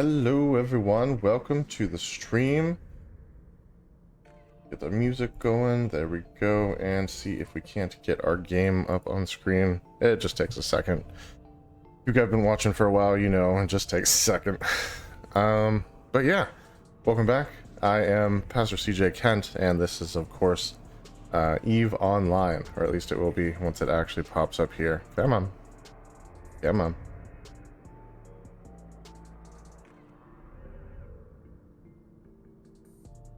Hello everyone, welcome to the stream. Get the music going, there we go, and see if we can't get our game up on screen. It just takes a second. If you guys have been watching for a while, you know, it just takes a second. But yeah, welcome back. I am Pastor CJ Kent, and this is of course EVE Online, or at least it will be once it actually pops up here. Come on. Come on.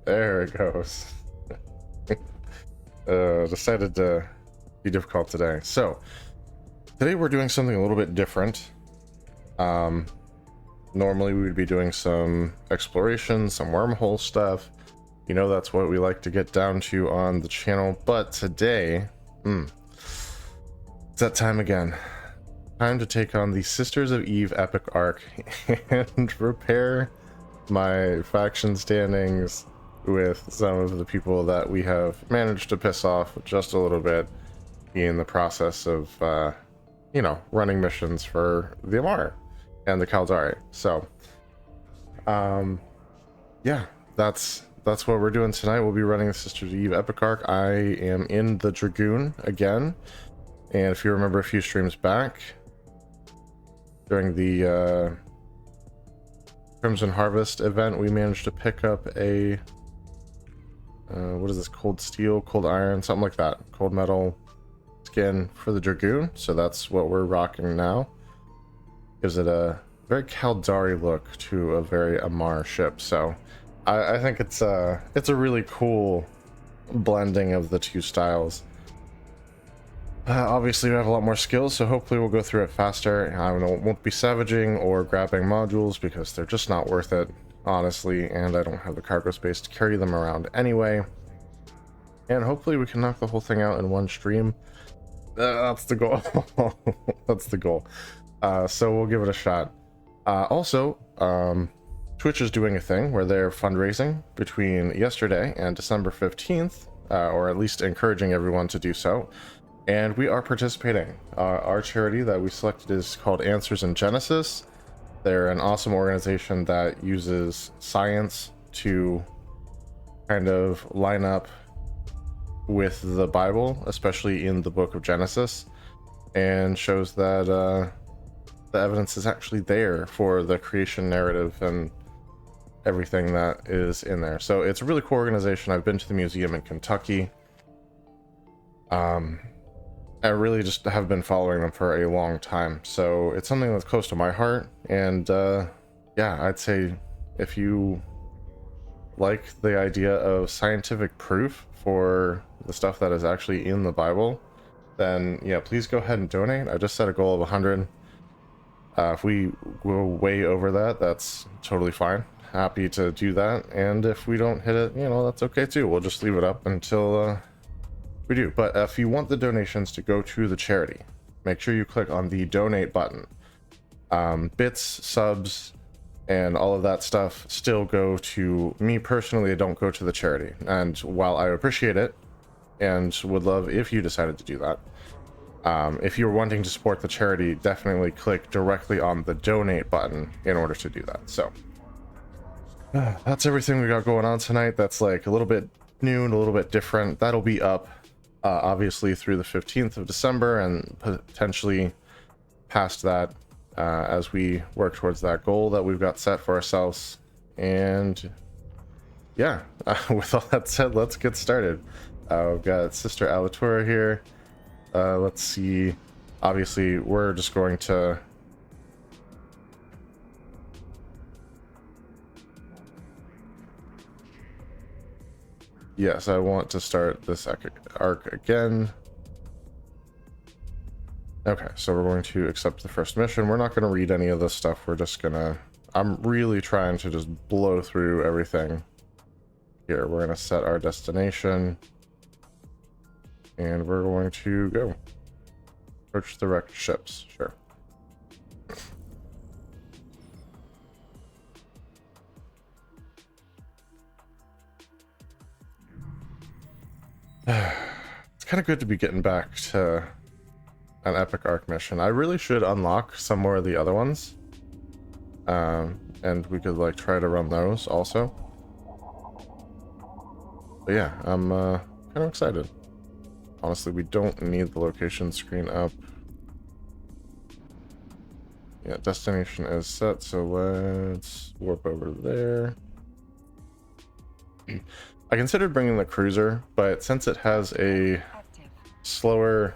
There it goes. Decided to be difficult today. So, today we're doing something a little bit different. Normally we would be doing some exploration, some wormhole stuff. You know, that's what we like to get down to on the channel. But today, it's that time again. Time to take on the Sisters of Eve epic arc and repair my faction standings with some of the people that we have managed to piss off just a little bit in the process of, you know, running missions for the Amar and the Caldari. So, yeah, that's what we're doing tonight. We'll be running the Sisters of Eve epic arc. I am in the Dragoon again, and if you remember a few streams back, during the Crimson Harvest event, we managed to pick up a what is this, cold steel, cold iron, something like that, cold metal skin for the Dragoon. So that's what we're rocking now. Gives it a very Caldari look to a very Amar ship. So I think it's a really cool blending of the two styles. Obviously we have a lot more skills, so hopefully we'll go through it faster. I won't be savaging or grabbing modules because they're just not worth it, honestly, and I don't have the cargo space to carry them around anyway. And hopefully we can knock the whole thing out in one stream. That's the goal. That's the goal. So we'll give it a shot. Also, Twitch is doing a thing where they're fundraising between yesterday and December 15th, or at least encouraging everyone to do so. And we are participating. Our charity that we selected is called Answers in Genesis. They're an awesome organization that uses science to kind of line up with the Bible, especially in the book of Genesis, and shows that the evidence is actually there for the creation narrative and everything that is in there. So it's a really cool organization. I've been to the museum in Kentucky. I really just have been following them for a long time, so it's something that's close to my heart. And yeah, I'd say if you like the idea of scientific proof for the stuff that is actually in the Bible, then yeah, please go ahead and donate. I just set a goal of 100. If we go way over that, that's totally fine. Happy to do that. And if we don't hit it, you know, that's okay too. We'll just leave it up until we do. But if you want the donations to go to the charity, make sure you click on the donate button. Bits, subs, and all of that stuff still go to me personally. Don't go to the charity. And while I appreciate it and would love if you decided to do that, if you're wanting to support the charity, definitely click directly on the donate button in order to do that. So that's everything we got going on tonight. That's like a little bit new and a little bit different. That'll be up obviously through the 15th of December and potentially past that, as we work towards that goal that we've got set for ourselves. And yeah, with all that said, let's get started. We've got Sister Alatura here. Let's see. Obviously, we're just going to yes, I want to start this arc again. Okay, so we're going to accept the first mission. We're not going to read any of this stuff. We're just gonna, I'm really trying to just blow through everything here. We're going to set our destination and we're going to go approach the wrecked ships. Sure. It's kind of good to be getting back to an epic arc mission. I really should unlock some more of the other ones. and we could like try to run those also. But yeah, I'm kind of excited. Honestly, we don't need the location screen up. Yeah, destination is set, so let's warp over there. I considered bringing the cruiser, but since it has a slower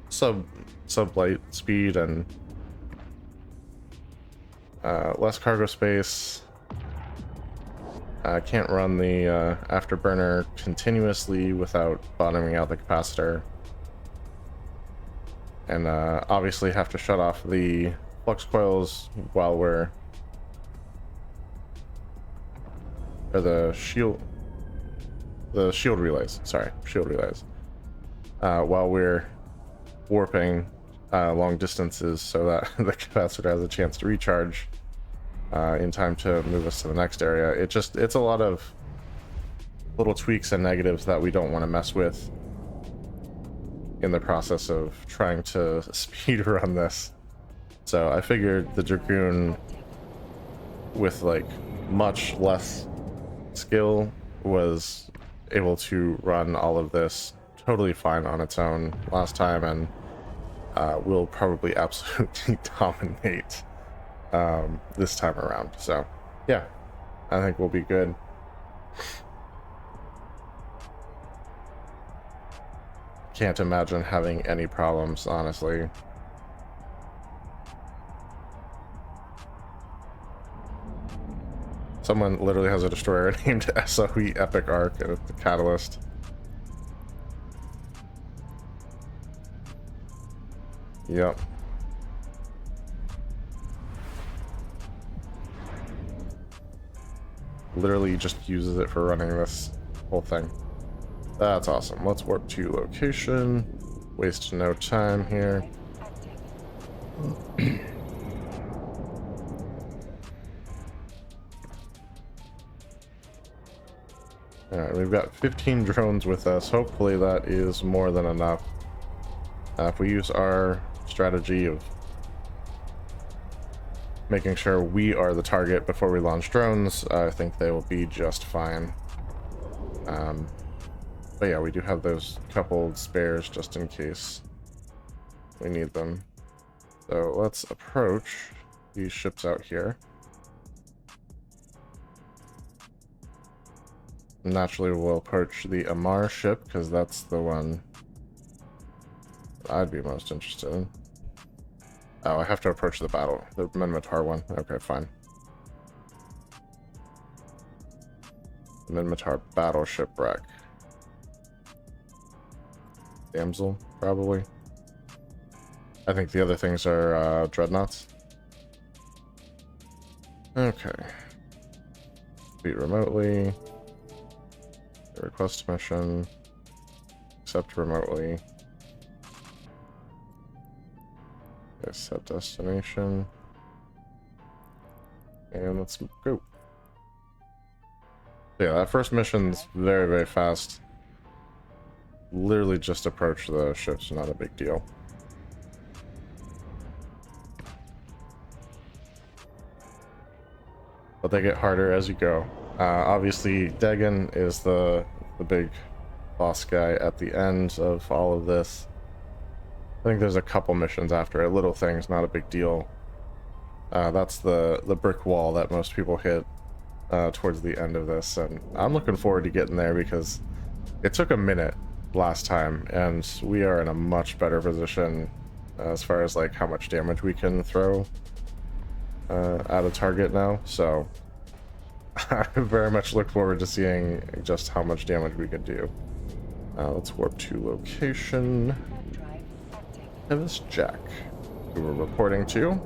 sub-light speed and less cargo space, I can't run the afterburner continuously without bottoming out the capacitor, and obviously have to shut off the flux coils while we're, or the shield relays, sorry, shield relays, while we're warping long distances so that the capacitor has a chance to recharge in time to move us to the next area. It's a lot of little tweaks and negatives that we don't want to mess with in the process of trying to speed run this. So I figured the Dragoon, with like much less skill, was able to run all of this totally fine on its own last time, and will probably absolutely dominate this time around. So yeah, I think we'll be good. Can't imagine having any problems, honestly. Someone literally has a destroyer named SoE Epic Arc and the catalyst. Yep. Literally just uses it for running this whole thing. That's awesome. Let's warp to location. Waste no time here. Alright, we've got 15 drones with us. Hopefully that is more than enough. If we use our strategy of making sure we are the target before we launch drones, I think they will be just fine. But yeah, we do have those couple spares just in case we need them. So let's approach these ships out here. Naturally, we'll approach the Amar ship because that's the one I'd be most interested in. Oh, I have to approach the Minmatar one. Okay, fine. Minmatar battleship wreck. Damsel, probably. I think the other things are dreadnoughts. Okay. Beat remotely. Request mission. Accept remotely. Okay, set destination. And let's go. Yeah, that first mission's very, very fast. Literally just approach the ships, not a big deal. But they get harder as you go. Obviously, Dagon is the big boss guy at the end of all of this. I think there's a couple missions after it, little things, not a big deal. That's the brick wall that most people hit towards the end of this, and I'm looking forward to getting there because it took a minute last time, and we are in a much better position as far as like how much damage we can throw at a target now. So I very much look forward to seeing just how much damage we can do. Let's warp to location. Evis Jack, who we're reporting to.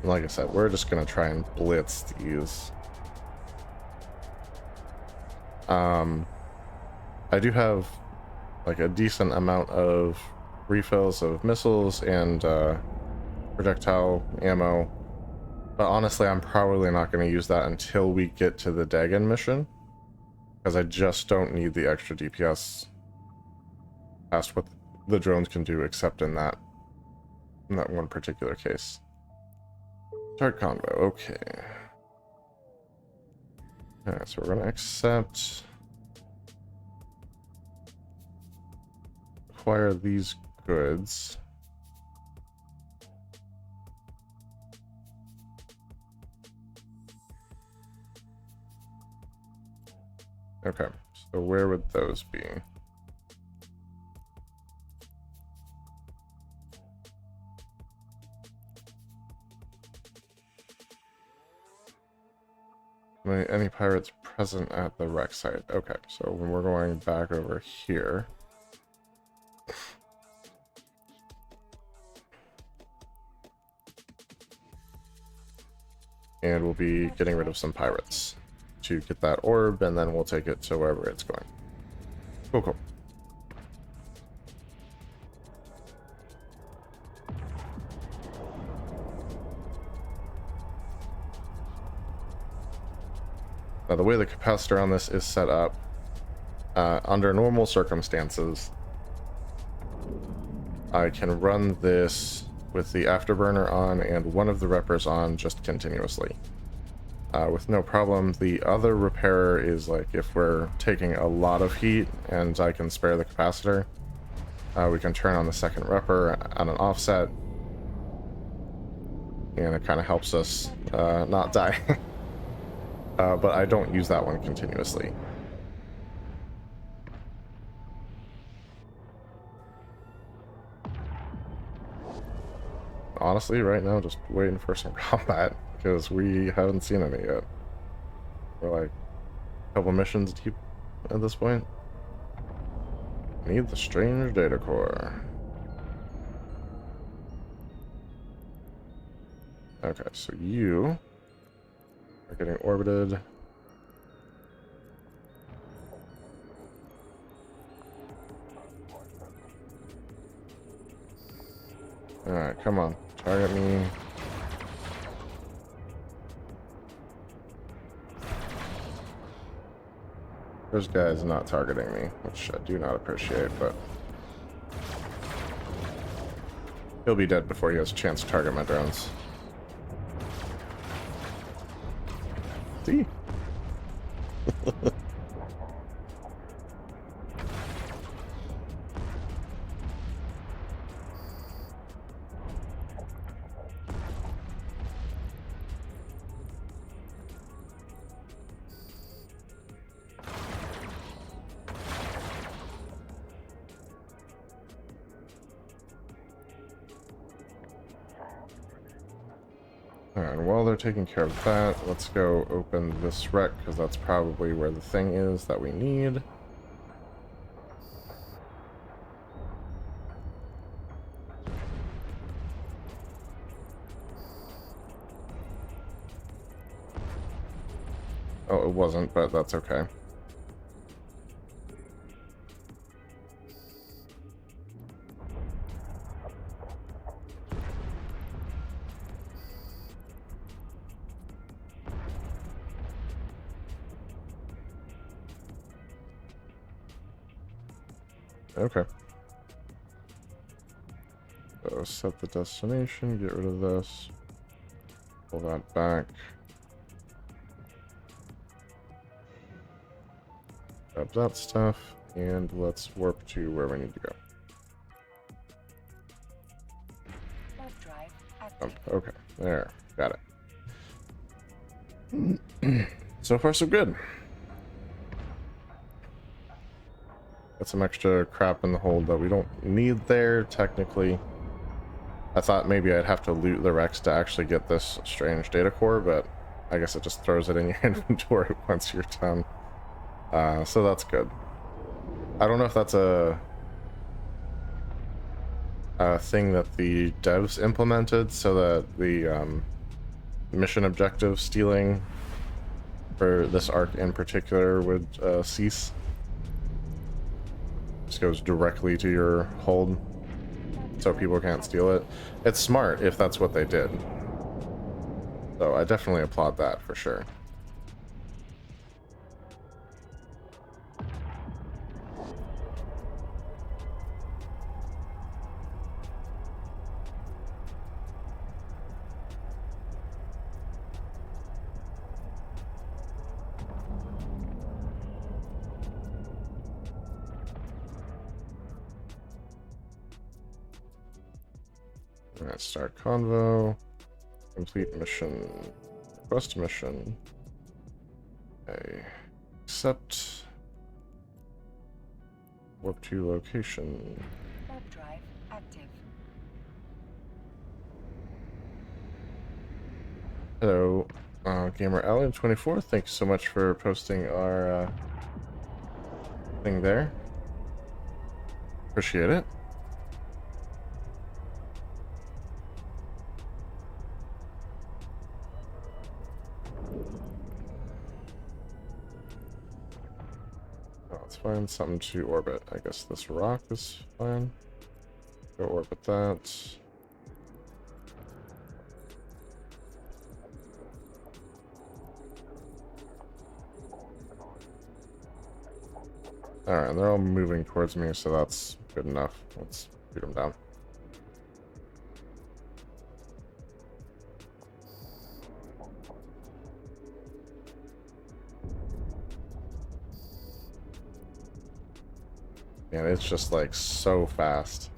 Like I said, we're just gonna try and blitz these. I do have like a decent amount of refills of missiles and projectile ammo, but honestly I'm probably not going to use that until we get to the Dagon mission, because I just don't need the extra DPS past what the drones can do, except in that one particular case. Start convo. Okay. Alright, so we're gonna accept. Acquire these goods. Okay, so where would those be? Any pirates present at the wreck site? Okay, so when we're going back over here. And we'll be getting rid of some pirates to get that orb, and then we'll take it to wherever it's going. Cool, cool. Now, the way the capacitor on this is set up, under normal circumstances, I can run this with the afterburner on and one of the repairs on just continuously. With no problem. The other repairer is like if we're taking a lot of heat and I can spare the capacitor, we can turn on the second repairer at an offset, and it kind of helps us not die. But I don't use that one continuously. Honestly, right now, just waiting for some combat, because we haven't seen any yet. We're like a couple missions deep at this point. Need the strange data core. Okay, so you are getting orbited. Alright, come on. Target me. This guy's not targeting me, which I do not appreciate, but he'll be dead before he has a chance to target my drones. See? Alright, while they're taking care of that, let's go open this wreck, because that's probably where the thing is that we need. Oh, it wasn't, but that's okay. Okay. So set the destination, get rid of this, pull that back. Grab that stuff, and let's warp to where we need to go. Okay, there, got it. So far, so good. Got some extra crap in the hold that we don't need there, technically. I thought maybe I'd have to loot the Rex to actually get this strange data core, but I guess it just throws it in your inventory once you're done. So that's good. I don't know if that's a thing that the devs implemented so that the mission objective stealing for this arc in particular would cease. Just goes directly to your hold so people can't steal it. It's smart if that's what they did. So I definitely applaud that for sure. Alright, start convo. Complete mission. Request mission. Okay. Accept. Warp to location. Warp drive active. Hello, Gamer Alien24. Thank you so much for posting our thing there. Appreciate it. Oh, it's fine. Something to orbit. I guess this rock is fine. Go orbit that. Alright, they're all moving towards me, so that's good enough. Let's shoot them down. And it's just like so fast.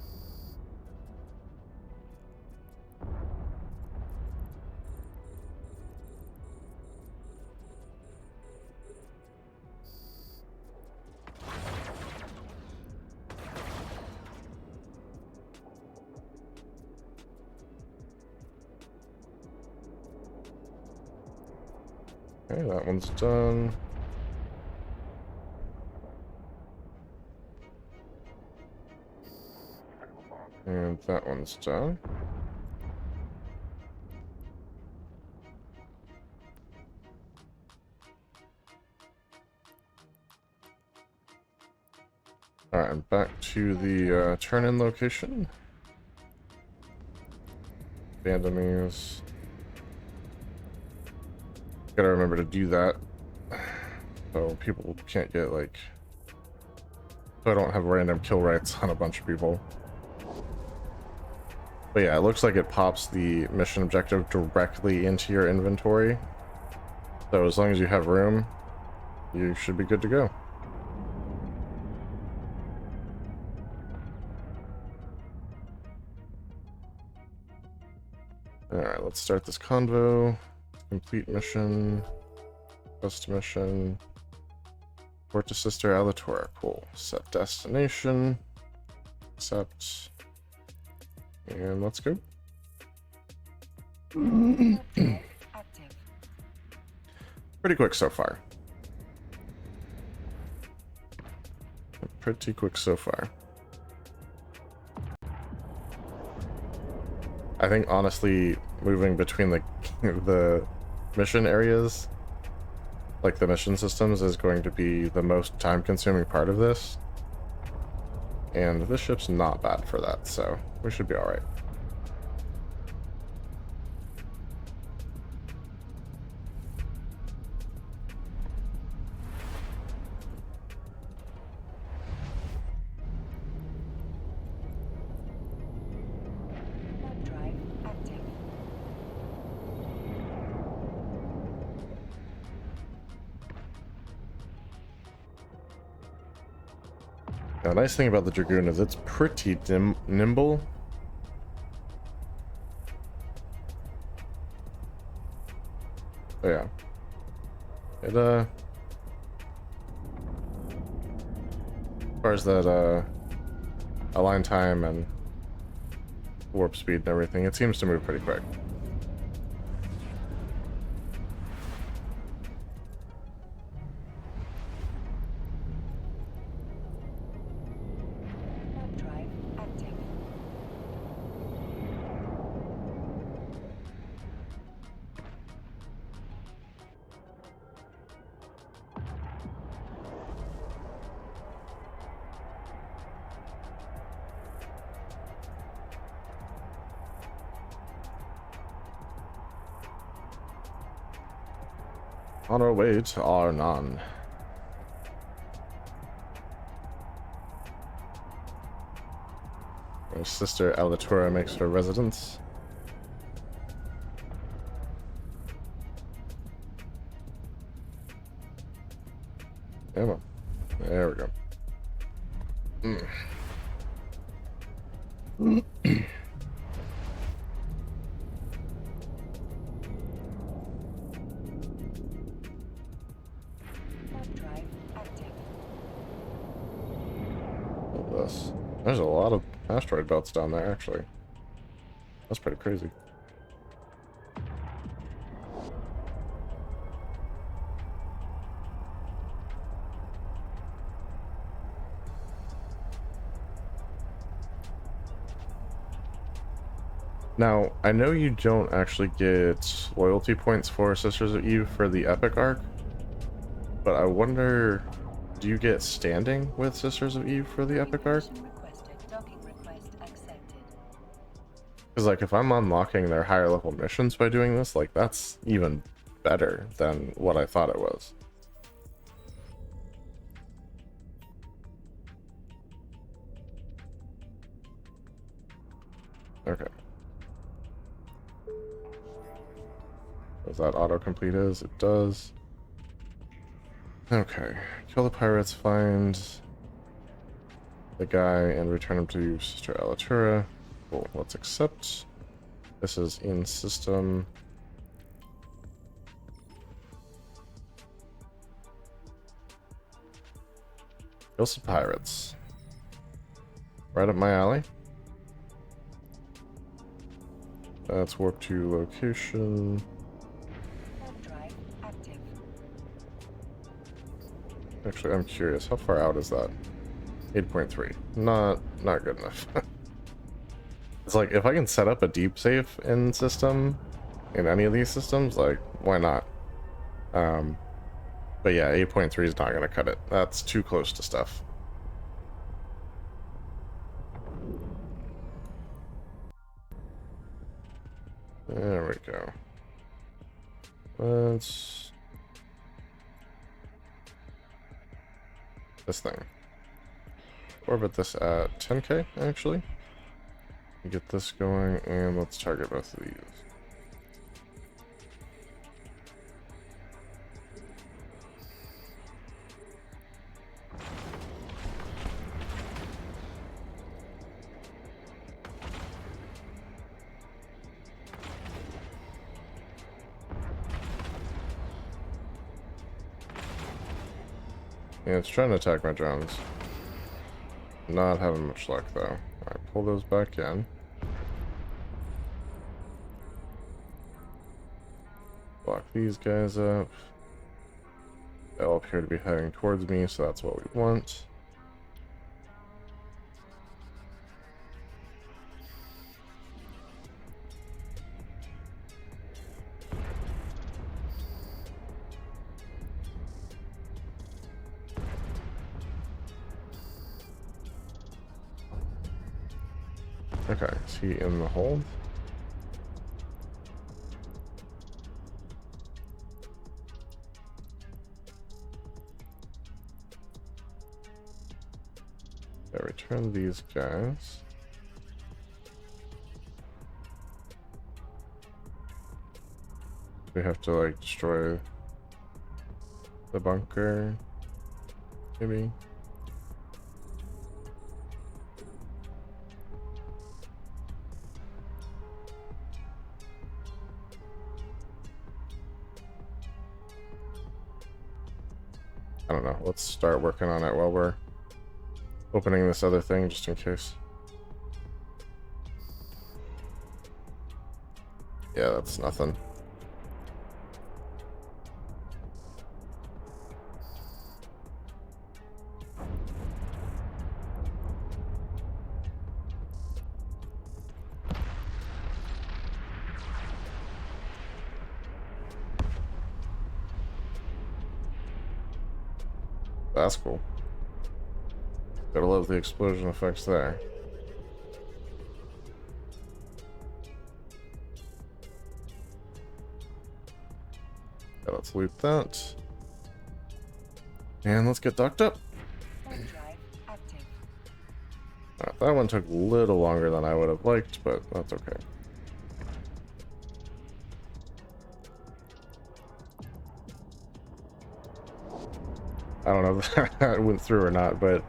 Okay, that one's done. And that one's done. Alright, I'm back to the turn-in location. Abandon these. Gotta remember to do that so people can't get like, so I don't have random kill rights on a bunch of people. But yeah, it looks like it pops the mission objective directly into your inventory, so as long as you have room, you should be good to go. Alright, let's start this convo. Complete mission. Quest mission. Port to Sister Alatora. Cool. Set destination. Accept. And let's go. Pretty quick so far. Pretty quick so far. I think honestly, moving between the mission areas, like the mission systems, is going to be the most time-consuming part of this. And this ship's not bad for that, so we should be alright. Now, the nice thing about the Dragoon is it's pretty nimble. Oh yeah. It, as far as that, align time and warp speed and everything, it seems to move pretty quick. On our way to Arnon. Where Sister Alatura makes her residence. Ammo. There we go. this. There's a lot of asteroid belts down there, actually. That's pretty crazy. Now, I know you don't actually get loyalty points for Sisters of Eve for the Epic arc, but I wonder, do you get standing with Sisters of Eve for the Epic arc? Because, like, if I'm unlocking their higher level missions by doing this, like, that's even better than what I thought it was. Okay. Does that autocomplete is? It does. Okay. Kill the pirates, find the guy, and return him to Sister Alatura. Cool. Let's accept. This is in system. Kill some pirates. Right up my alley. Let's warp to location. Actually, I'm curious. How far out is that? 8.3. Not good enough. It's like, if I can set up a deep safe in system, in any of these systems, like, why not? But yeah, 8.3 is not going to cut it. That's too close to stuff. There we go. Let's... this thing. Orbit this at 10k, actually. Get this going, and let's target both of these. Yeah, it's trying to attack my drones. Not having much luck, though. Alright, pull those back in. Block these guys up. They all appear to be heading towards me, so that's what we want. Okay, is he in the hold? Yeah, return these guys. We have to, like, destroy the bunker, maybe? I don't know. Let's start working on it while we're opening this other thing, just in case. Yeah, that's nothing. That's cool. Gotta love the explosion effects there. Yeah, let's loot that. And let's get docked up. That one took a little longer than I would have liked, but that's okay. I don't know if that went through or not, but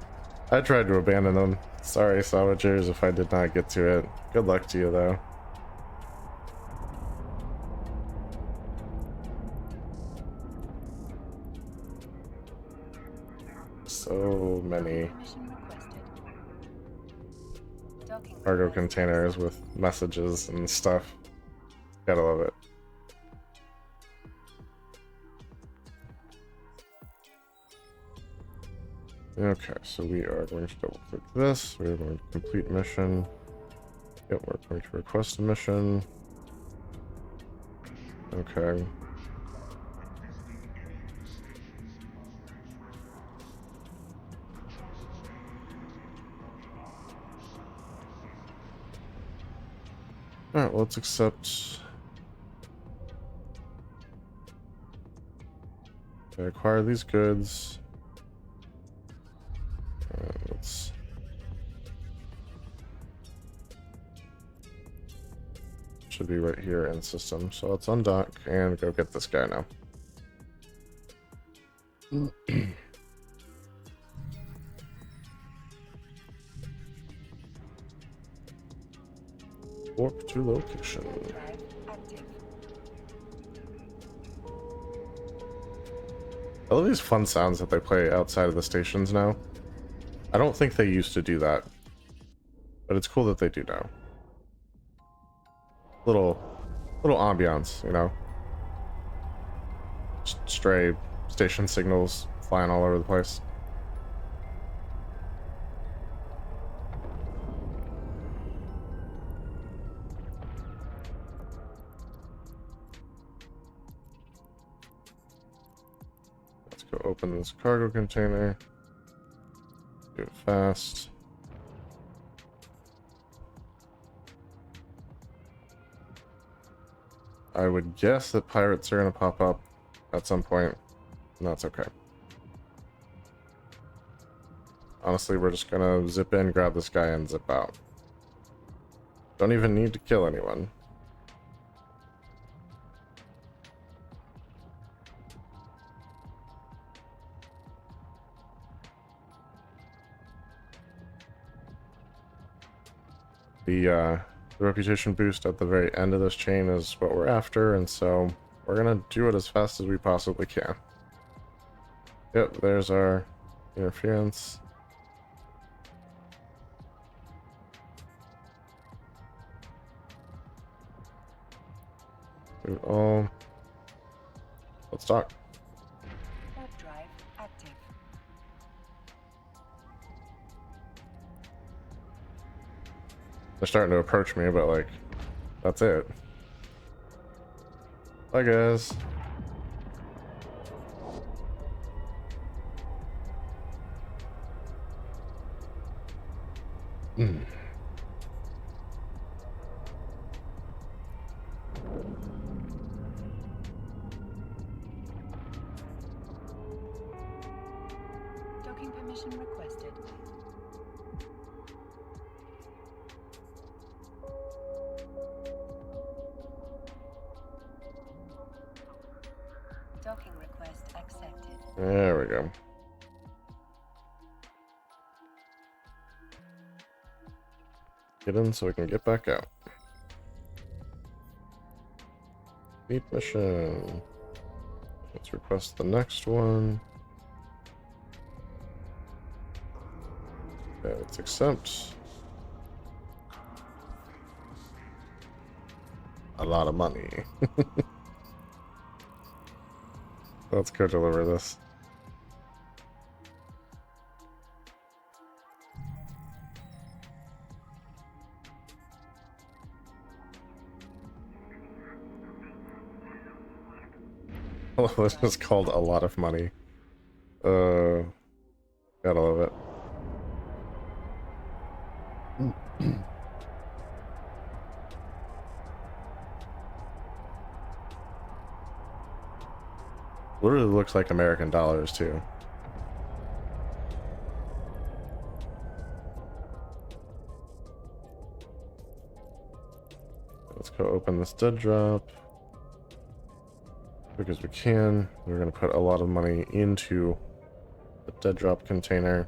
I tried to abandon them. Sorry, salvagers, if I did not get to it. Good luck to you, though. So many. Docking cargo request containers accepted. with messages and stuff. Gotta love it. Okay, so we are going to double click this. We are going to complete mission. Yep, we're going to request a mission. Okay. Alright, well, let's accept. Okay, acquire these goods. Let's. Should be right here in system. So let's undock and go get this guy now. Warp to location. Drive active. I love these fun sounds that they play outside of the stations now. I don't think they used to do that, but it's cool that they do now. Little ambiance, you know. Stray station signals flying all over the place. Let's go open this cargo container. Do it fast. I would guess that pirates are going to pop up at some point, and that's okay. Honestly, we're just going to zip in, grab this guy, and zip out. Don't even need to kill anyone. The reputation boost at the very end of this chain is what we're after, and so we're gonna do it as fast as we possibly can. Yep, there's our interference. Do it all. Let's talk. Warp drive active. They're starting to approach me, but like, that's it. Bye, guys. Docking permission requested. Docking request accepted. There we go. Get in so we can get back out. Meet mission. Let's request the next one. Okay, let's accept. A lot of money. Let's go deliver this. Oh, this is called a lot of money. Gotta love it. Literally looks like American dollars too. Let's go open this dead drop. Quick as we can. We're gonna put a lot of money into the dead drop container.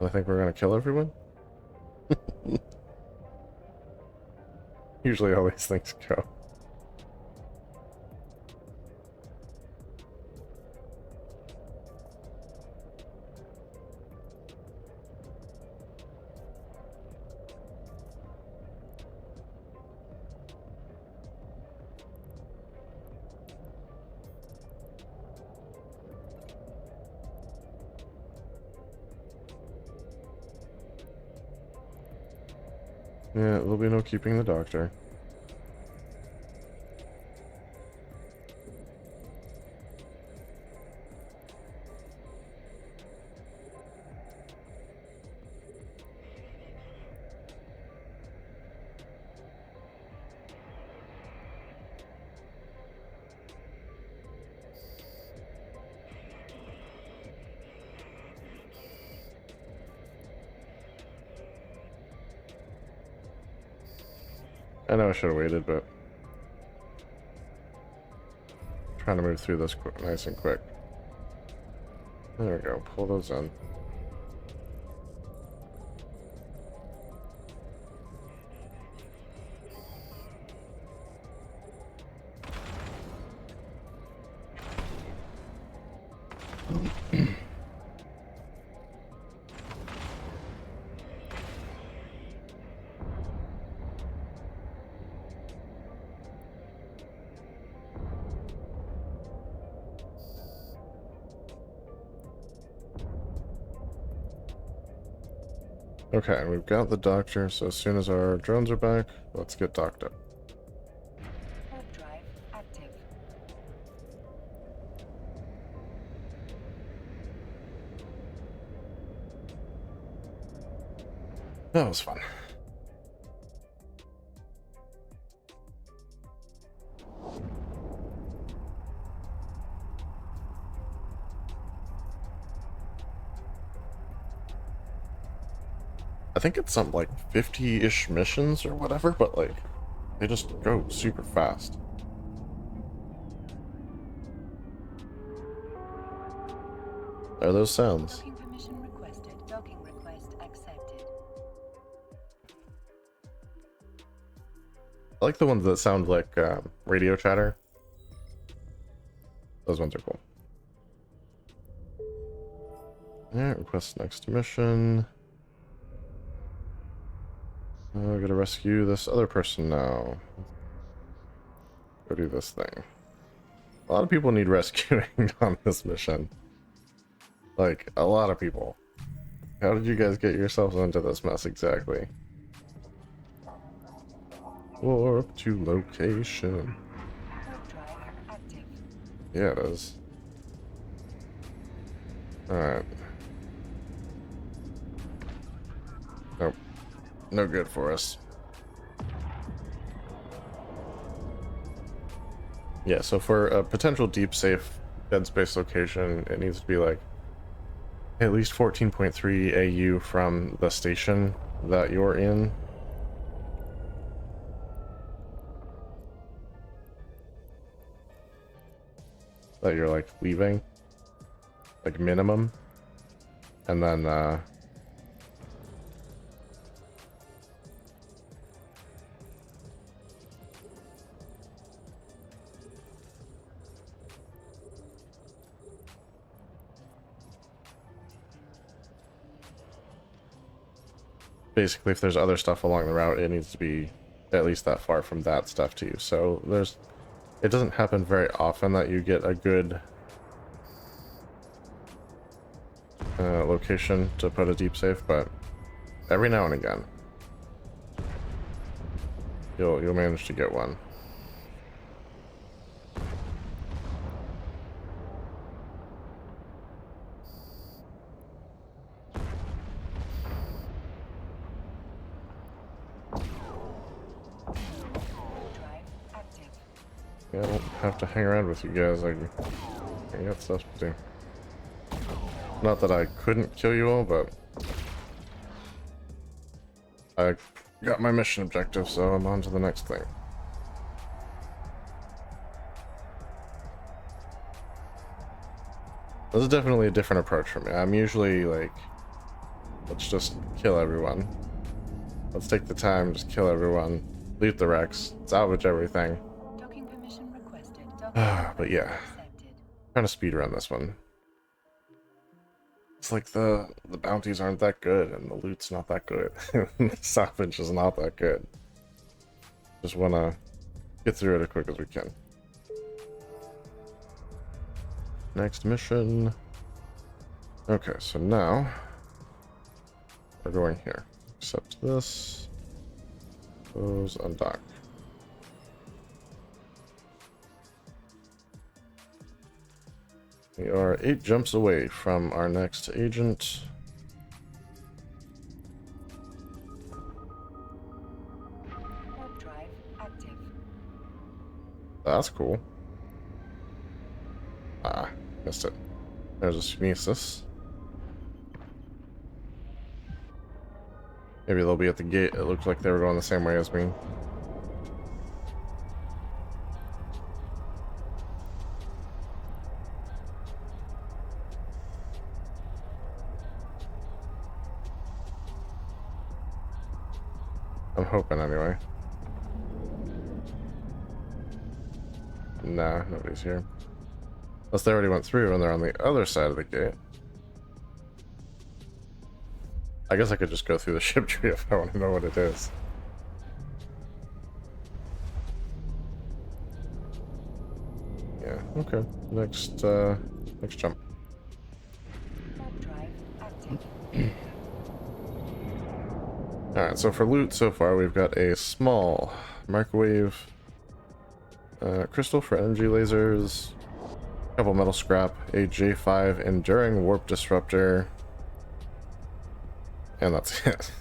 I think we're gonna kill everyone. Usually how these things go. Yeah, there'll be no keeping the doctor. I know I should have waited, but trying to move through this nice and quick. There we go. Pull those in. Okay, we've got the doctor, so as soon as our drones are back, let's get docked up. Warp drive active. That was fun. I think it's something like 50-ish missions or whatever, but like, they just go super fast. Are those sounds? Docking permission requested. Docking request accepted. I like the ones that sound like radio chatter. Those ones are cool. Alright, request next mission. I gotta rescue this other person now. Go do this thing. A lot of people need rescuing on this mission. Like, a lot of people. How did you guys get yourselves into this mess exactly? Warp to location. Warp drive active. Yeah, it is. Alright. Nope. No good for us. Yeah, so for a potential deep safe dead space location, it needs to be like at least 14.3 AU from the station that you're in. That you're like leaving. Like minimum. And then basically, if there's other stuff along the route, it needs to be at least that far from that stuff too. So it doesn't happen very often that you get a good location to put a deep safe, but every now and again, you'll manage to get one. Drive active. Yeah, I don't have to hang around with you guys. I got stuff to do. Not that I couldn't kill you all, but I got my mission objective, so I'm on to the next thing. This is definitely a different approach for me. I'm usually like, let's just kill everyone. Let's take the time, just kill everyone, loot the wrecks, salvage everything. Docking permission requested. Docking But yeah, accepted. trying to speed run this one. It's like the bounties aren't that good and the loot's not that good. The salvage is not that good. Just wanna get through it as quick as we can. Next mission. Okay, so now we're going here. Accept this. Close, undock. We are 8 jumps away from our next agent. Warp drive active. That's cool. Ah, missed it. There's a Sunesis. Maybe they'll be at the gate. It looked like they were going the same way as me. I'm hoping anyway. Nah, nobody's here. Unless they already went through and they're on the other side of the gate. I guess I could just go through the ship tree if I want to know what it is. Yeah, okay. Next jump. Warp drive active. Alright, so for loot so far, we've got a small microwave, crystal for energy lasers, a couple metal scrap, a J5 enduring warp disruptor, and that's it.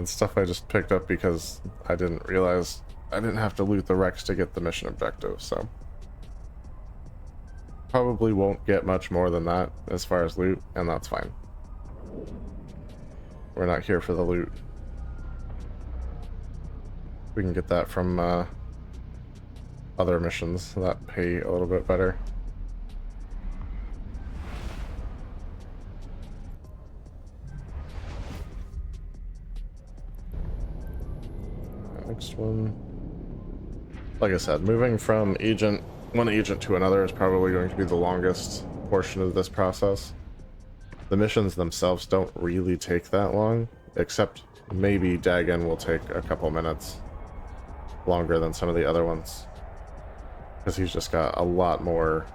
Stuff I just picked up because I didn't realize I didn't have to loot the wrecks to get the mission objective, so probably won't get much more than that as far as loot, and that's fine. We're not here for the loot. We can get that from other missions that pay a little bit better. Next one. Like I said, moving from one agent to another is probably going to be the longest portion of this process. The missions themselves don't really take that long, except maybe Dagon will take a couple minutes longer than some of the other ones, because he's just got a lot more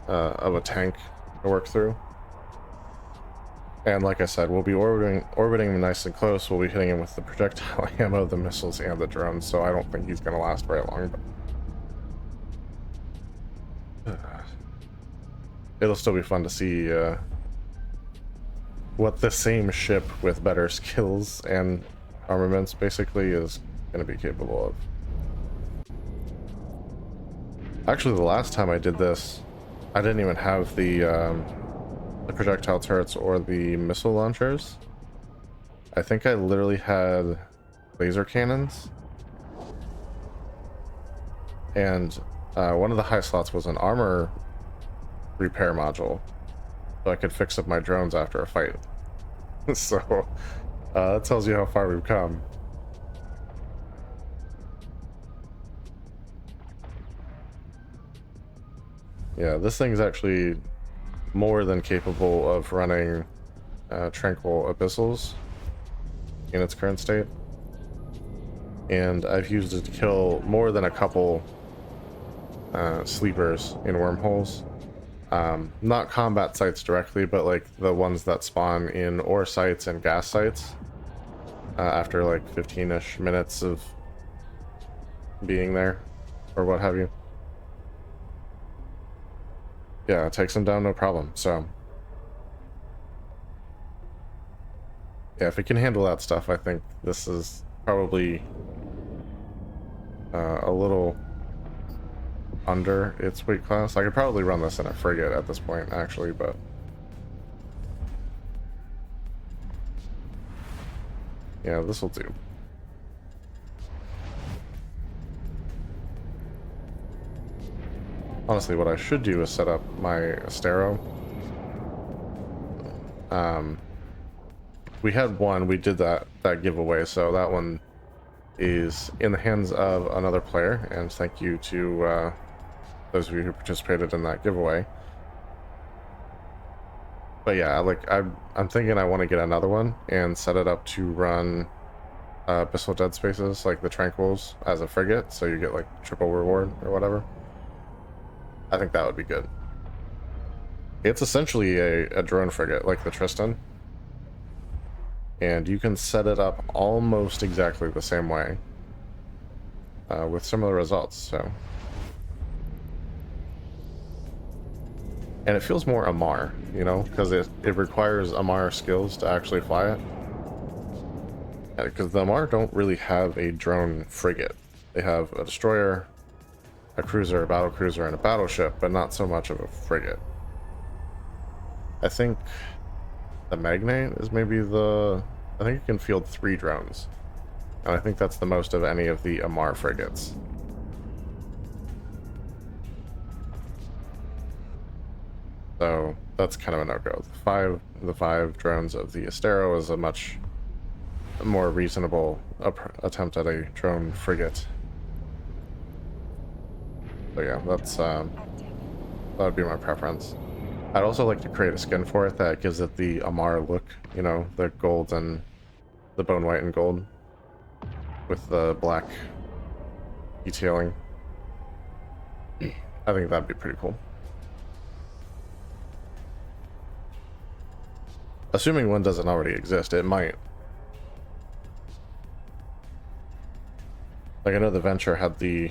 of a tank to work through. And like I said, we'll be orbiting him nice and close. We'll be hitting him with the projectile ammo, the missiles, and the drones, so I don't think he's going to last very long. But it'll still be fun to see what the same ship with better skills and armaments basically is going to be capable of. Actually, the last time I did this, I didn't even have the projectile turrets or the missile launchers. I think I literally had laser cannons, and one of the high slots was an armor repair module, so I could fix up my drones after a fight. So that tells you how far we've come. Yeah, this thing's actually more than capable of running tranquil abyssals in its current state, and I've used it to kill more than a couple sleepers in wormholes. Not combat sites directly, but like the ones that spawn in ore sites and gas sites after like 15-ish minutes of being there or what have you. Yeah, it takes them down no problem. So yeah, if it can handle that stuff, I think this is probably a little under its weight class. I could probably run this in a frigate at this point, actually, but yeah, this will do. Honestly, what I should do is set up my Astero. We had one, we did that giveaway, so that one is in the hands of another player, and thank you to those of you who participated in that giveaway. But yeah, like I'm thinking I want to get another one and set it up to run Abyssal Dead Spaces, like the Tranquils, as a frigate, so you get like triple reward or whatever. I think that would be good. It's essentially a drone frigate, like the Tristan. and you can set it up almost exactly the same way with similar results. So, and it feels more Amar, you know, because it requires Amar skills to actually fly it. Because the Amar don't really have a drone frigate. They have a destroyer, a cruiser, a battle cruiser, and a battleship, but not so much of a frigate. I think the Magnate is maybe the... I think it can field 3 drones. And I think that's the most of any of the Amar frigates. So that's kind of a no-go. The five drones of the Astero is a much more reasonable attempt at a drone frigate. So yeah, that would be my preference. I'd also like to create a skin for it that gives it the Amar look, you know, the gold and the bone white and gold with the black detailing. I think that'd be pretty cool. Assuming one doesn't already exist, it might. Like, I know the Venture had the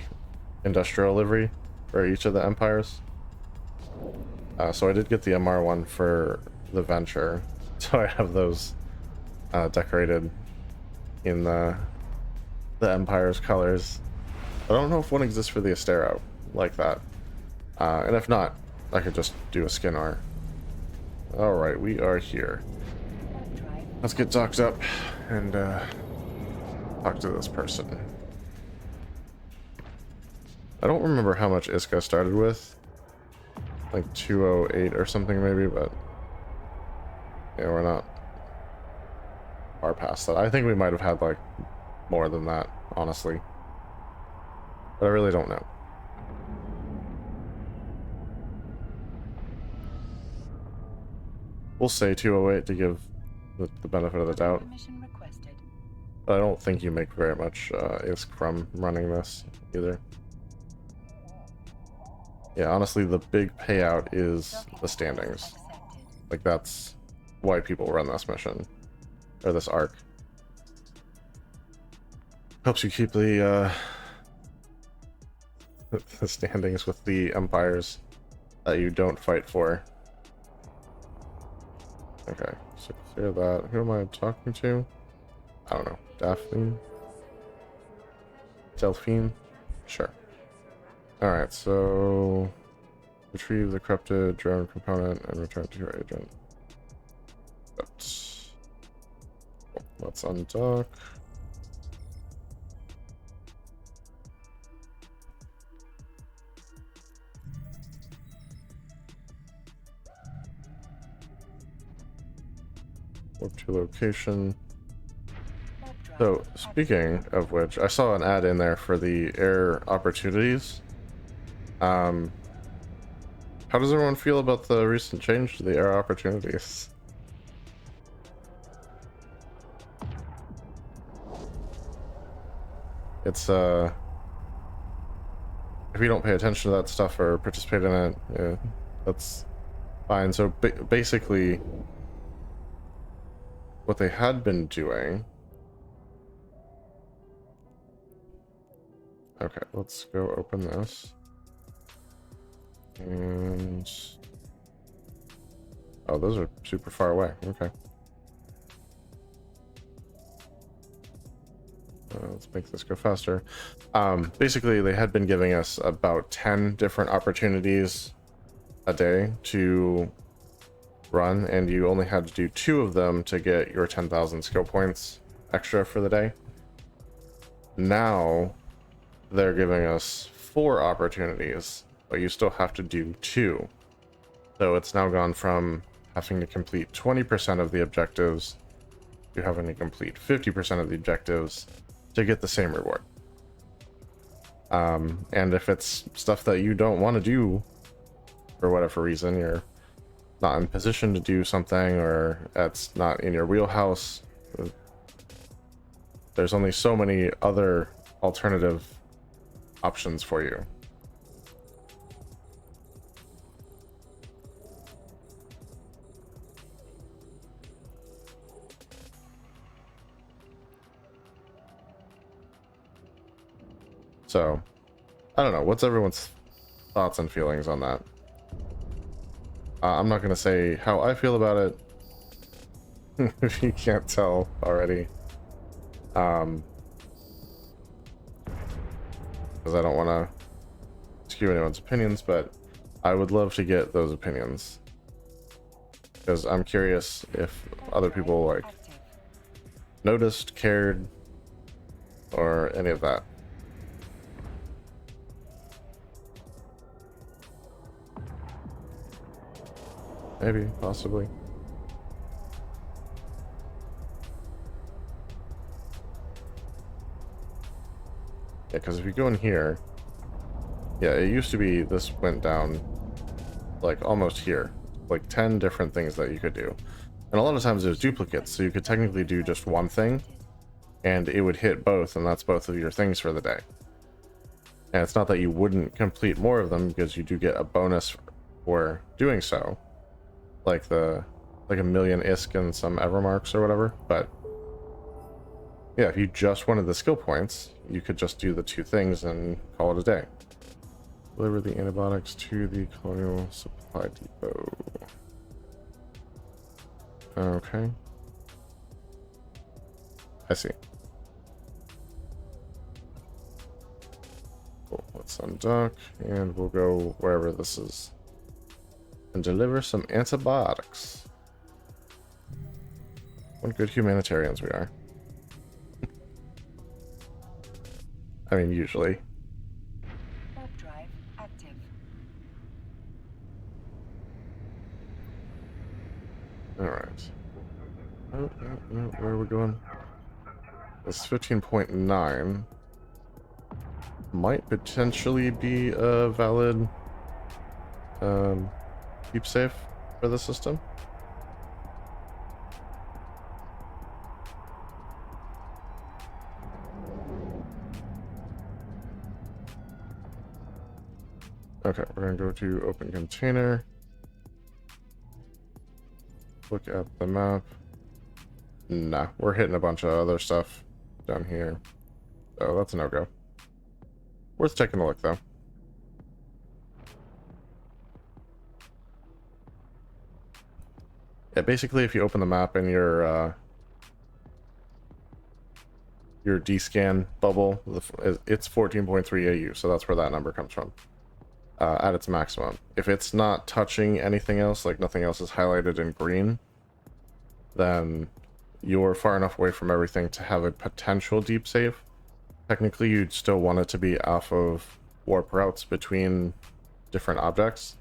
industrial livery for each of the empires. So I did get the MR one for the Venture. So I have those decorated in the Empire's colors. I don't know if one exists for the Astero like that. And if not, I could just do a skin art. Alright, we are here. Let's get docked up and talk to this person. I don't remember how much Iska started with. Like 208 or something maybe, but yeah, we're not far past that. I think we might have had like more than that, honestly. But I really don't know. We'll say 208 to give the benefit of the doubt. But I don't think you make very much ISK from running this either. Yeah, honestly, the big payout is the standings. Like, that's why people run this mission. Or this arc. Helps you keep the the standings with the empires that you don't fight for. Okay, so clear that. Who am I talking to? I don't know. Daphne? Delphine? Sure. Alright, so retrieve the corrupted drone component and return to your agent. Let's undock. Look to location. So, speaking of which, I saw an ad in there for the air opportunities. How does everyone feel about the recent change to the air opportunities? It's, if you don't pay attention to that stuff or participate in it, yeah, that's fine. So, basically, what they had been doing... Okay, let's go open this. And... oh, those are super far away. Okay. Let's make this go faster. Basically, they had been giving us about 10 different opportunities a day to run, and you only had to do 2 of them to get your 10,000 skill points extra for the day. Now, they're giving us 4 opportunities, but you still have to do 2. So it's now gone from having to complete 20% of the objectives to having to complete 50% of the objectives to get the same reward. And if it's stuff that you don't want to do for whatever reason, you're not in position to do something, or it's not in your wheelhouse, there's only so many other alternative options for you. So, I don't know. What's everyone's thoughts and feelings on that? I'm not going to say how I feel about it, if you can't tell already. Because I don't want to skew anyone's opinions, but I would love to get those opinions. Because I'm curious if other people, like, Active. noticed, cared, or any of that. Maybe, possibly. Yeah, because if you go in here, yeah, it used to be this went down like almost here, like 10 different things that you could do. And a lot of times there's duplicates, so you could technically do just one thing and it would hit both, and that's both of your things for the day. And it's not that you wouldn't complete more of them, because you do get a bonus for doing so, like a million ISK and some Evermarks or whatever. But yeah, if you just wanted the skill points, you could just do the two things and call it a day. Deliver the antibiotics to the Colonial Supply Depot. Okay. I see. Cool. Let's undock, and we'll go wherever this is. And deliver some antibiotics. What good humanitarians we are. I mean, usually. Warp drive active. Alright. Where are we going? This 15.9 might potentially be a valid keep safe for the system. Okay, we're gonna go to open container. Look at the map. Nah, we're hitting a bunch of other stuff down here. Oh, that's a no-go. Worth taking a look, though. Yeah, basically, if you open the map in your D-scan bubble, it's 14.3 AU, so that's where that number comes from. At its maximum. If it's not touching anything else, like nothing else is highlighted in green, then you're far enough away from everything to have a potential deep save. Technically, you'd still want it to be off of warp routes between different objects.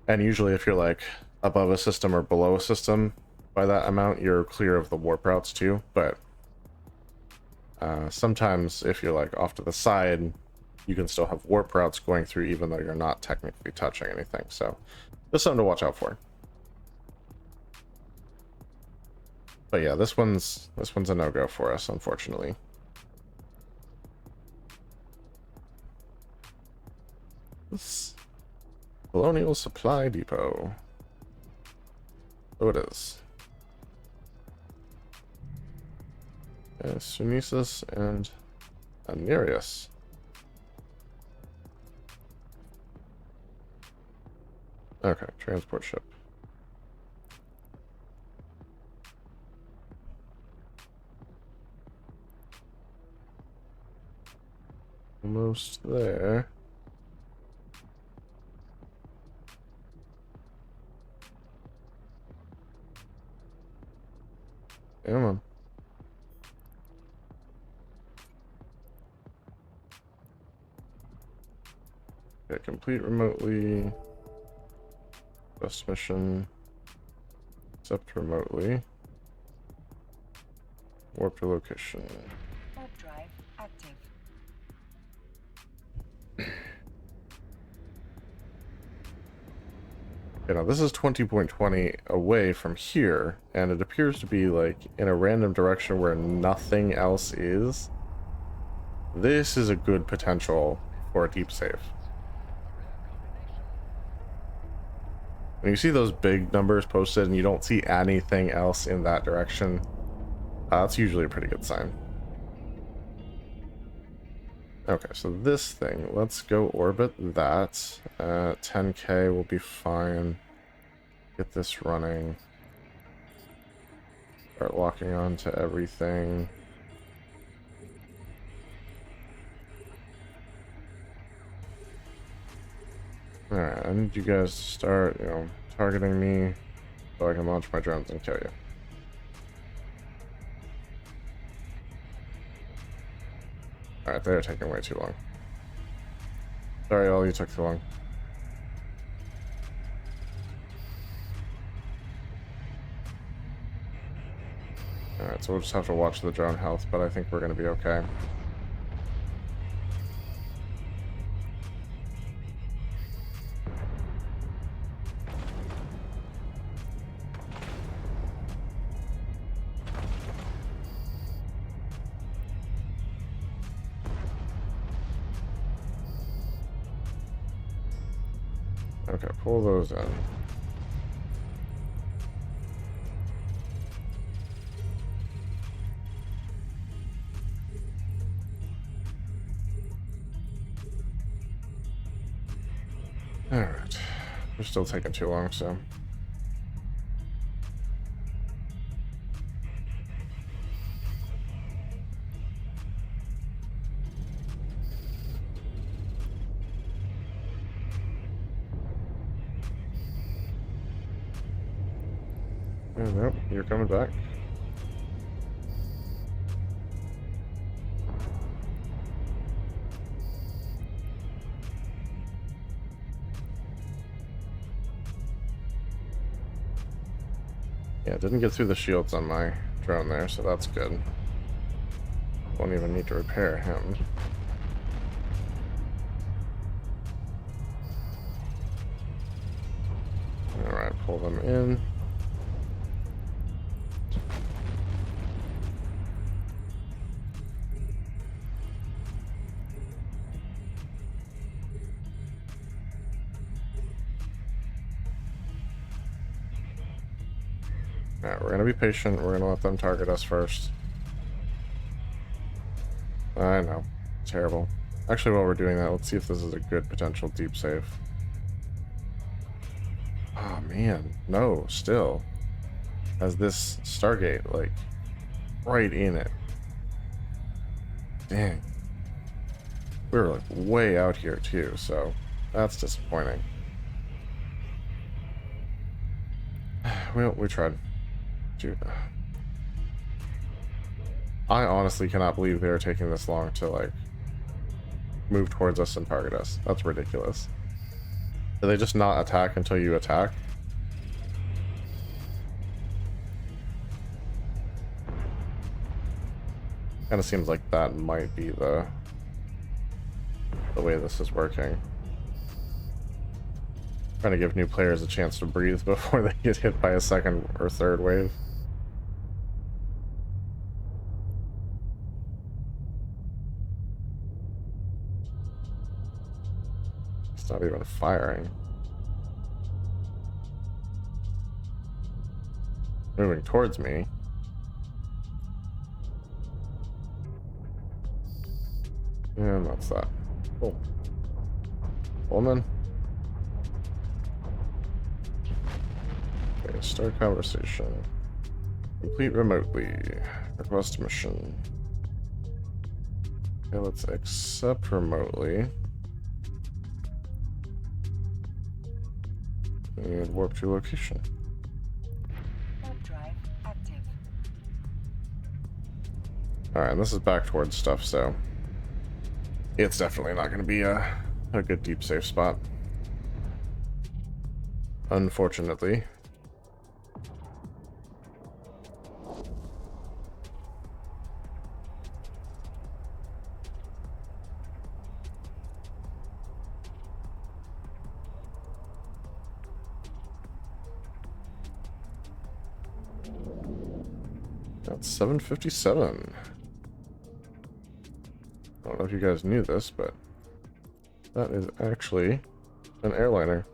And usually if you're like above a system or below a system by that amount, you're clear of the warp routes too. But sometimes if you're like off to the side, you can still have warp routes going through even though you're not technically touching anything. So just something to watch out for. But yeah, this one's a no-go for us, unfortunately. This Colonial Supply Depot. Oh, it is. Sunesis and Anirius. Okay, transport ship. Almost there. Come on. Okay, complete remotely. Best mission. Accept remotely. Warp to location. Warp drive active. You know, this is 20.20 away from here, and it appears to be like in a random direction where nothing else is. This is a good potential for a deep save. When you see those big numbers posted and you don't see anything else in that direction, that's usually a pretty good sign. Okay, so this thing, let's go orbit that. 10K will be fine. Get this running. Start locking on to everything. Alright, I need you guys to start, targeting me so I can launch my drones and kill you. Alright, they're taking way too long. Sorry, all you took too long. Alright, so we'll just have to watch the drone health, but I think we're going to be okay. Okay, pull those in. Alright. We're still taking too long, so... Nope, you're coming back. Yeah, didn't get through the shields on my drone there, so that's good. Won't even need to repair him. Alright, pull them in. Alright, we're gonna be patient. We're gonna let them target us first. I know. Terrible. Actually, while we're doing that, let's see if this is a good potential deep save. Oh, man. No, still. Has this Stargate, like, right in it. Dang. We were, like, way out here, too, so that's disappointing. Well, we tried. Dude. I honestly cannot believe they're taking this long to, like, move towards us and target us. That's ridiculous. Do they just not attack until you attack? Kind of seems like that might be the way this is working. Trying to give new players a chance to breathe before they get hit by a second or third wave. It's not even firing. Moving towards me. And that's that. Cool. Pullman. Okay, start conversation. Complete remotely. Request mission. Okay, let's accept remotely. And warp to location. Warp drive active. Alright, and this is back towards stuff, so it's definitely not going to be a good deep safe spot. Unfortunately. That's 757. I don't know if you guys knew this, but that is actually an airliner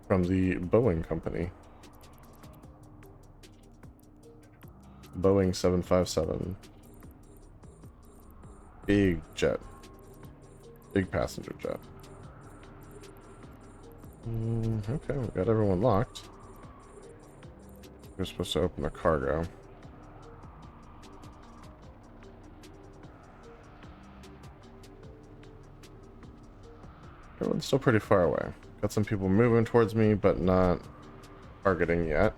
from the Boeing company. Boeing 757. big jet. Big passenger jet. Okay, we got everyone locked. We're supposed to open the cargo. Everyone's still pretty far away. Got some people moving towards me, but not targeting yet.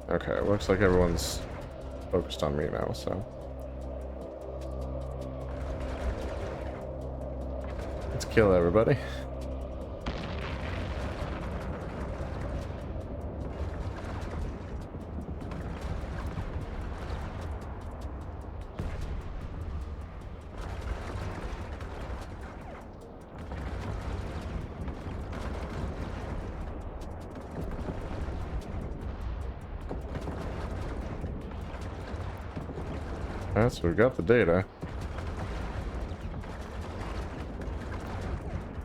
Okay, looks like everyone's focused on me now, so. Let's kill everybody. Alright, so we've got the data.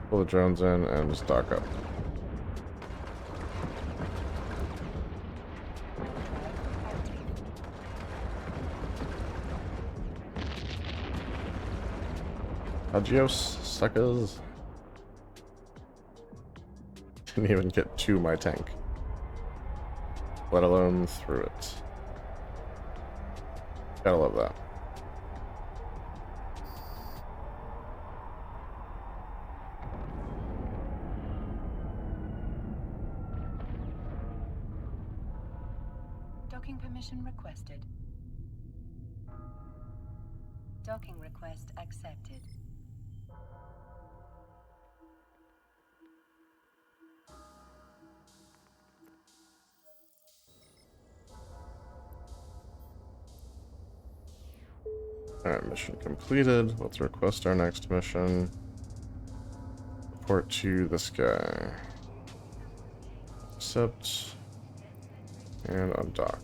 Pull the drones in and just dock up. Adios, suckers. Didn't even get to my tank, let alone through it. Gotta love that. Docking permission requested. Docking request accepted. Alright, mission completed. Let's request our next mission. Report to this guy. Accept. And undock.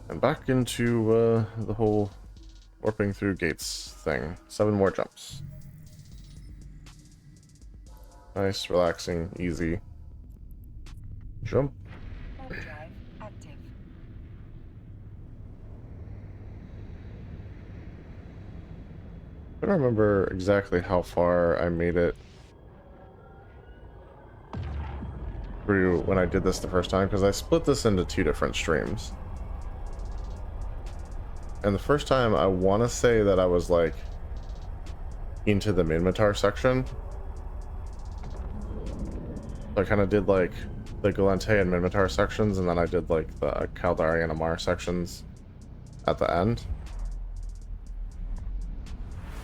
And back into the whole warping through gates thing. 7 more jumps. Nice, relaxing, easy. Jump. Warp drive active. I don't remember exactly how far I made it through when I did this the first time, because I split this into 2 different streams. And the first time, I want to say that I was like into the Minmatar section. So I kind of did like the Galente and Minmatar sections, and then I did like the Caldari and Amar sections at the end.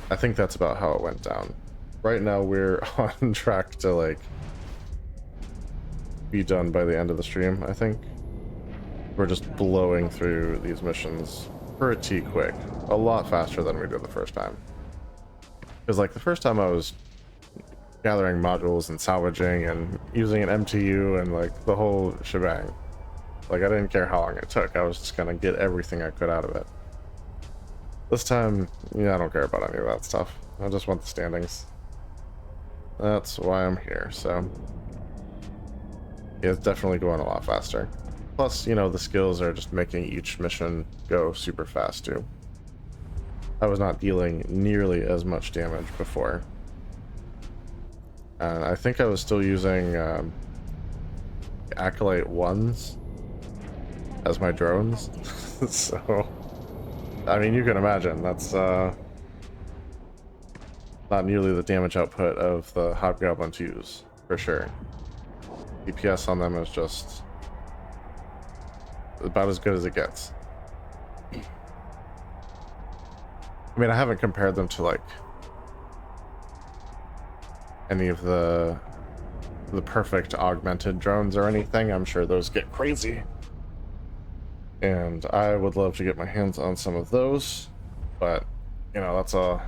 I think that's about how it went down. Right now we're on track to like be done by the end of the stream, I think. We're just blowing through these missions pretty quick. A lot faster than we did the first time. Because like the first time I was gathering modules and salvaging and using an MTU and like the whole shebang. Like I didn't care how long it took. I was just gonna get everything I could out of it. This time, yeah, I don't care about any of that stuff. I just want the standings. That's why I'm here, so yeah, it's definitely going a lot faster. Plus, you know, the skills are just making each mission go super fast too. I was not dealing nearly as much damage before. And I think I was still using Acolyte 1s as my drones. So, I mean, you can imagine, that's not nearly the damage output of the Hobgoblin 2s, for sure. DPS on them is just about as good as it gets. I mean, I haven't compared them to like any of the perfect augmented drones or anything. I'm sure those get crazy, and I would love to get my hands on some of those, but you know, that's a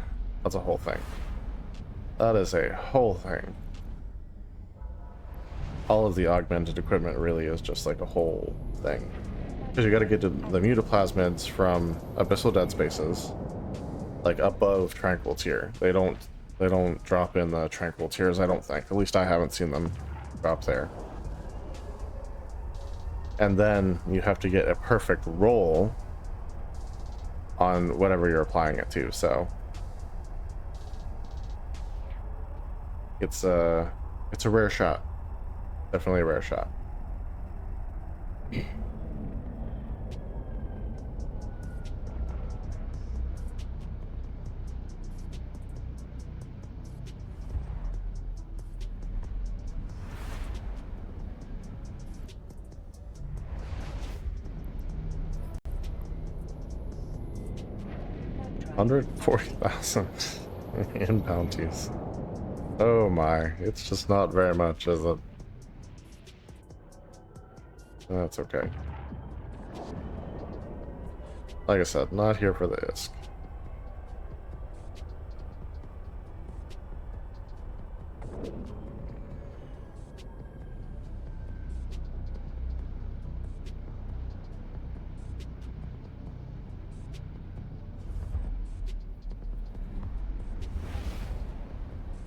whole thing. That is a whole thing. All of the augmented equipment really is just like a whole thing, because you got to get to the mutaplasmids from abyssal dead spaces, like above tranquil tier. They don't They don't drop in the tranquil tears, I don't think. At least I haven't seen them drop there. And then you have to get a perfect roll on whatever you're applying it to, so it's a rare shot. Definitely a rare shot. 140,000 in bounties. Oh my, it's just not very much, is it? That's okay. Like I said, not here for the ISK.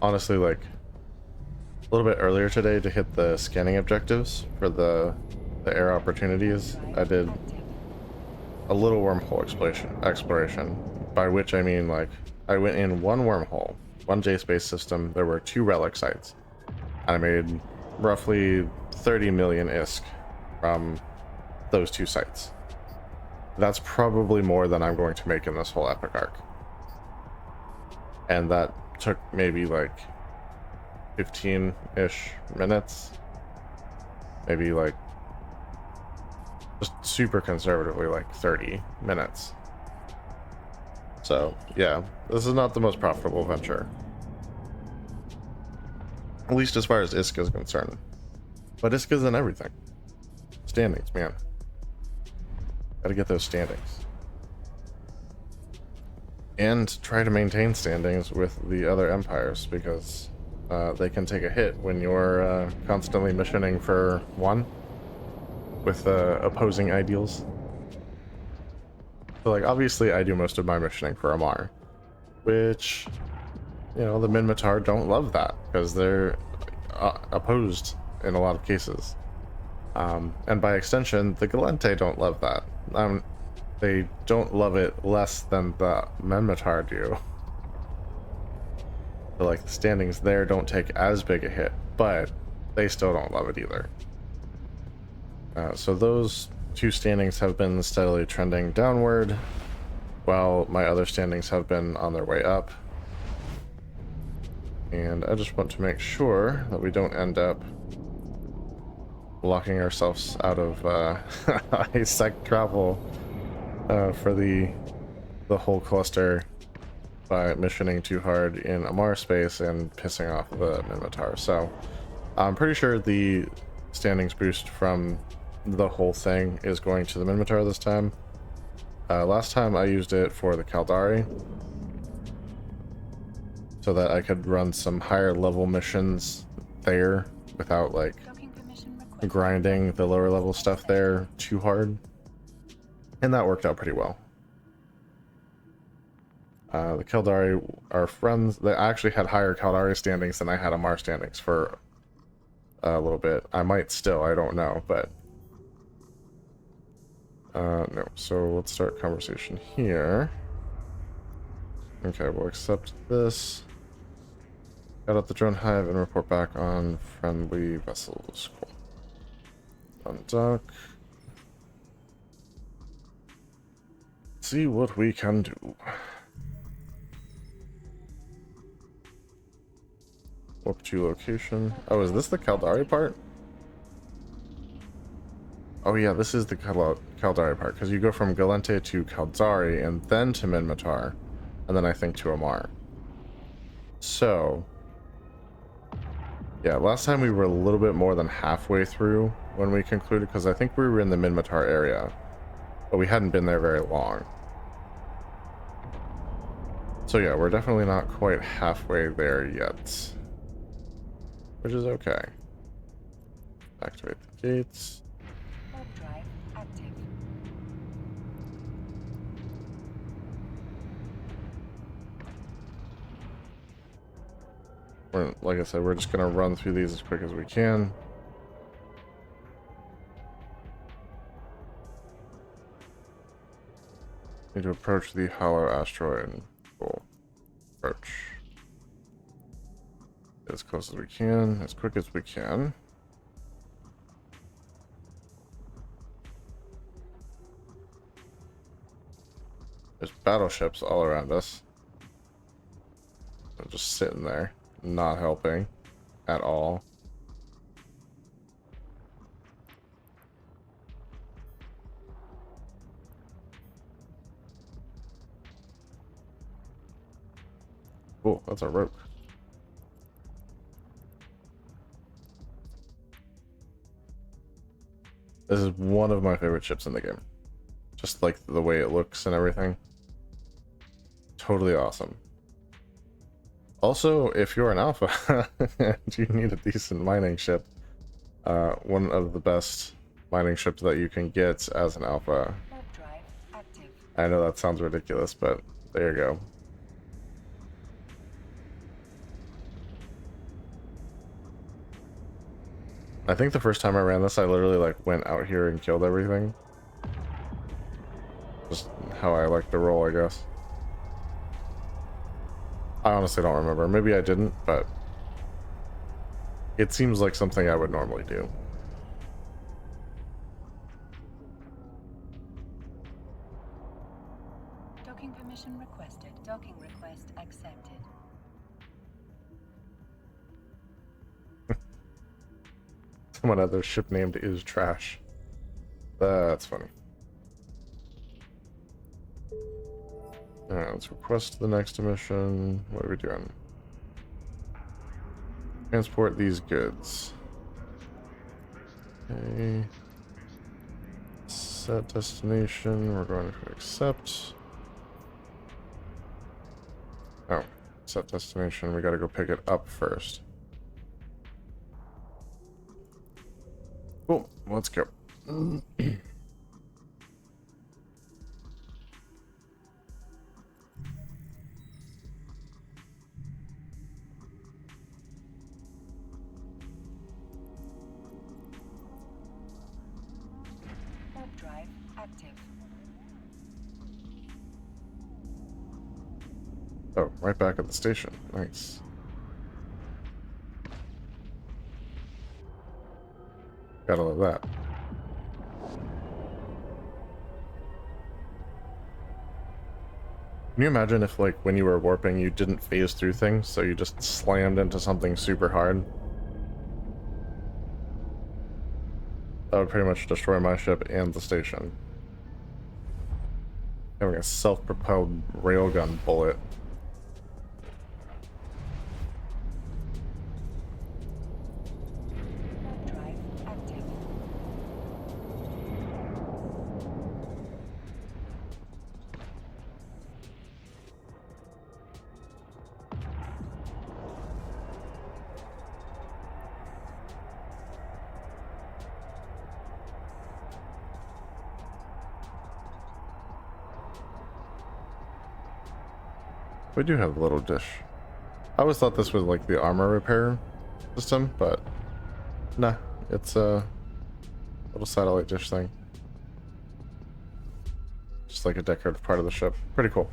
Honestly, like a little bit earlier today to hit the scanning objectives for the air opportunities, I did a little wormhole exploration, by which I mean like I went in one wormhole, one J-space system. There were 2 relic sites, and I made roughly 30 million ISK from those 2 sites. That's probably more than I'm going to make in this whole epic arc, and that took maybe like 15-ish minutes, maybe like just super conservatively like 30 minutes. So yeah, this is not the most profitable venture, at least as far as ISK is concerned, but ISK isn't everything. Standings, man, gotta get those standings and try to maintain standings with the other empires, because they can take a hit when you're constantly missioning for one with opposing ideals. So like obviously I do most of my missioning for Amar, which, you know, the Minmatar don't love that because they're opposed in a lot of cases, and by extension the Galente don't love that. They don't love it less than the Minmatar do. So like the standings there don't take as big a hit, but they still don't love it either. So those 2 standings have been steadily trending downward, while my other standings have been on their way up. And I just want to make sure that we don't end up locking ourselves out of high sec travel for the whole cluster by missioning too hard in Amar space and pissing off the Minmatar. So I'm pretty sure the standings boost from the whole thing is going to the Minmatar this time. Last time I used it for the Caldari, so that I could run some higher level missions there without like grinding the lower level stuff there too hard, and that worked out pretty well. The Caldari are friends. They actually had higher Caldari standings than I had Amar standings for a little bit. I might still, I don't know, but no. So let's start conversation here. Okay, we'll accept this. Got out the drone hive and report back on friendly vessels. Cool. Undock. See what we can do. Warp to location. Oh, is this the Caldari part? Oh yeah, this is the Caldari part, because you go from Galente to Caldari and then to Minmatar, and then I think to Amar. So yeah, last time we were a little bit more than halfway through when we concluded, because I think we were in the Minmatar area, but we hadn't been there very long. So yeah, we're definitely not quite halfway there yet, which is okay. Activate the gates. Warp drive active. Like I said, we're just gonna run through these as quick as we can. Need to approach the hollow asteroid. Cool. Approach. As close as we can, as quick as we can. There's battleships all around us. They're just sitting there, not helping at all. Cool, that's a rope. This is one of my favorite ships in the game. Just like the way it looks and everything. Totally awesome. Also, if you're an alpha and you need a decent mining ship, one of the best mining ships that you can get as an alpha. Warp drive active. I know that sounds ridiculous, but there you go. I think the first time I ran this, I literally like went out here and killed everything. Just how I like to roll, I guess. I honestly don't remember. Maybe I didn't, but it seems like something I would normally do. Docking permission requested. Docking request accepted. Someone had their ship named Is Trash. That's funny. Alright, let's request the next mission. What are we doing? Transport these goods. Okay. Set destination. We're going to accept. Oh, set destination. We gotta go pick it up first. Cool. Let's go. Warp drive active. Oh, right back at the station. Nice. Gotta love that. Can you imagine if, like, when you were warping, you didn't phase through things, so you just slammed into something super hard? That would pretty much destroy my ship and the station. Having a self-propelled railgun bullet. Warp drive active. We do have a little dish. I always thought this was like the armor repair system, but nah, it's a little satellite dish thing. Just like a decorative part of the ship. Pretty cool.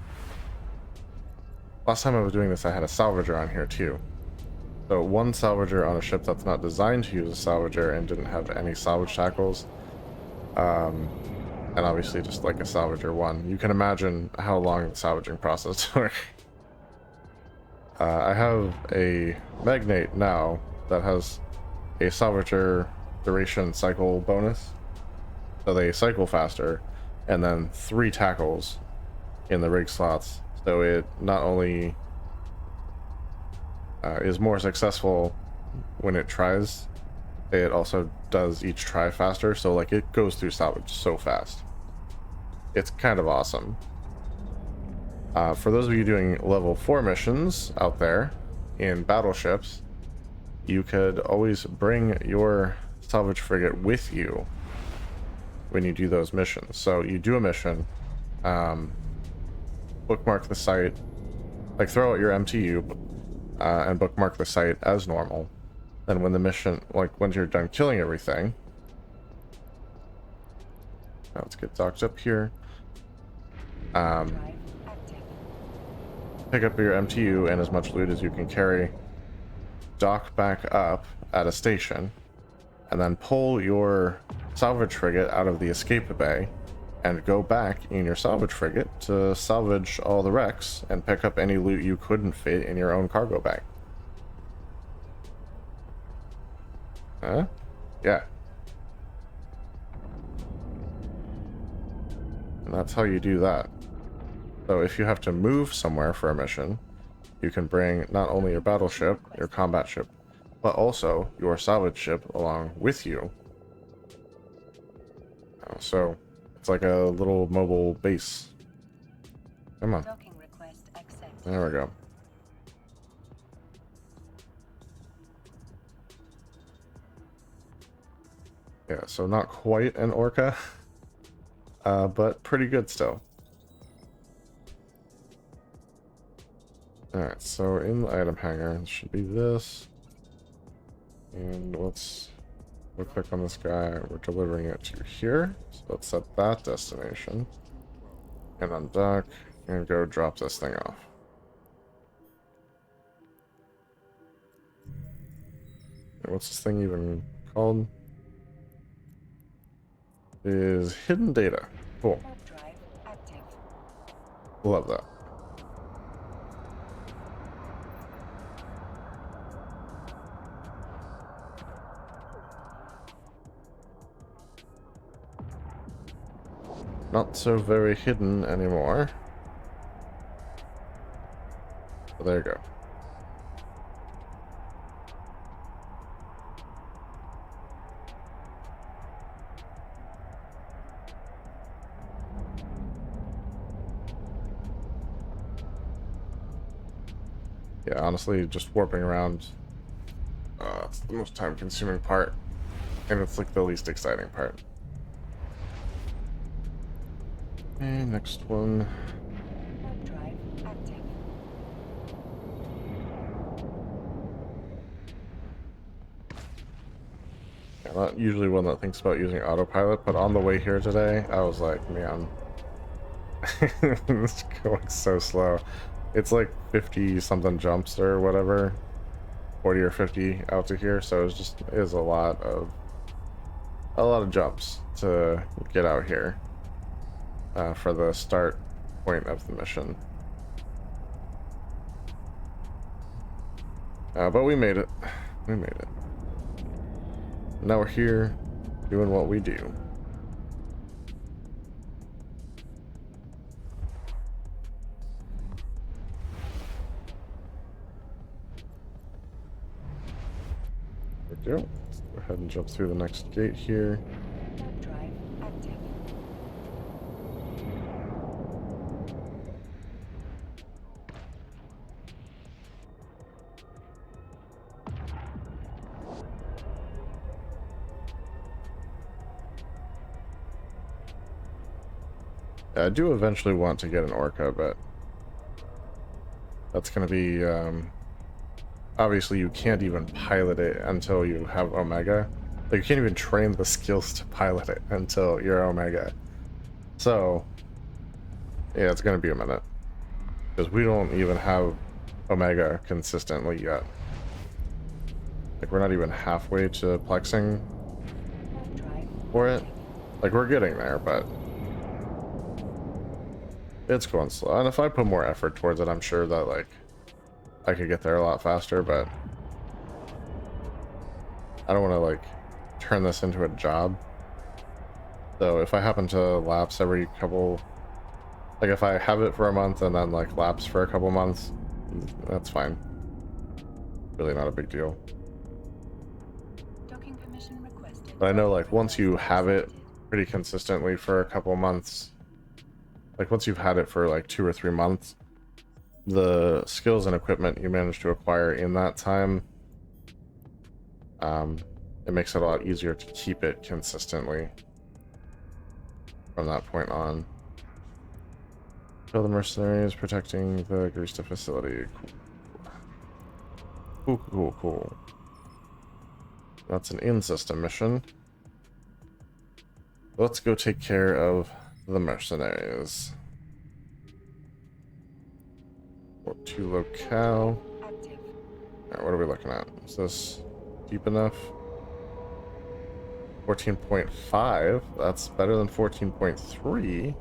Last time I was doing this, I had a salvager on here too. So one salvager on a ship that's not designed to use a salvager and didn't have any salvage tackles. And obviously just like a salvager one. You can imagine how long the salvaging process took. I have a magnate now that has a salvager duration cycle bonus. So they cycle faster, and then 3 tackles in the rig slots. So it not only is more successful when it tries, it also does each try faster. So like it goes through salvage so fast. It's kind of awesome. For those of you doing level 4 missions out there in battleships, you could always bring your salvage frigate with you when you do those missions. So you do a mission, bookmark the site, like throw out your MTU, and bookmark the site as normal. Then when the mission, like once you're done killing everything, let's get docked up here. Pick up your MTU and as much loot as you can carry, dock back up at a station, and then pull your salvage frigate out of the escape bay and go back in your salvage frigate to salvage all the wrecks and pick up any loot you couldn't fit in your own cargo bag. Huh? Yeah. And that's how you do that. So if you have to move somewhere for a mission, you can bring not only your battleship, your combat ship, but also your salvage ship along with you. So it's like a little mobile base. Come on. There we go. Yeah, so not quite an orca, but pretty good still. Alright, so in the item hangar, it should be this. And let's click on this guy. We're delivering it to here. So let's set that destination. And undock and go drop this thing off. And what's this thing even called? It is hidden data. Cool. Love that. Not so very hidden anymore. So there you go. Yeah, honestly, just warping around, it's the most time-consuming part, and it's like the least exciting part. Okay, next one. Yeah, not usually one that thinks about using autopilot, but on the way here today, I was like, man, it's going so slow. It's like 50 something jumps or whatever, 40 or 50 out to here, so it's just is a lot of jumps to get out here for the start point of the mission. But we made it. We made it. Now we're here doing what we do. There we go. Let's go ahead and jump through the next gate here. I do eventually want to get an orca, but that's going to be obviously you can't even pilot it until you have Omega. Like, you can't even train the skills to pilot it until you're Omega. So yeah, it's going to be a minute, because we don't even have Omega consistently yet. Like, we're not even halfway to plexing for it. Like, we're getting there, but it's going slow. And if I put more effort towards it, I'm sure that, like, I could get there a lot faster, but I don't want to, like, turn this into a job. So if I happen to lapse every couple, like, if I have it for a month and then, like, lapse for a couple months, that's fine. Really not a big deal. But I know, like, once you have it pretty consistently for a couple months, like, once you've had it for like 2 or 3 months, the skills and equipment you manage to acquire in that time, it makes it a lot easier to keep it consistently from that point on. Kill the mercenaries, protecting the Grista facility. Cool. Cool. That's an in-system mission. Let's go take care of the mercenaries. Warp 2 locale. Active. Alright, what are we looking at? Is this deep enough? 14.5. That's better than 14.3.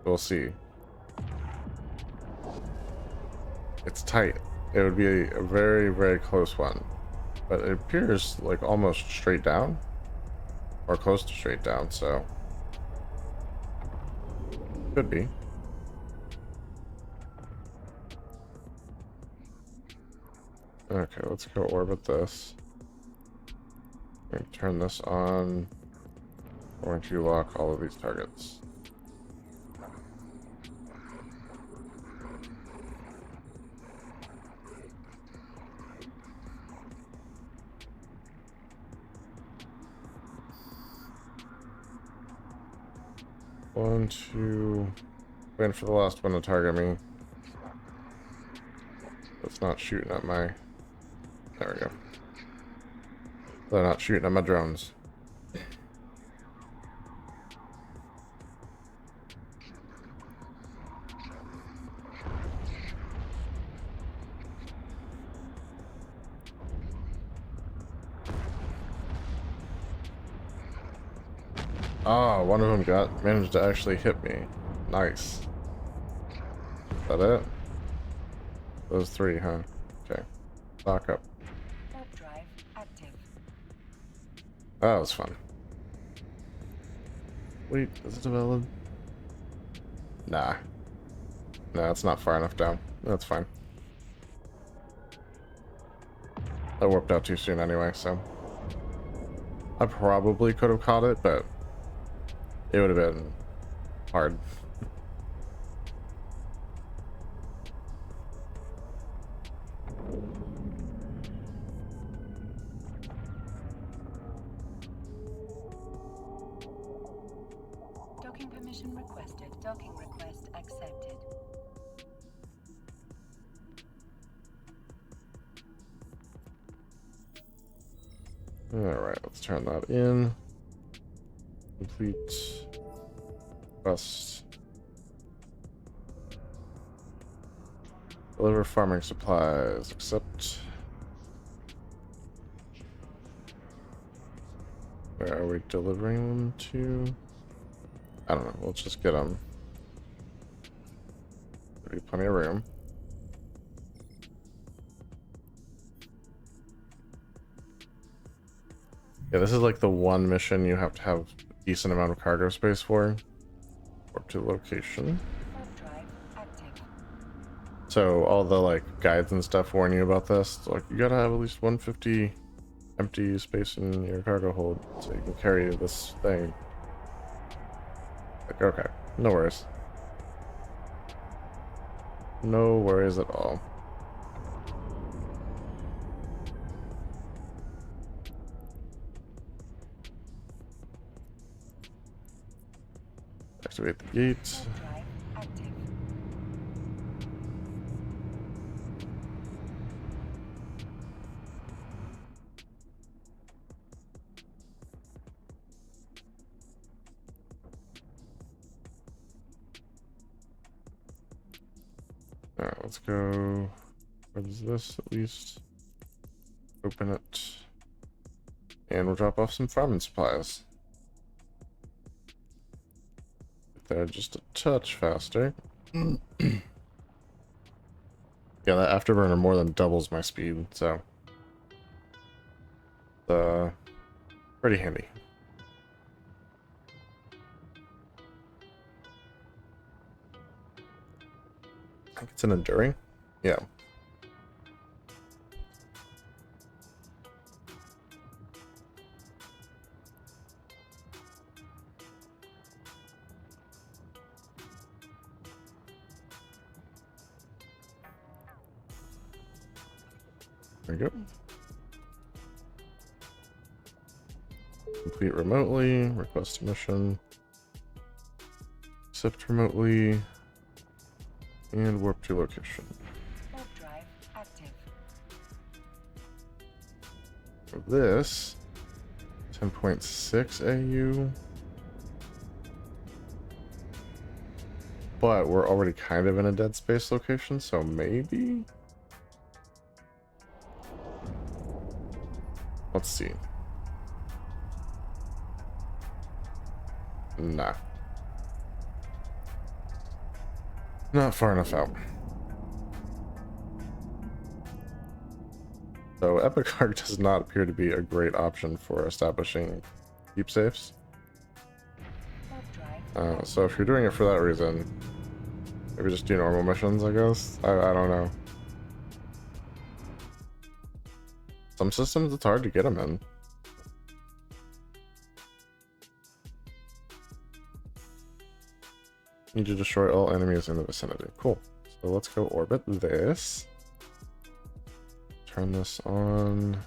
We'll see. It's tight. It would be a very, very close one. But it appears like almost straight down. Or close to straight down, so. Could be. Okay, let's go orbit this. And turn this on. I want you to lock all of these targets. One, two. Waiting for the last one to target me. It's not shooting at my. There we go. They're not shooting at my drones. Ah, one of them managed to actually hit me. Nice. Is that it? Those three, huh? Okay. Lock up. Warp drive active. That was fun. Wait, is it developed? Nah. Nah, it's not far enough down. That's fine. I warped out too soon anyway, so. I probably could have caught it, but it would have been hard. Docking permission requested. Docking request accepted. Alright, let's turn that in. Complete. Bust. Deliver farming supplies. Accept. Where are we delivering them to? I don't know. Let's just get them. There'll be plenty of room. Yeah, this is like the one mission you have to have a decent amount of cargo space for. Warp to location. Warp drive active. So all the like guides and stuff warn you about this. Like you gotta have at least 150 empty space in your cargo hold so you can carry this thing. Like, okay, no worries. No worries at all. Activate the gate. Warp drive active. Alright, let's go. What is this at least? Open it. And we'll drop off some farming supplies. They're just a touch faster. Yeah, that afterburner more than doubles my speed, so pretty handy. I think it's an enduring. Yeah. There we go. Complete remotely. Request a mission. Accept remotely. And warp to location. Warp drive this 10.6 AU. But we're already kind of in a dead space location, so maybe? Let's see. Nah. Not far enough out. So Epic Arc does not appear to be a great option for establishing keep safes. So if you're doing it for that reason, maybe just do normal missions, I guess. I don't know. Some systems it's hard to get them in. Need to destroy all enemies in the vicinity. Cool. So let's go orbit this. Turn this on.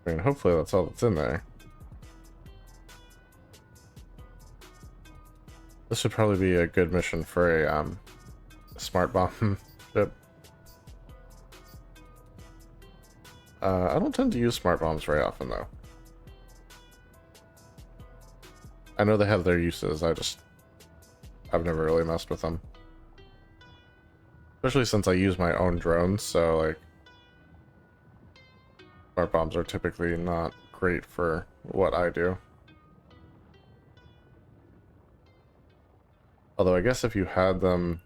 I mean, hopefully that's all that's in there. This would probably be a good mission for a smart bomb ship. I don't tend to use smart bombs very often, though. I know they have their uses, I've never really messed with them. Especially since I use my own drones, so, like, smart bombs are typically not great for what I do. Although I guess if you had them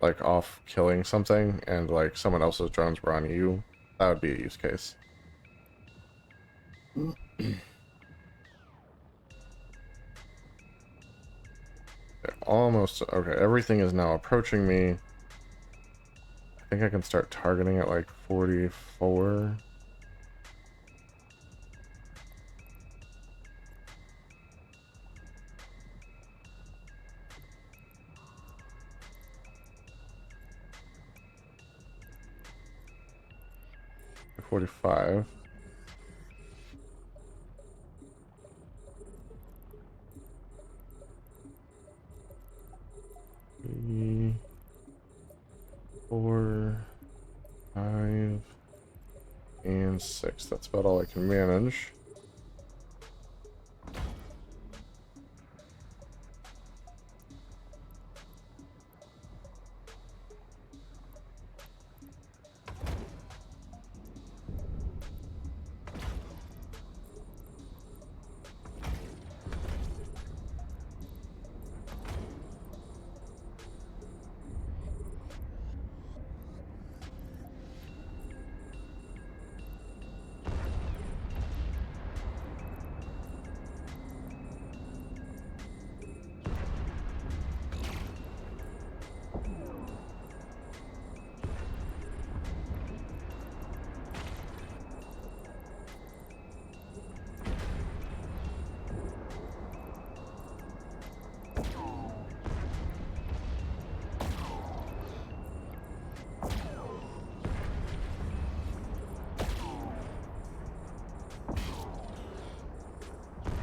like off killing something and like someone else's drones were on you, that would be a use case. Okay, almost okay, everything is now approaching me. I think I can start targeting at like 44. $45. Three, 4, 5, and 6. That's about all I can manage.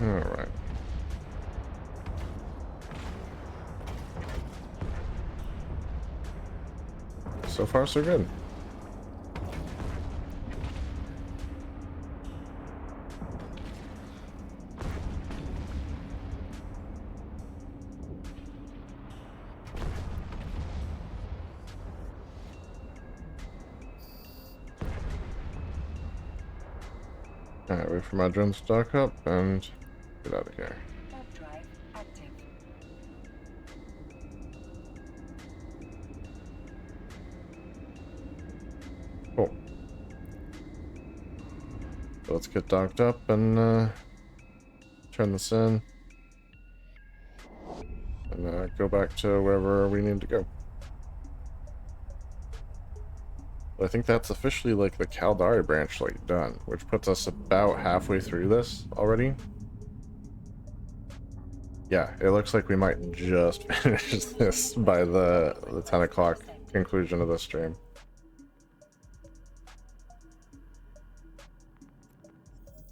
Alright. So far, so good. Alright, wait for my drone to dock up and get out of here. Drive active. Cool. So let's get docked up and turn this in. And go back to wherever we need to go. I think that's officially like the Caldari branch like done, which puts us about halfway through this already. Yeah, it looks like we might just finish this by the 10 o'clock conclusion of the stream.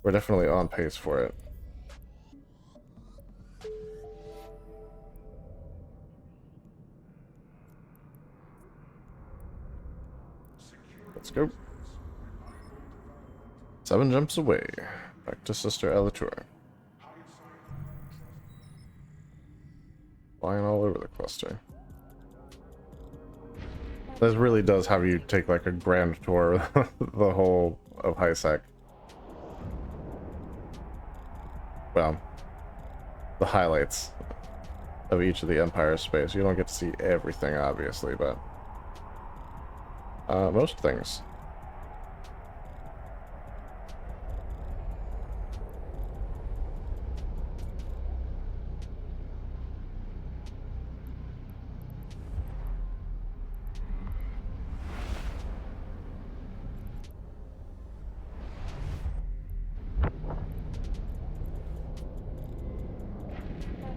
We're definitely on pace for it. Let's go. 7 jumps away. Back to Sister Elatour. Flying all over the cluster. This really does have you take like a grand tour of the whole of HiSec. Well, the highlights of each of the Empire's space. You don't get to see everything, obviously, but most things.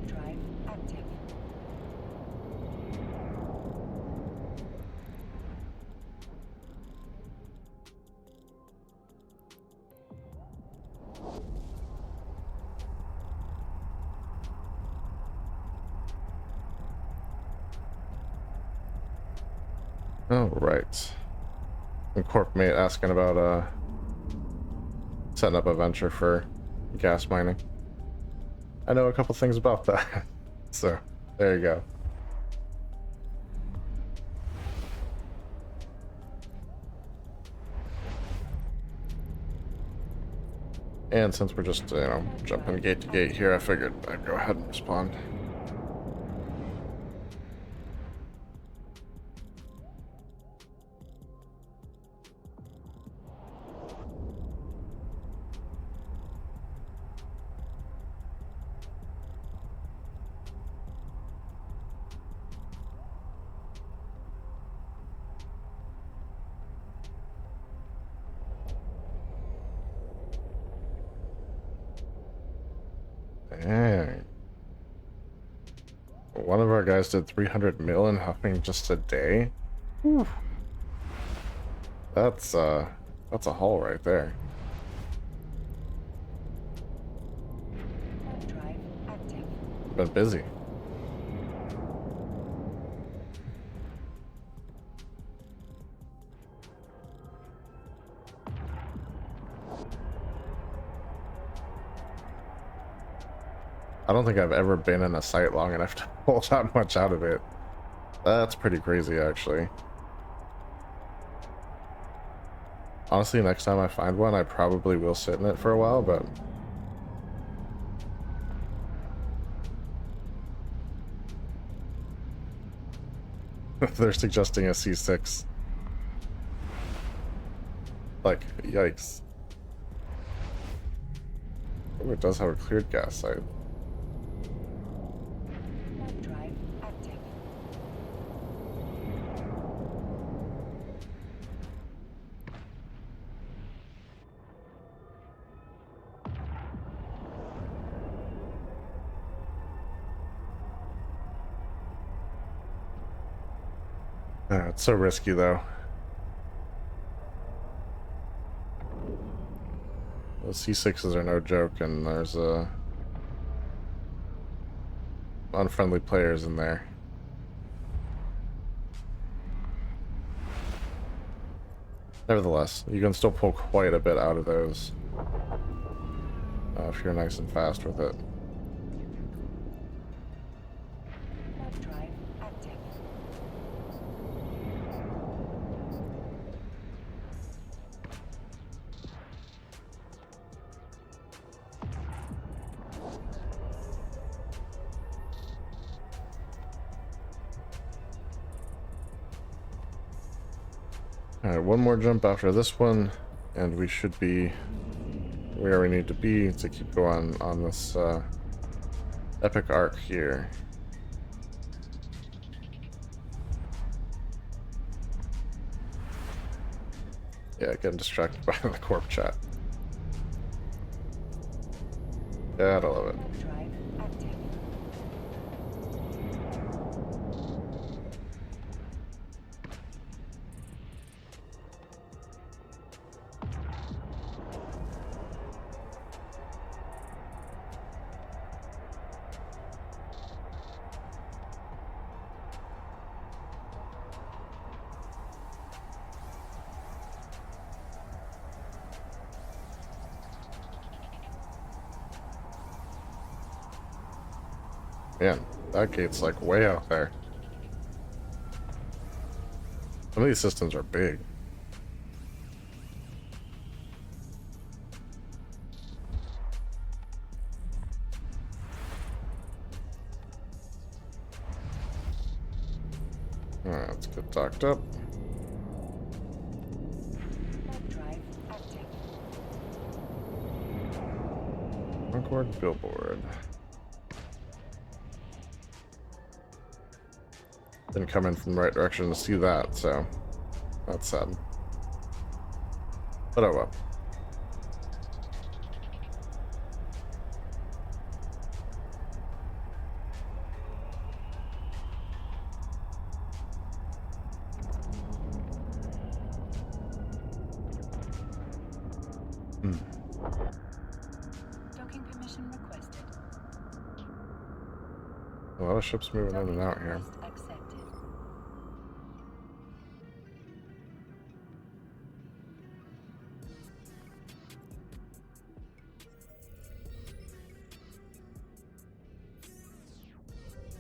Drive active. Oh, right. And Corp Mate asking about setting up a venture for gas mining. I know a couple things about that. So, there you go. And since we're just, jumping gate to gate here, I figured I'd go ahead and respond. Dang. One of our guys did 300 mil in huffing just a day. Whew. That's a haul right there. Drive active. Been busy. I don't think I've ever been in a site long enough to pull that much out of it. That's pretty crazy, actually. Honestly, next time I find one, I probably will sit in it for a while, but... They're suggesting a C6. Like, yikes. Oh, it does have a cleared gas site. Drive active. It's so risky, though. Those C6s are no joke, and there's unfriendly players in there. Nevertheless, you can still pull quite a bit out of those if you're nice and fast with it. Drive active. Alright, one more jump after this one, and we should be where we need to be to keep going on this epic arc here. Yeah, getting distracted by the corp chat. Gotta love it. Drive active. Man, that gate's like way out there. Some of these systems are big. Alright, let's get docked up. Warp drive active. Concord billboard. Didn't come in from the right direction to see that, so that's sad. But oh well. Docking permission requested. A lot of ships moving in and out here. Request accepted.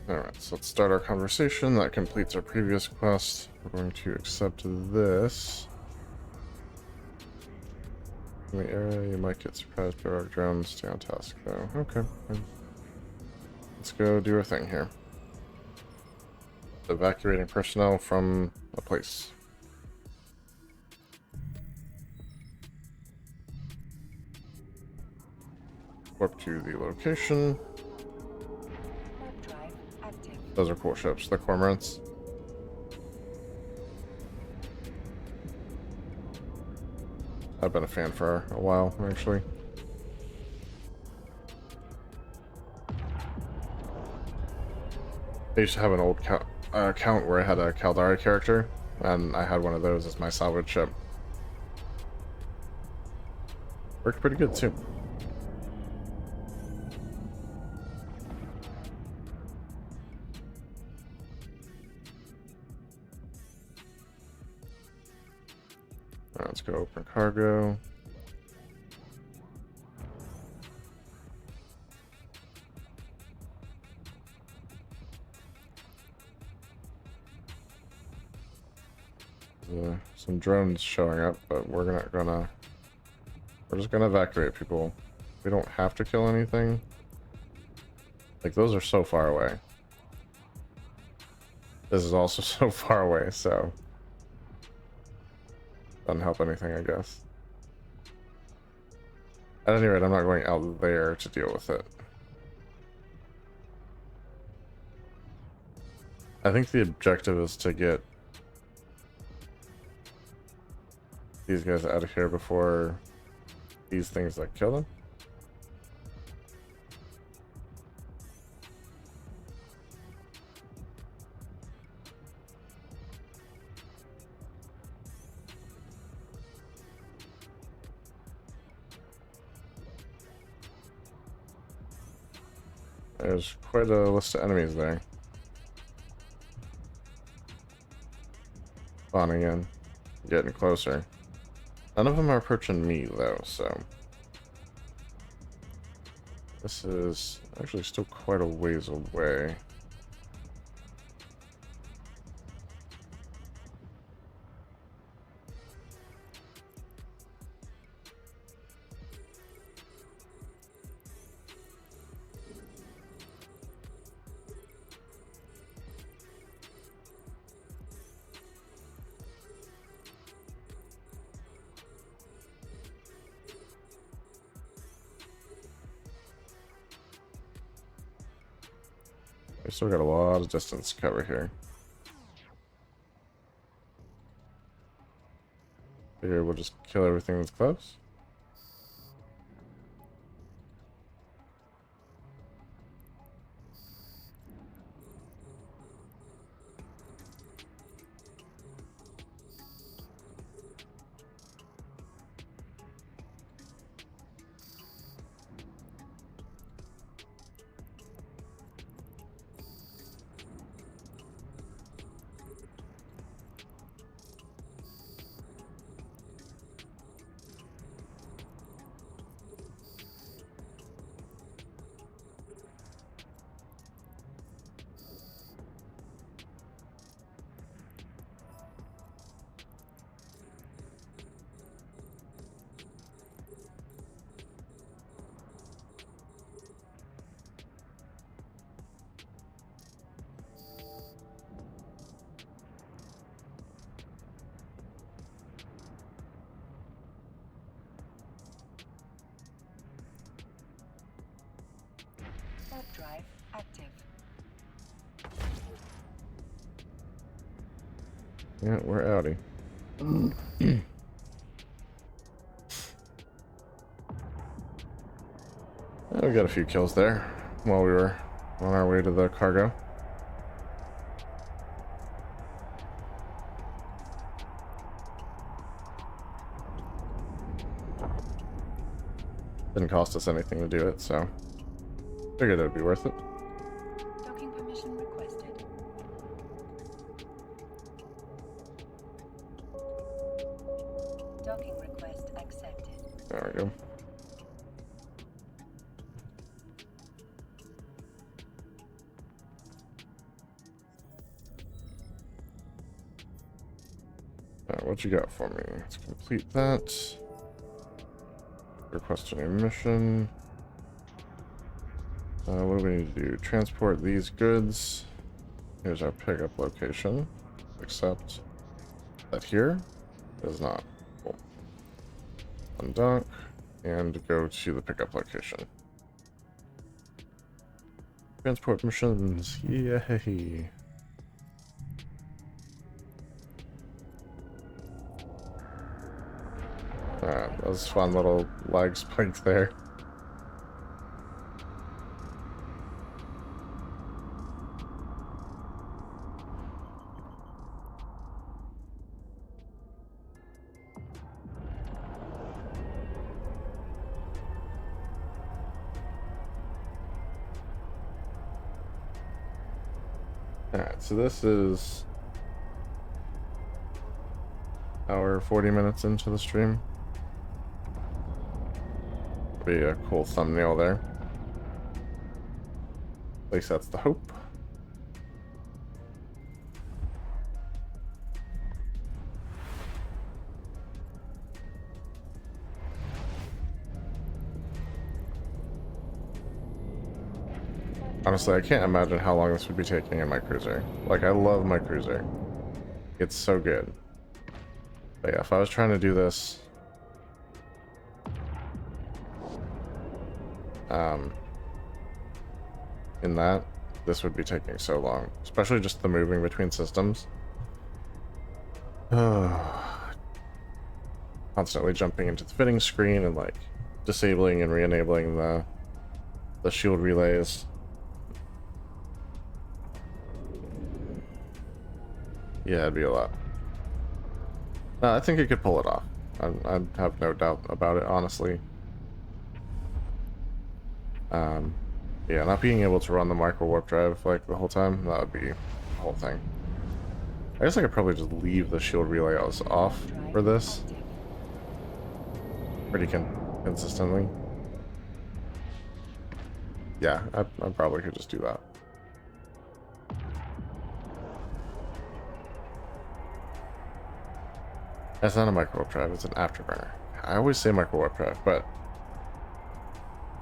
Alright, so let's start our conversation. That completes our previous quest. We're going to accept this. In the area, you might get surprised by our drones. Stay on task, though. Okay. Let's go do our thing here. Evacuating personnel from a place. Warp to the location. Warp drive active. Those are cool ships. They're cormorants. I've been a fan for a while, actually. I used to have an old account where I had a Caldari character, and I had one of those as my salvage ship. Worked pretty good, too. Alright, let's go open cargo. Some drones showing up, but we're just gonna evacuate people. We don't have to kill anything. Like, those are so far away. This is also so far away, so doesn't help anything, I guess. At any rate, I'm not going out there to deal with it. I think the objective is to get these guys out of here before these things like kill them. There's quite a list of enemies there. Spawning in, getting closer. None of them are approaching me though, so this is actually still quite a ways away. We still got a lot of distance to cover here. Figure we'll just kill everything that's close. active. Yeah, we're outie. We got a few kills there while we were on our way to the cargo. Didn't cost us anything to do it, so figured it would be worth it. Docking permission requested. Docking request accepted. There we go. Alright, what you got for me? Let's complete that. Request a new mission. What do we need to do? Transport these goods. Here's our pickup location. Except that here is not. Cool. Undock and go to the pickup location. Transport missions. Yay. Alright, those fun little lag spikes there. Alright, so this is hour 40 minutes into the stream. Be a cool thumbnail there. At least that's the hope. Honestly, I can't imagine how long this would be taking in my cruiser. Like, I love my cruiser. It's so good. But yeah, if I was trying to do this in that, this would be taking so long. Especially just the moving between systems. Constantly jumping into the fitting screen and like disabling and re-enabling the shield relays. Yeah, it'd be a lot. I think it could pull it off. I have no doubt about it, honestly. Yeah, not being able to run the micro warp drive like the whole time, that would be the whole thing. I guess I could probably just leave the shield relays off for this pretty consistently. Yeah, I probably could just do that. That's not a micro warp drive, it's an afterburner. I always say micro warp drive, but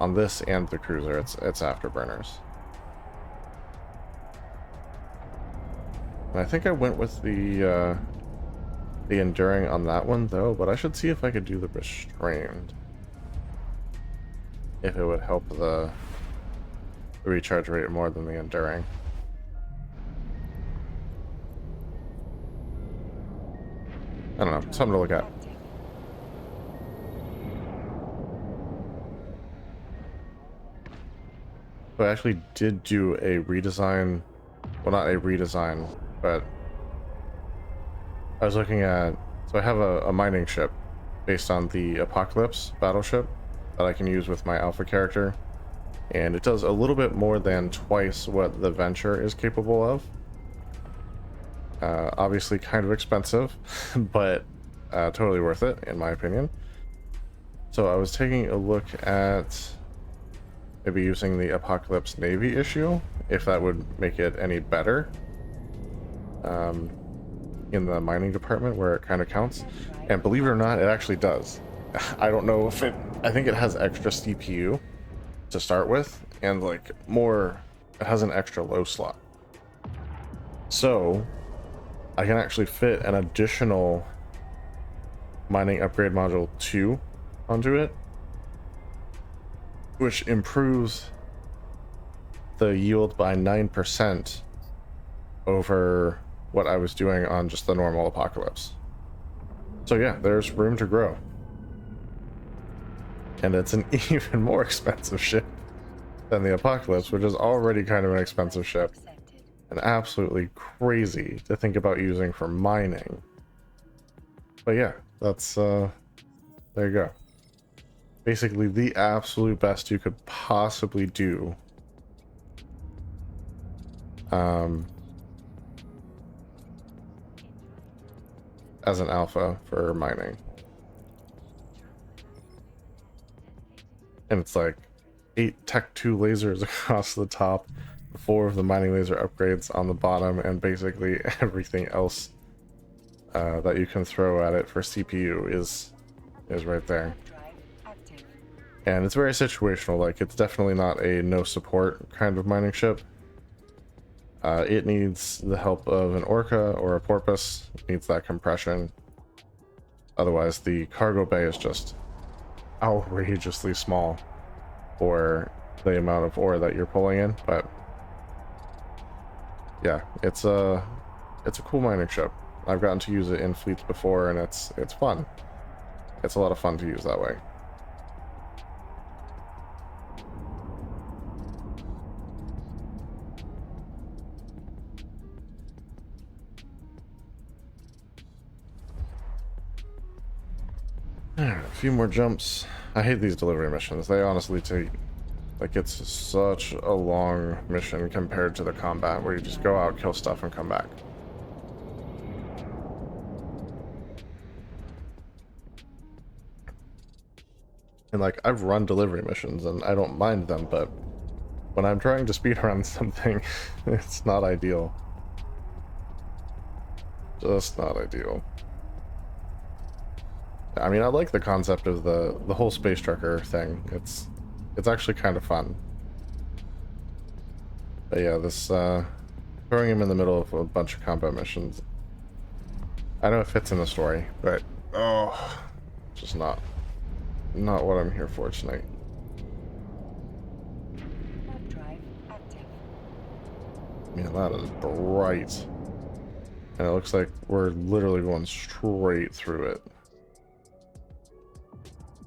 on this and the cruiser, it's afterburners. And I think I went with the enduring on that one though, but I should see if I could do the restrained. If it would help the recharge rate more than the enduring. I don't know, something to look at. So I actually did do a redesign, well, not a redesign, but I was looking at, so I have a mining ship based on the Apocalypse battleship that I can use with my alpha character, and it does a little bit more than twice what the Venture is capable of. Obviously kind of expensive, but totally worth it in my opinion. So I was taking a look at maybe using the Apocalypse Navy issue, if that would make it any better in the mining department where it kind of counts. And believe it or not, it actually does. I don't know if it, I think it has extra CPU to start with, and like more, it has an extra low slot. So I can actually fit an additional mining upgrade module 2 onto it, which improves the yield by 9% over what I was doing on just the normal Apocalypse. So yeah, there's room to grow. And it's an even more expensive ship than the Apocalypse, which is already kind of an expensive ship. And absolutely crazy to think about using for mining. But yeah, that's, there you go. Basically the absolute best you could possibly do. As an alpha for mining. And it's like 8 Tech 2 lasers across the top, 4 of the mining laser upgrades on the bottom, and basically everything else that you can throw at it for CPU is right there. And it's very situational. Like, it's definitely not a no support kind of mining ship. It needs the help of an orca or a porpoise. It needs that compression. Otherwise, the cargo bay is just outrageously small for the amount of ore that you're pulling in. But yeah, it's a cool mining ship. I've gotten to use it in fleets before, and it's fun. It's a lot of fun to use that way. A few more jumps. I hate these delivery missions. They honestly take, like, it's such a long mission compared to the combat where you just go out, kill stuff, and come back. And like, I've run delivery missions and I don't mind them, but when I'm trying to speedrun something, it's not ideal. Just not ideal. I mean, I like the concept of the whole space trucker thing. It's actually kind of fun. But yeah, this throwing him in the middle of a bunch of combat missions, I know it fits in the story, but oh, just not what I'm here for tonight. Man, that is bright. And it looks like we're literally going straight through it.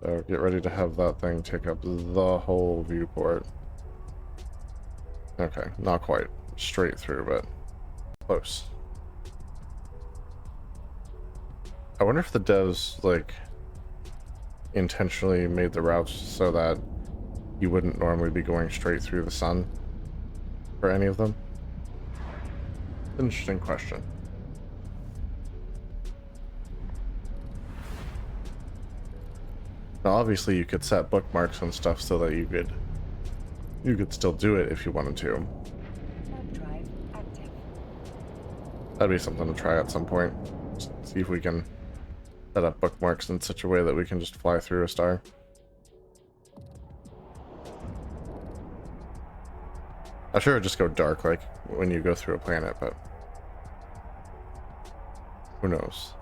So get ready to have that thing take up the whole viewport. Okay, not quite straight through, but close. I wonder if the devs, like, intentionally made the routes so that you wouldn't normally be going straight through the sun for any of them. Interesting question. Now, obviously, you could set bookmarks and stuff so that you could still do it if you wanted to. That'd be something to try at some point. Just see if we can set up bookmarks in such a way that we can just fly through a star. I'm sure it'd just go dark like when you go through a planet, but who knows?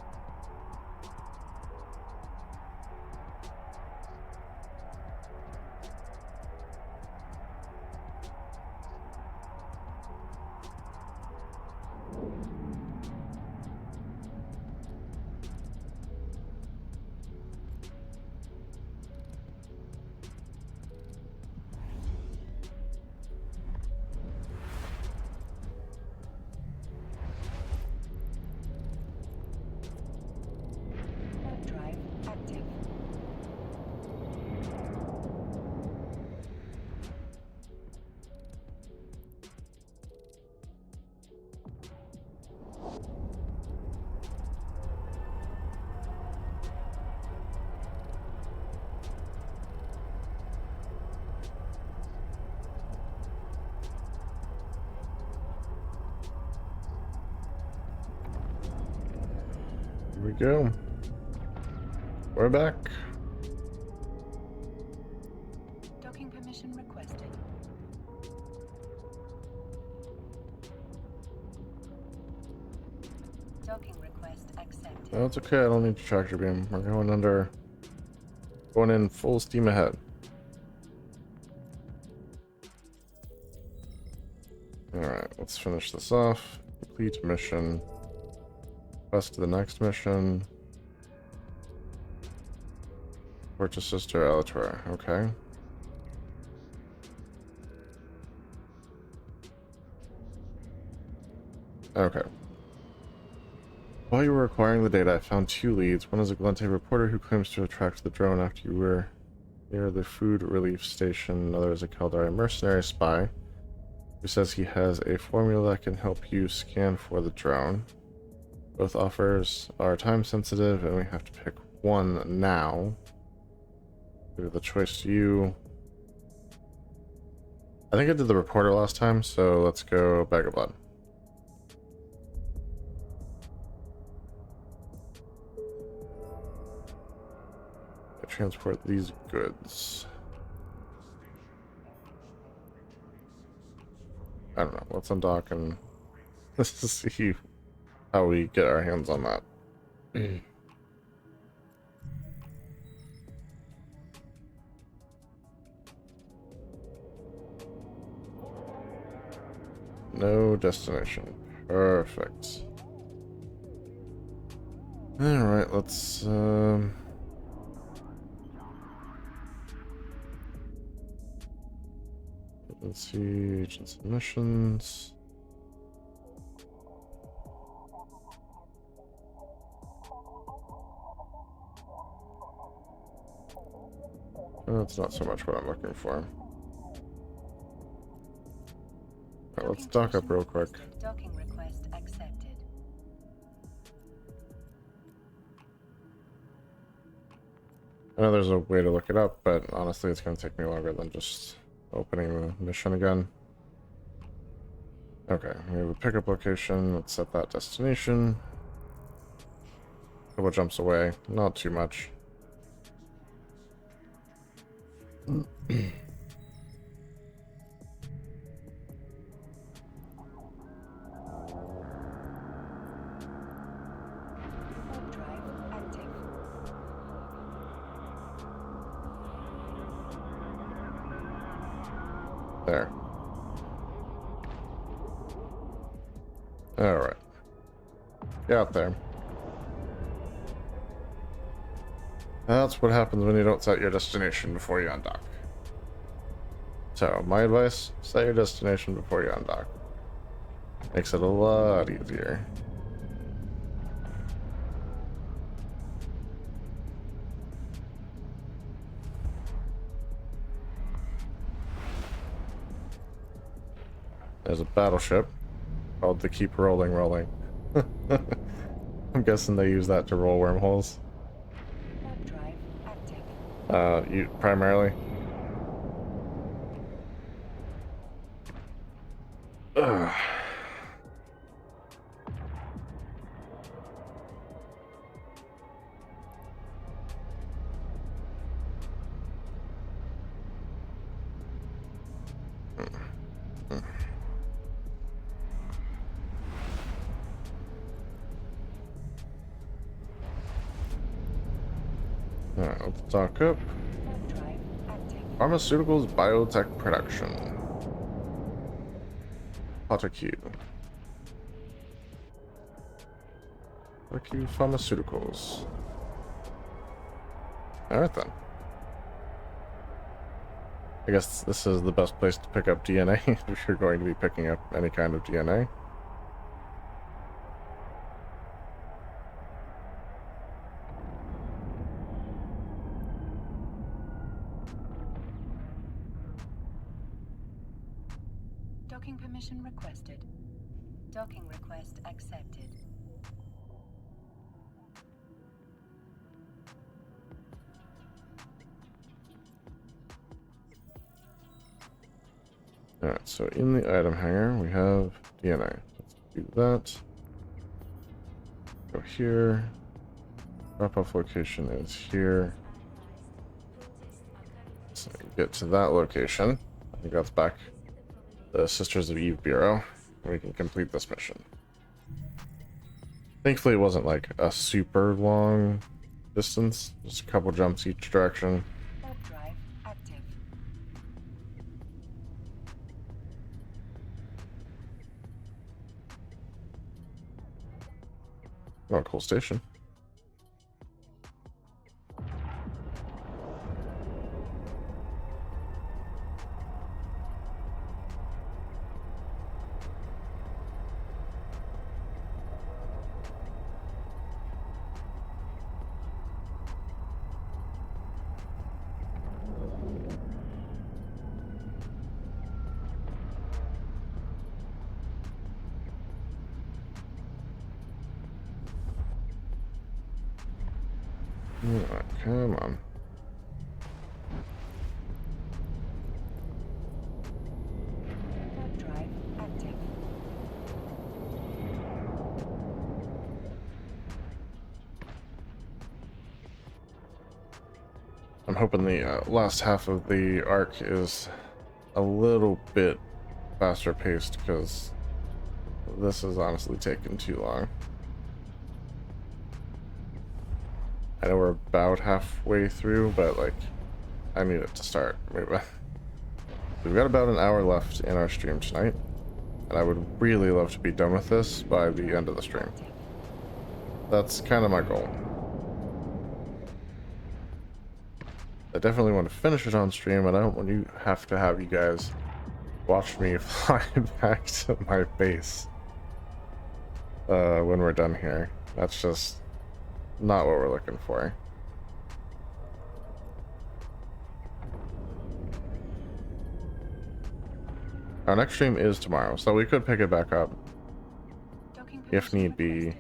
Here we go. We're back. Docking permission requested. Docking request accepted. No, it's okay. I don't need to tractor beam. We're going in full steam ahead. let's finish this off. Complete mission. Quest to the next mission. Purchase Sister Elator. Okay. Okay. While you were acquiring the data, I found 2 leads. One is a Glente reporter who claims to have tracked the drone after you were near the food relief station. Another is a Caldari mercenary spy who says he has a formula that can help you scan for the drone. Both offers are time sensitive and we have to pick one now. Give the choice to you. I think I did the reporter last time, so let's go Bag of Blood. Transport these goods. I don't know. Let's undock and let's see how we get our hands on that. No destination. Perfect. Alright, let's see, agents and missions. That's not so much what I'm looking for. Right, let's dock up real quick. Docking request accepted. I know there's a way to look it up, but honestly it's going to take me longer than just opening the mission again. Okay, we have a pickup location. Let's set that destination. Couple jumps away, not too much. Drive active. There. Alright. Get out there. That's what happens when you don't set your destination before you undock. So, my advice, set your destination before you undock. Makes it a lot easier. There's a battleship called the Keep Rolling Rolling. I'm guessing they use that to roll wormholes. Drive active. You primarily. Ugh. Alright, let's dock up. Drive active. Pharmaceuticals biotech production. Potaku. Potaku Pharmaceuticals. Alright then. I guess this is the best place to pick up DNA if you're going to be picking up any kind of DNA. Docking permission requested. Docking request accepted. Alright, so in the item hangar we have DNA. Let's do that. Go here. Drop-off location is here. So get to that location. I think that's back. The Sisters of Eve Bureau. We can complete this mission. Thankfully it wasn't like a super long distance. Just a couple jumps each direction. Drive active. Oh, cool station. Alright, come on. Warp drive active. I'm hoping the last half of the arc is a little bit faster paced, because this is honestly taking too long. I know we're about halfway through, but like, I need it to start. We've got about an hour left in our stream tonight, and I would really love to be done with this by the end of the stream. That's kind of my goal. I definitely want to finish it on stream, and I don't want you have you guys watch me fly back to my base when we're done here. That's just not what we're looking for. Our next stream is tomorrow, so we could pick it back up if need be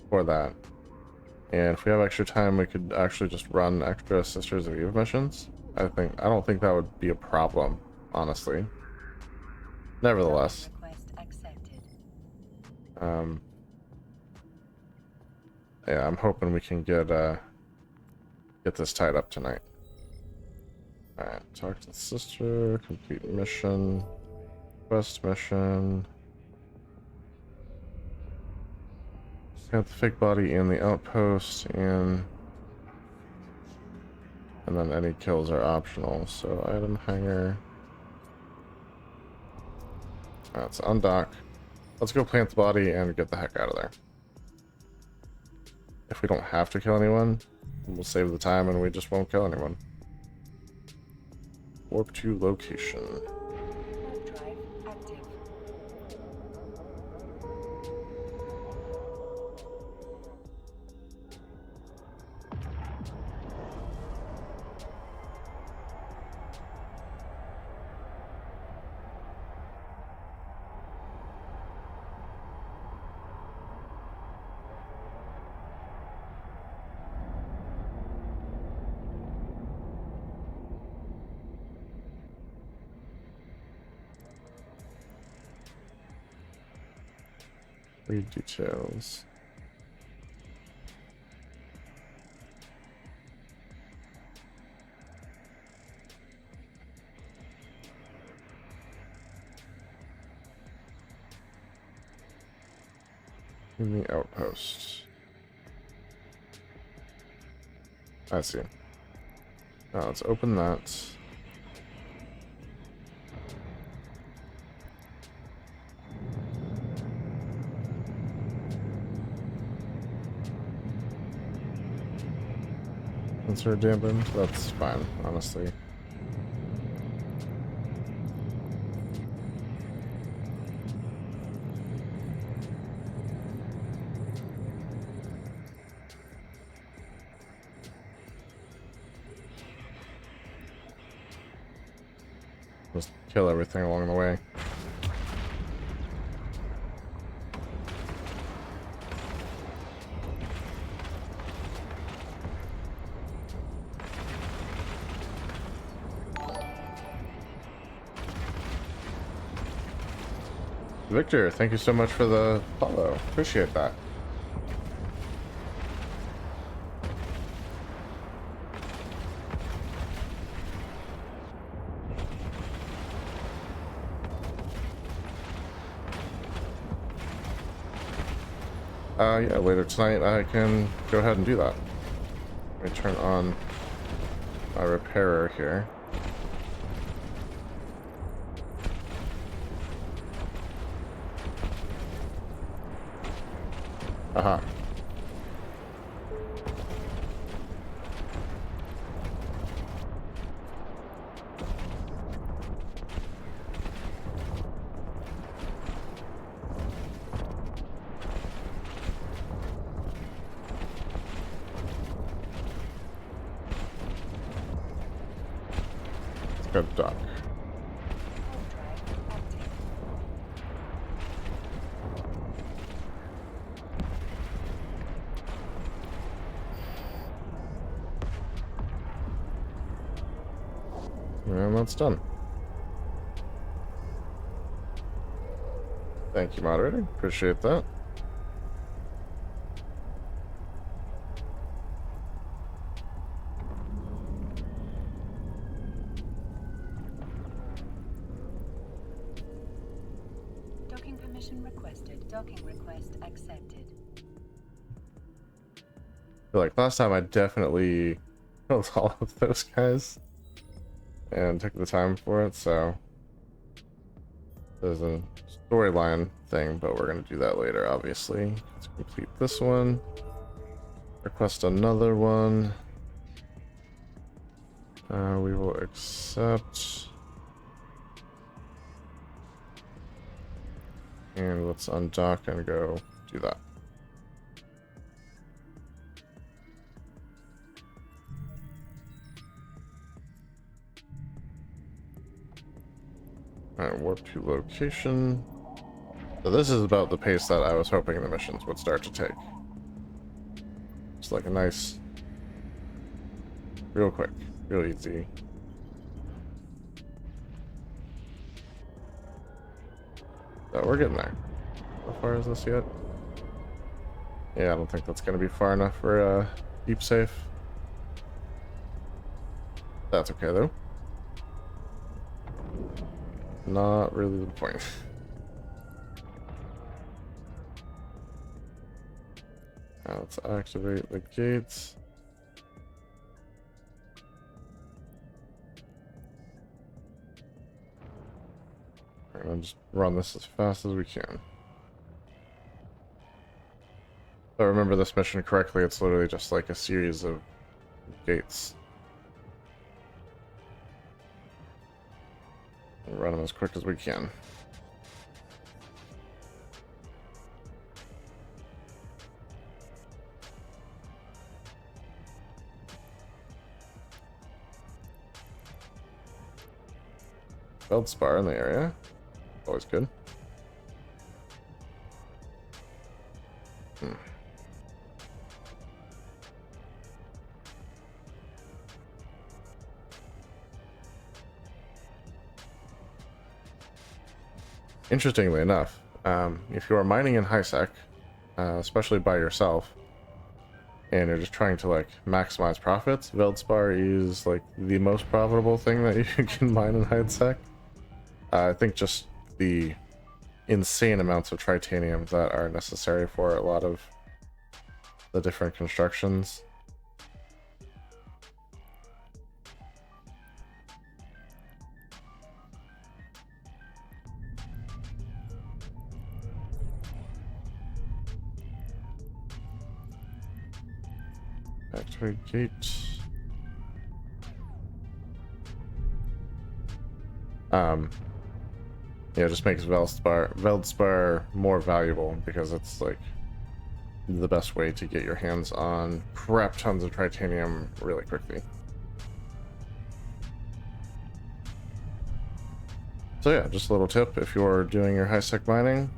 for that. And if we have extra time, we could actually just run extra Sisters of Eve missions. I don't think that would be a problem, honestly. Nevertheless, yeah, I'm hoping we can get this tied up tonight. All right, talk to the sister, complete mission, quest mission. Got the fake body in the outpost, and then any kills are optional. So item hanger. Let's undock. Let's go plant the body and get the heck out of there. If we don't have to kill anyone, we'll save the time and we just won't kill anyone. Warp to location. Warp drive active. Read details. In the outpost. I see. Now let's open that. Sensor dampened. That's fine, honestly. Just kill everything along the way. Victor, thank you so much for the follow. Appreciate that. Yeah, later tonight I can go ahead and do that. Let me turn on my repairer here. Aha. Good dock. Overdrive active. And that's done. Thank you, moderator. Appreciate that. Docking permission requested. Docking request accepted. I feel like last time I definitely killed all of those guys and took the time for it, so there's a storyline thing, but we're going to do that later, obviously. Let's complete this one. Request another one. We will accept. And let's undock and go do that. Alright, warp to location. So this is about the pace that I was hoping the missions would start to take. It's like a nice, real quick, real easy. So we're getting there. How far is this yet? Yeah, I don't think that's going to be far enough for deep safe. That's okay though. Not really the point. Now let's activate the gates. Alright, I'll just run this as fast as we can. If I remember this mission correctly, it's literally just like a series of gates. And run them as quick as we can. Feldspar in the area. Always good. Interestingly enough, if you are mining in high sec, especially by yourself, and you're just trying to like maximize profits, Veldspar is like the most profitable thing that you can mine in high sec. I think just the insane amounts of tritanium that are necessary for a lot of the different constructions. Activate gate. Yeah, it just makes Veldspar more valuable because it's like the best way to get your hands on crap tons of tritanium really quickly. So yeah, just a little tip, if you're doing your high-sec mining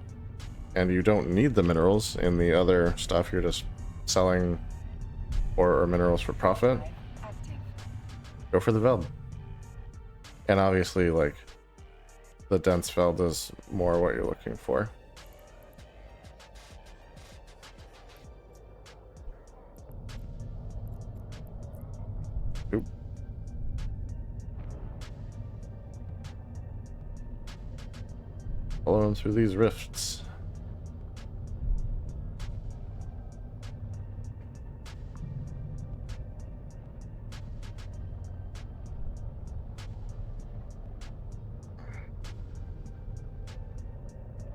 and you don't need the minerals in the other stuff, you're just selling ore or minerals for profit, go for the Veld. And obviously, like, the dense Veld is more what you're looking for. Oop. Follow them through these rifts.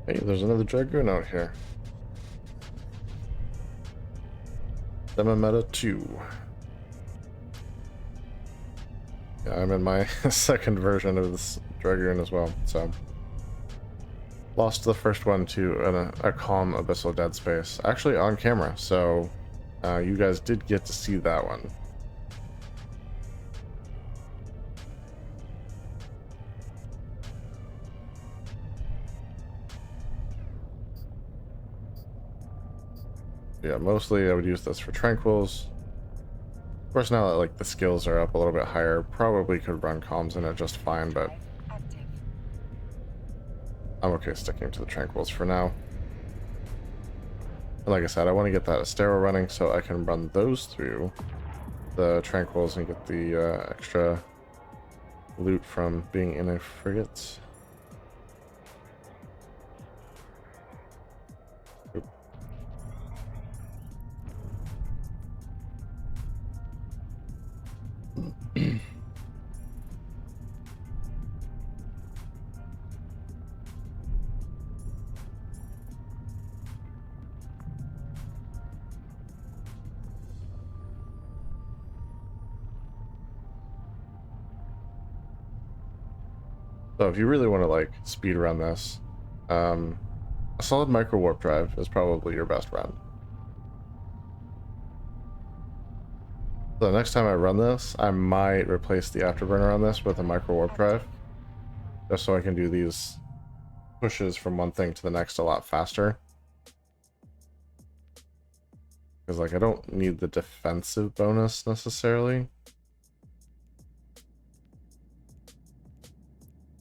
Hey, there's another Dragoon out here. Minmatar 2. Yeah, I'm in my second version of this Dragoon as well, so. Lost the first one to a calm abyssal dead space, actually on camera, so you guys did get to see that one. Yeah, mostly I would use this for tranquils. Of course, now that like the skills are up a little bit higher, probably could run comms in it just fine, but Active. I'm okay sticking to the tranquils for now. And like I said, I want to get that Astero running so I can run those through the tranquils and get the extra loot from being in a frigate. Oop. So if you really want to like speed run this, a solid micro warp drive is probably your best run. So next time I run this, I might replace the afterburner on this with a micro warp drive, just so I can do these pushes from one thing to the next a lot faster. Because like I don't need the defensive bonus necessarily.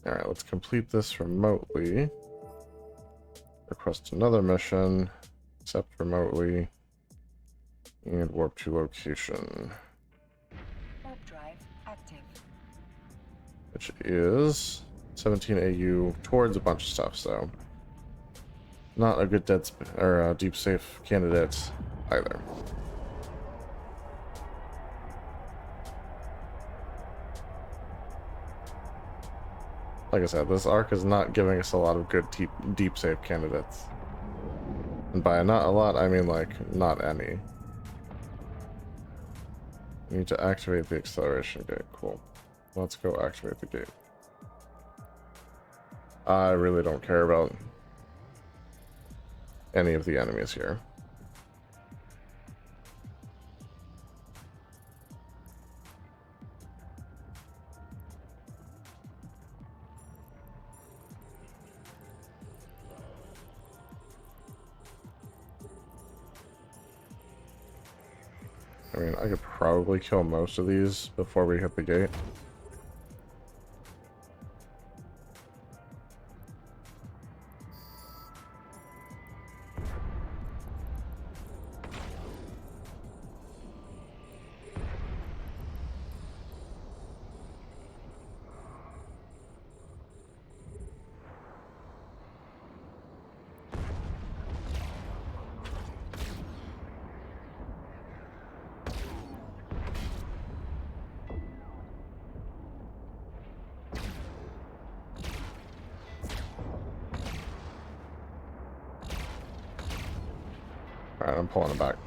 Alright, let's complete this remotely. Request another mission, accept remotely, and warp to location. Warp drive active. Which is 17 AU towards a bunch of stuff, so not a good deep safe candidate either. Like I said, this arc is not giving us a lot of good deep safe candidates. And by not a lot, I mean like not any. We need to activate the acceleration gate. Cool. Let's go activate the gate. I really don't care about any of the enemies here. I mean, I could probably kill most of these before we hit the gate. Alright, I'm pulling it back.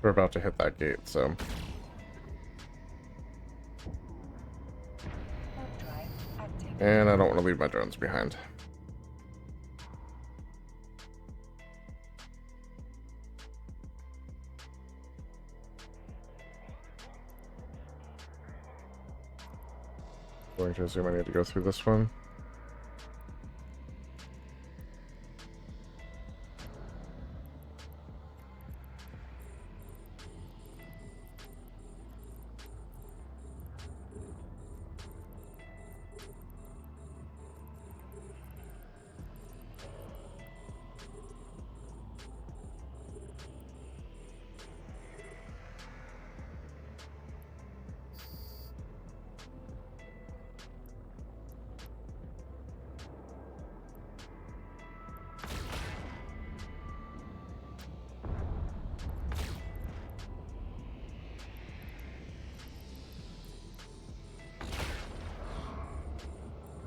We're about to hit that gate, so... Warp drive active. And I don't want to leave my drones behind. Going to assume I need to go through this one.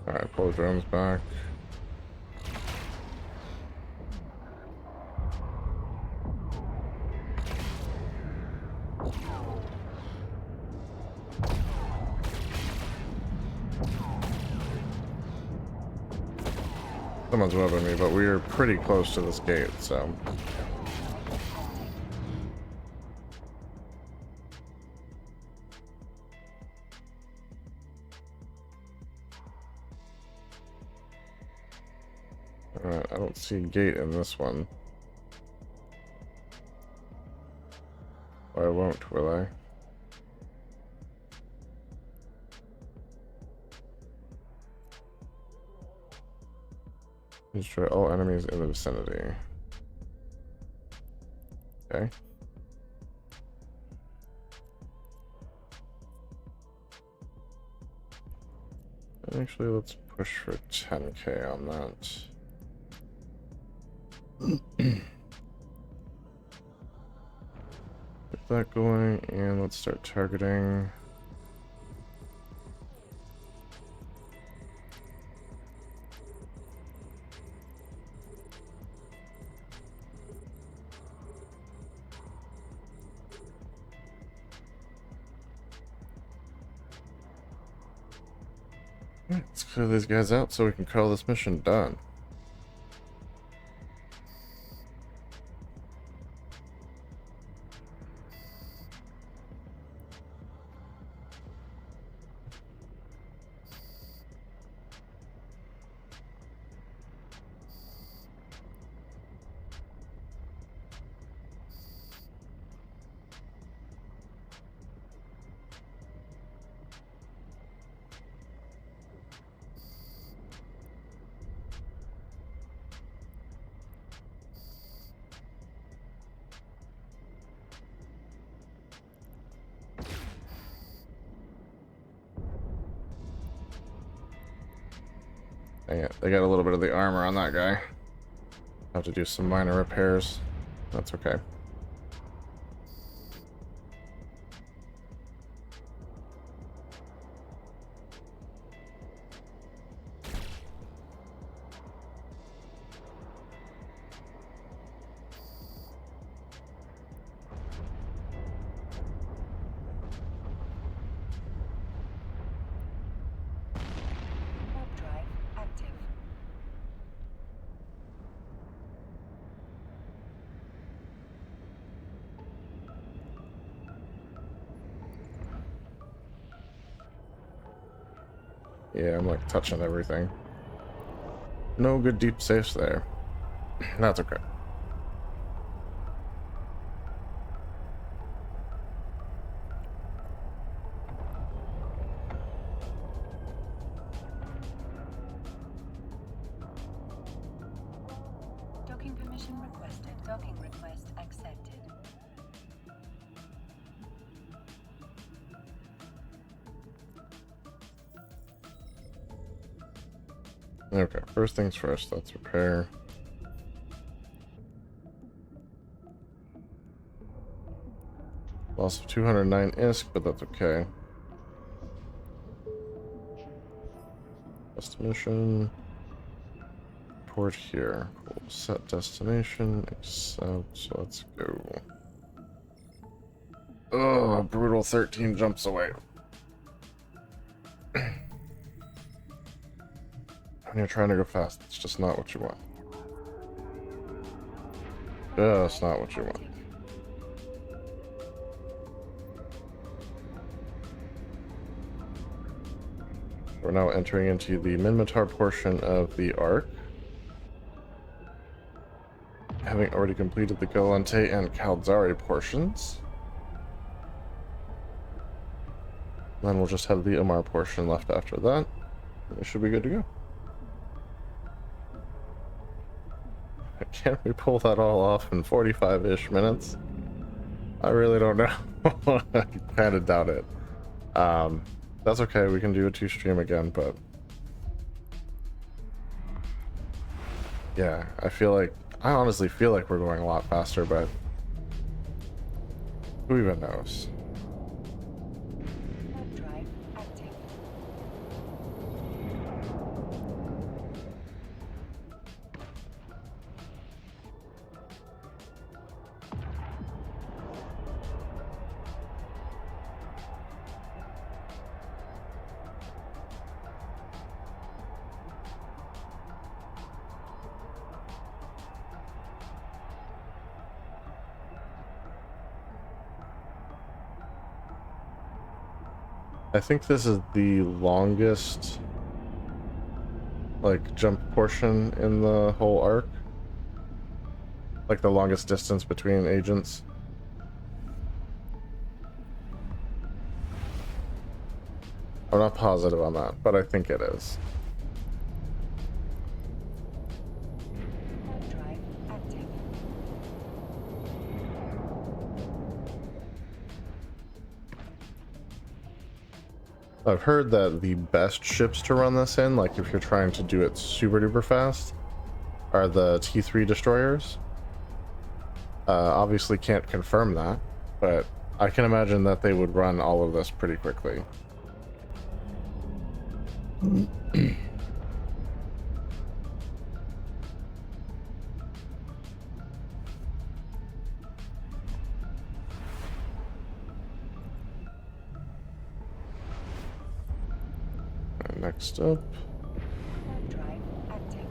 Alright, pull the drones back. Someone's webbing me, but we are pretty close to this gate, so... I don't see a gate in this one. I won't, will I? Destroy all enemies in the vicinity. Okay. Actually, let's push for 10k on that. Get that going, and let's start targeting. Let's clear these guys out so we can call this mission done. Dang it, they got a little bit of the armor on that guy. Have to do some minor repairs. That's okay. Warp drive active. Yeah, I'm like touching everything. No good deep safes there. That's okay. Docking permission requested. Docking request accepted. Okay, first things first, let's repair. Loss of 209 ISK, but that's okay. Destination. Port here. Cool. Set destination. Accept. So let's go. Oh, brutal 13 jumps away. When you're trying to go fast, it's just not what you want. Just not what you want. We're now entering into the Minmatar portion of the arc. Having already completed the Galante and Calzari portions. Then we'll just have the Omar portion left after that. We should be good to go. Can we pull that all off in 45-ish minutes? I really don't know. I kind of doubt it. That's okay, we can do a 2-stream again, but... yeah, I honestly feel like we're going a lot faster, but... who even knows? Warp drive active. I think this is the longest like jump portion in the whole arc, like the longest distance between agents. I'm not positive on that, but I think it is. Drive active. I've heard that the best ships to run this in, like if you're trying to do it super duper fast, are the T3 destroyers. Obviously can't confirm that, but I can imagine that they would run all of this pretty quickly. Next up. Drive active.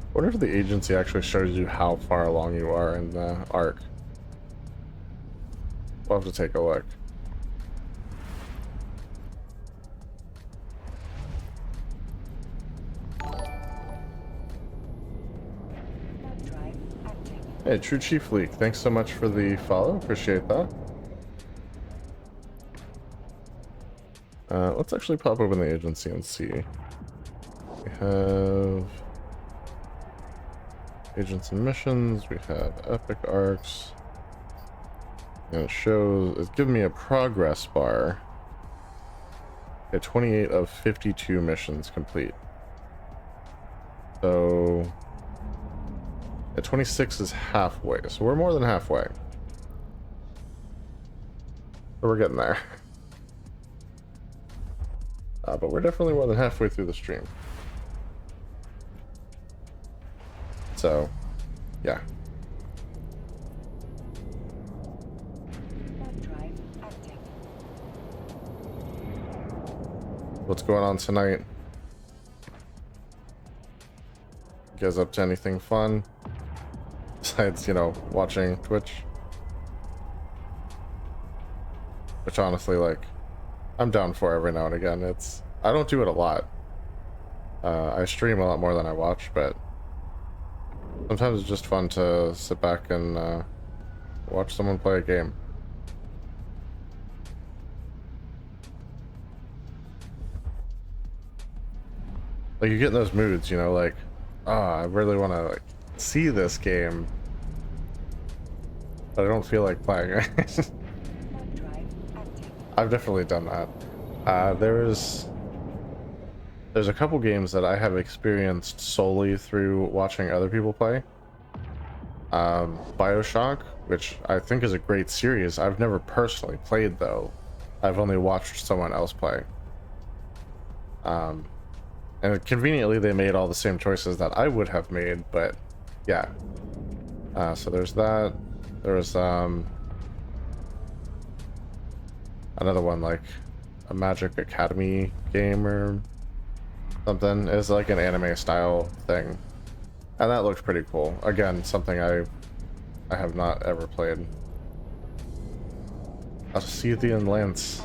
I wonder if the agency actually shows you how far along you are in the arc. We'll have to take a look. Drive active. Hey, True Chief Leak, thanks so much for the follow. Appreciate that. Let's actually pop open the agency and see. We have agents and missions. We have epic arcs. And it shows, it's giving me a progress bar. Okay, 28 of 52 missions complete. So, yeah, 26 is halfway. So we're more than halfway. So we're getting there. But we're definitely more than halfway through the stream. So, yeah. Drive active. What's going on tonight? You guys up to anything fun? Besides, you know, watching Twitch? Which honestly, like, I'm down for every now and again. I don't do it a lot. I stream a lot more than I watch, but sometimes it's just fun to sit back and watch someone play a game. Like, you get in those moods, you know, like, I really want to, like, see this game, but I don't feel like playing it. Drive active. I've definitely done that. There's a couple games that I have experienced solely through watching other people play. BioShock, which I think is a great series. I've never personally played, though. I've only watched someone else play. And conveniently, they made all the same choices that I would have made, but yeah. So there's that. There's another one, like a Magic Academy game or something. It's like an anime style thing, and that looked pretty cool. Again, something I have not ever played. Alcethian Lance.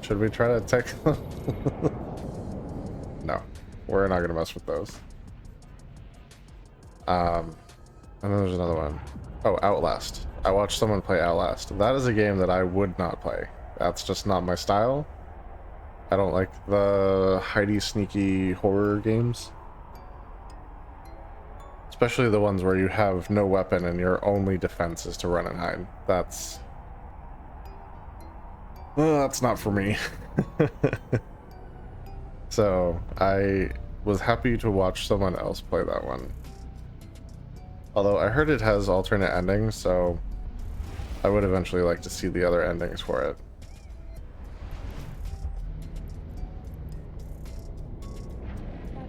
Should we try to attack them? No, we're not gonna mess with those. And then there's another one. Oh, Outlast. I watched someone play Outlast. That is a game that I would not play. That's just not my style. I don't like the hidey sneaky horror games. Especially the ones where you have no weapon and your only defense is to run and hide. That's not for me. So I was happy to watch someone else play that one. Although I heard it has alternate endings, so I would eventually like to see the other endings for it.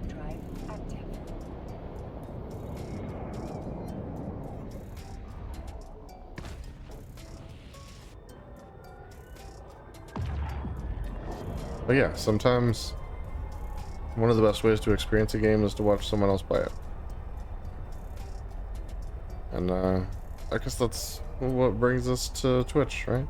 Drive active. But yeah, sometimes one of the best ways to experience a game is to watch someone else play it. And I guess that's what brings us to Twitch, right?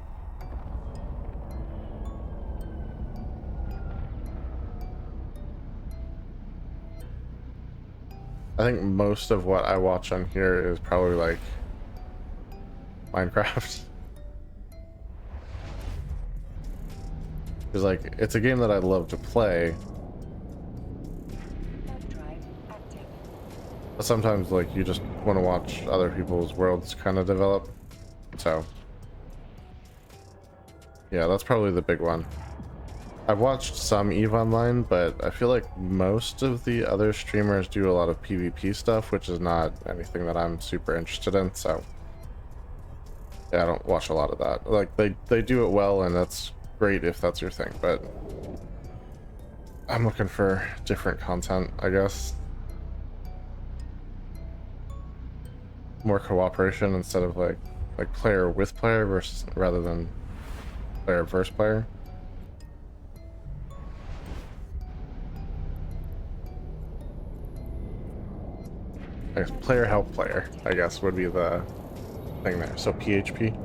I think most of what I watch on here is probably like Minecraft. Because like it's a game that I love to play, but sometimes like you just want to watch other people's worlds kind of develop. So yeah, that's probably the big one. I've watched some EVE Online, but I feel like most of the other streamers do a lot of PvP stuff, which is not anything that I'm super interested in. So yeah, I don't watch a lot of that. Like they do it well, and that's great if that's your thing, but I'm looking for different content, I guess. More cooperation instead of like player with player versus rather than player versus player. I guess player help player, I guess, would be the thing there. So PHP.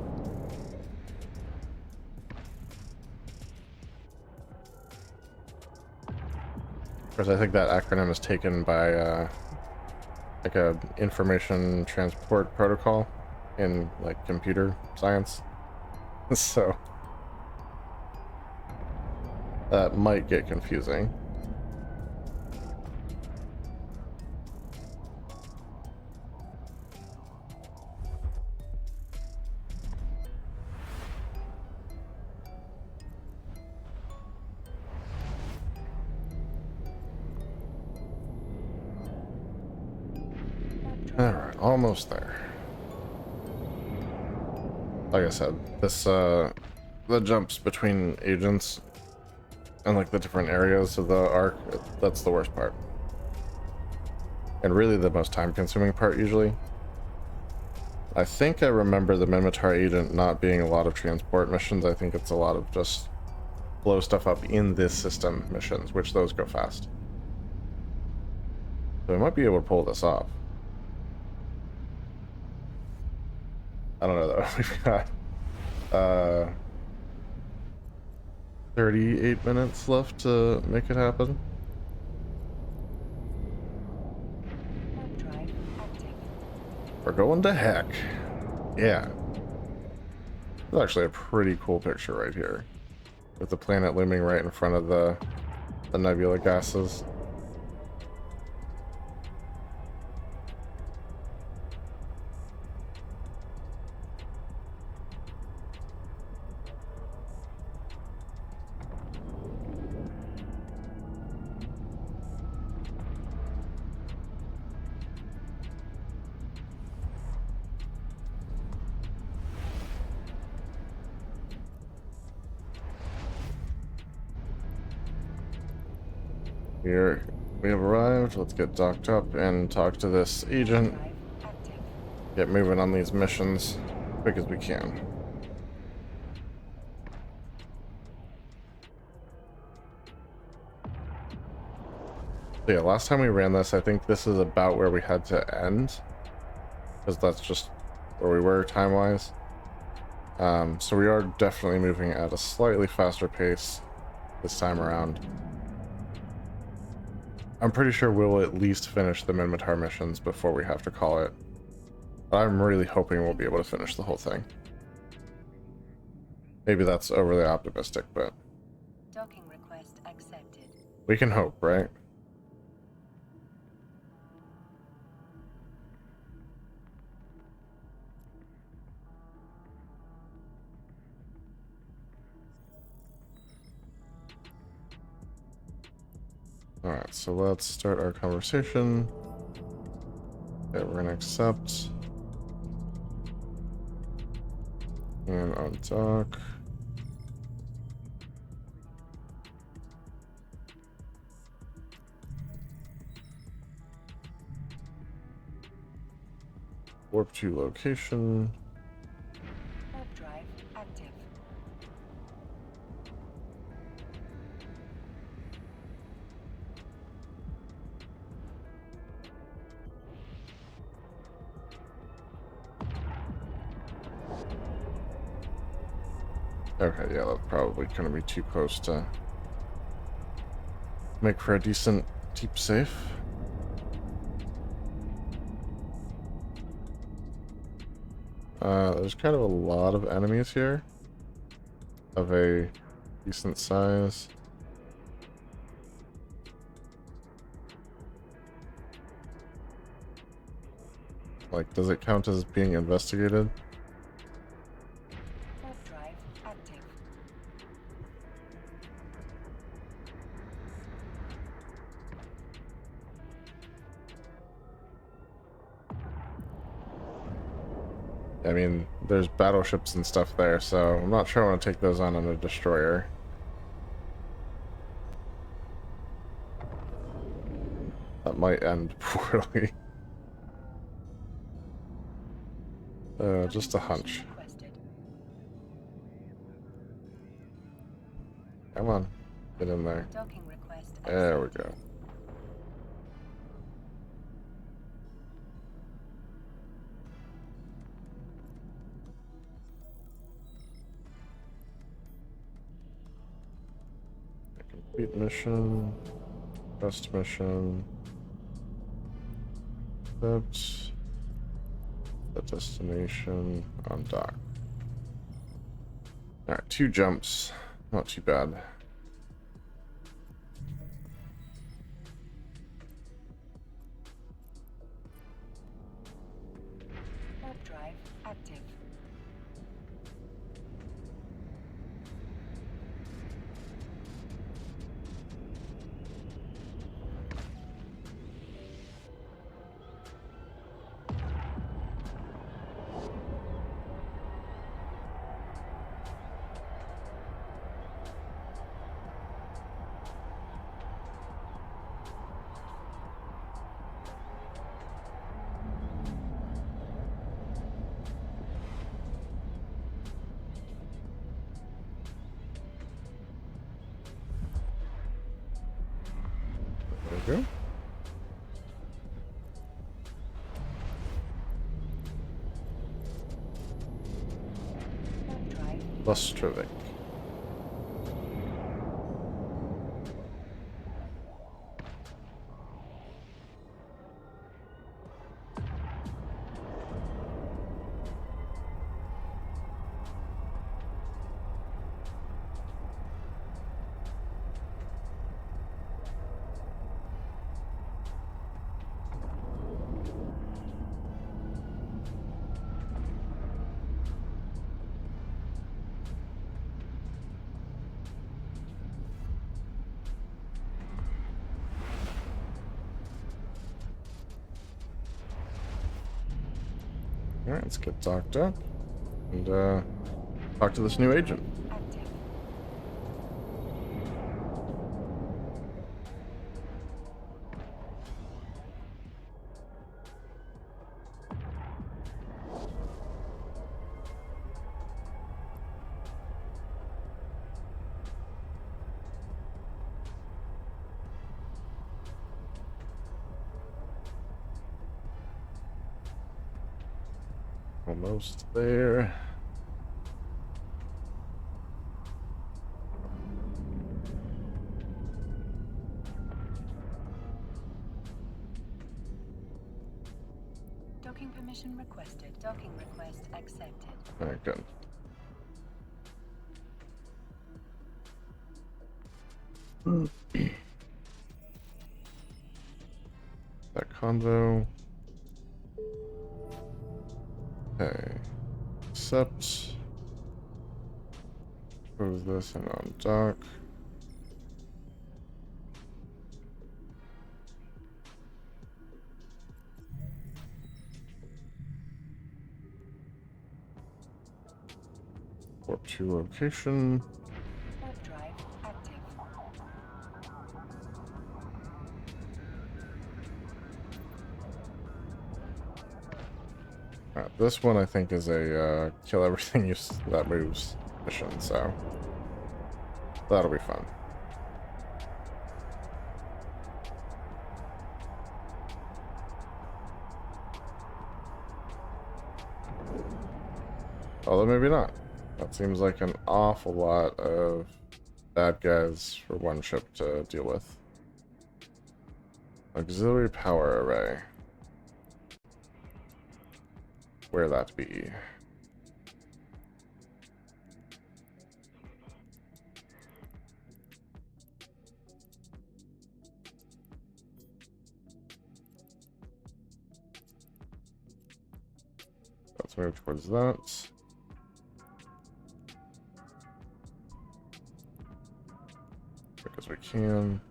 Of course, I think that acronym is taken by like a information transport protocol in like computer science. So that might get confusing. Alright, almost there. Like I said, this the jumps between agents and like the different areas of the arc, that's the worst part. And really the most time consuming part usually. I think I remember the Minmatar agent not being a lot of transport missions. I think it's a lot of just blow stuff up in this system missions, which those go fast. So we might be able to pull this off. I don't know though. We've got 38 minutes left to make it happen. We're going to heck. Yeah. It's actually a pretty cool picture right here, with the planet looming right in front of the nebula gases. Here we have arrived. Let's get docked up and talk to this agent. Get moving on these missions as quick as we can. So yeah, last time we ran this, I think this is about where we had to end, because that's just where we were time-wise. So we are definitely moving at a slightly faster pace this time around. I'm pretty sure we'll at least finish the Minmatar missions before we have to call it. But I'm really hoping we'll be able to finish the whole thing. Maybe that's overly optimistic, but Docking request accepted. we can hope, right? Alright, so let's start our conversation. Okay, we're gonna accept. And on dock. Warp to location. Warp drive active. Okay, yeah, that's probably gonna be too close to make for a decent deep safe. There's kind of a lot of enemies here of a decent size. Like, does it count as being investigated? Warp drive active. I mean, there's battleships and stuff there, so I'm not sure I want to take those on a destroyer. That might end poorly. Just a hunch. Come on, get in there. Docking request There we accepted. go. Complete mission. Quest mission. Accept. The destination on dock. Alright, 2 jumps. Not too bad. Warp drive active. There we go. Warp drive Lostrovic. Alright, let's get docked up and talk to this new agent. active. Almost there. Docking permission requested. Docking request accepted. Alright, good. That convo. Okay. Accept. Close this and on dock. Warp to location. Warp drive active. Alright, this one I think is a kill everything that moves mission, so that'll be fun. Although maybe not. That seems like an awful lot of bad guys for one ship to deal with. Auxiliary power array. Where that be? Let's move towards that. Quick as we can.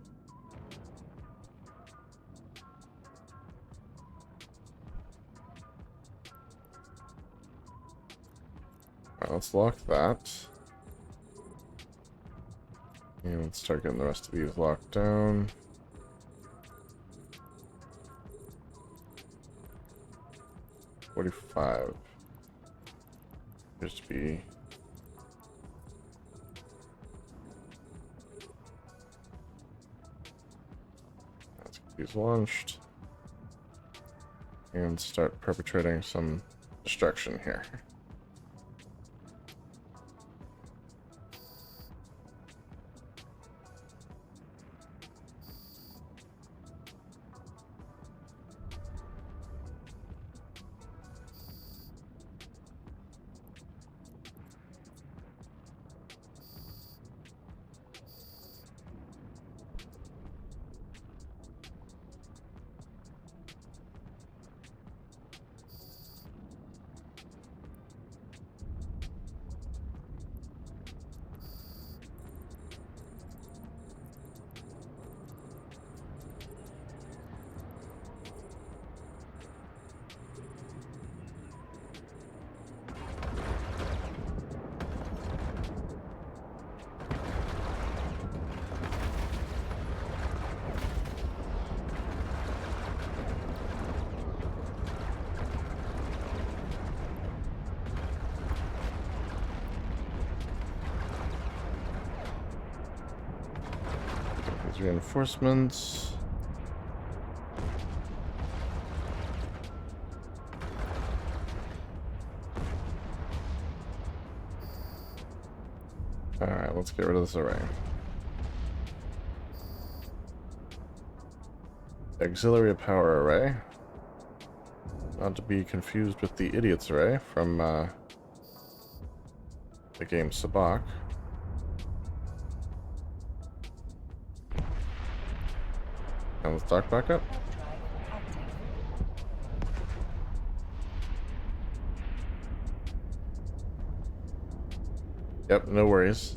Alright, let's lock that. And let's start getting the rest of these locked down. $45. Appears to be let's get these launched and start perpetrating some destruction here. Reinforcements. Alright, let's get rid of this array. Auxiliary power array. Not to be confused with the idiots array from the game Sabak. And let's dock back up. Yep, no worries.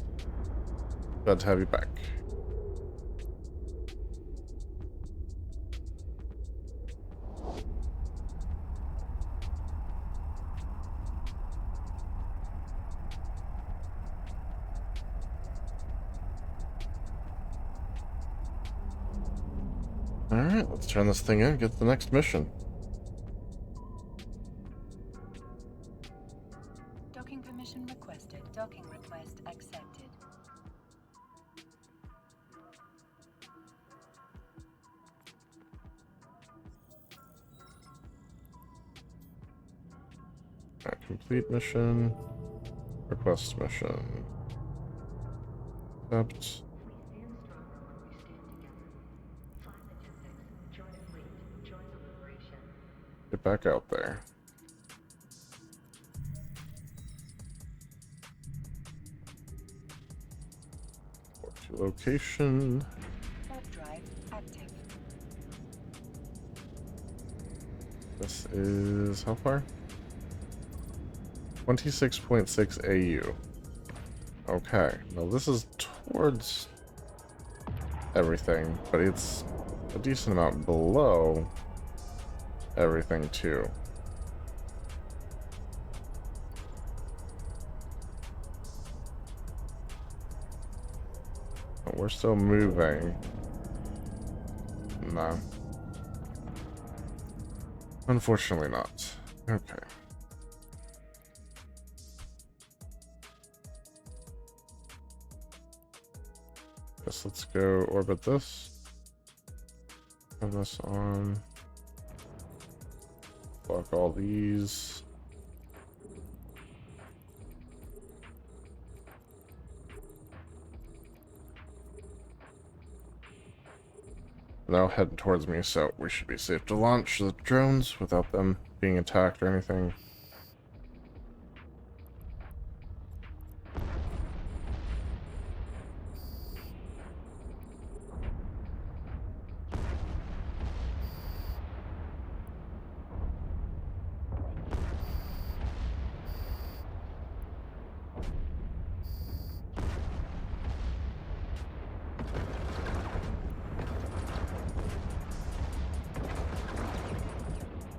Glad to have you back. Alright, let's turn this thing in, get to the next mission. Docking permission requested. Docking request accepted. Alright, complete mission. Request mission. Accept. Get back out there. To location. Warp drive active. This is how far? 26.6 AU. Okay, now this is towards everything, but it's a decent amount below everything too. But we're still moving. No. Unfortunately not. Okay. Guess let's go orbit this. Turn this on. Block all these. And they're all heading towards me, so we should be safe to launch the drones without them being attacked or anything.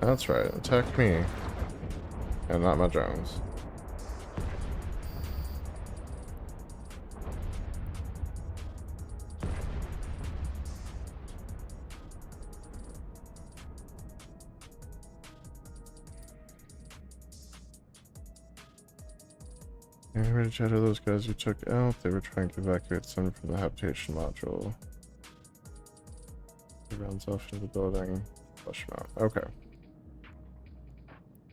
That's right, attack me. And not my drones. Yeah, ready to chat to those guys you took out. They were trying to evacuate some from the habitation module. He runs off into the building. Flush him out. Okay.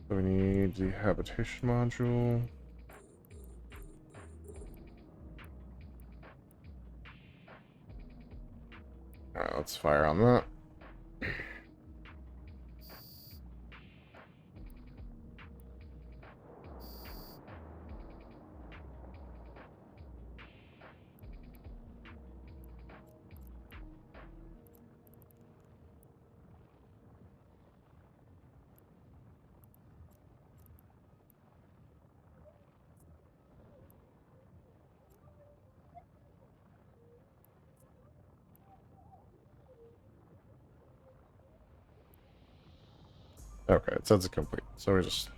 So we need the habitation module. Alright, let's fire on that. Okay, it says it's complete. So we just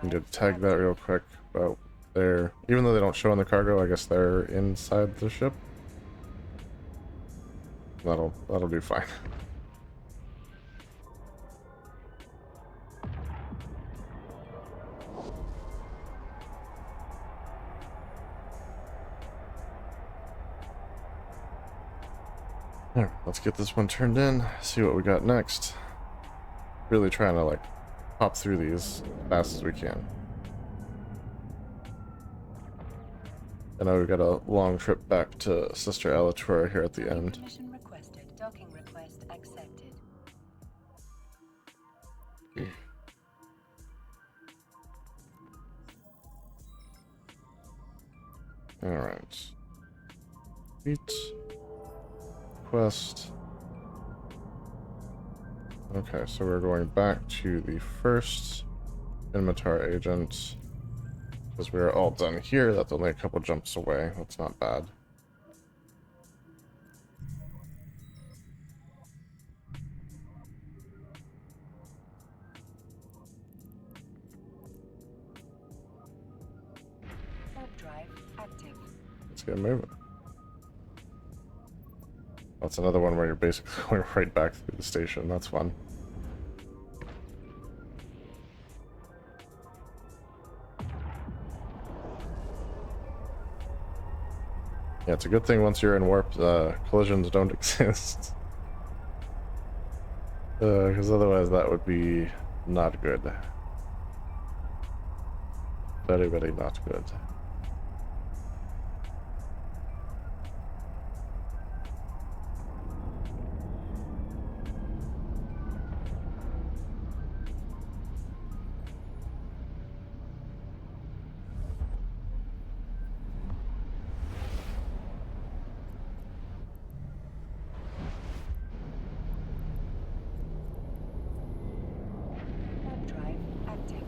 need to tag that real quick. But they're, even though they don't show in the cargo, I guess they're inside the ship. That'll do fine. Alright, let's get this one turned in, see what we got next. Really trying to like pop through these as fast as we can. I know we've got a long trip back to Sister Alatura here at the end. Permission requested. Docking request accepted. Alright. Beat. Quest. Okay, so we're going back to the first Minmatar agent. Because we are all done here, that's only a couple jumps away. That's not bad. Warp drive active. Let's get moving. That's another one where you're basically going right back through the station. That's fun. Yeah, it's a good thing once you're in warp, collisions don't exist. Because otherwise that would be not good. Very, very not good. Warp drive active.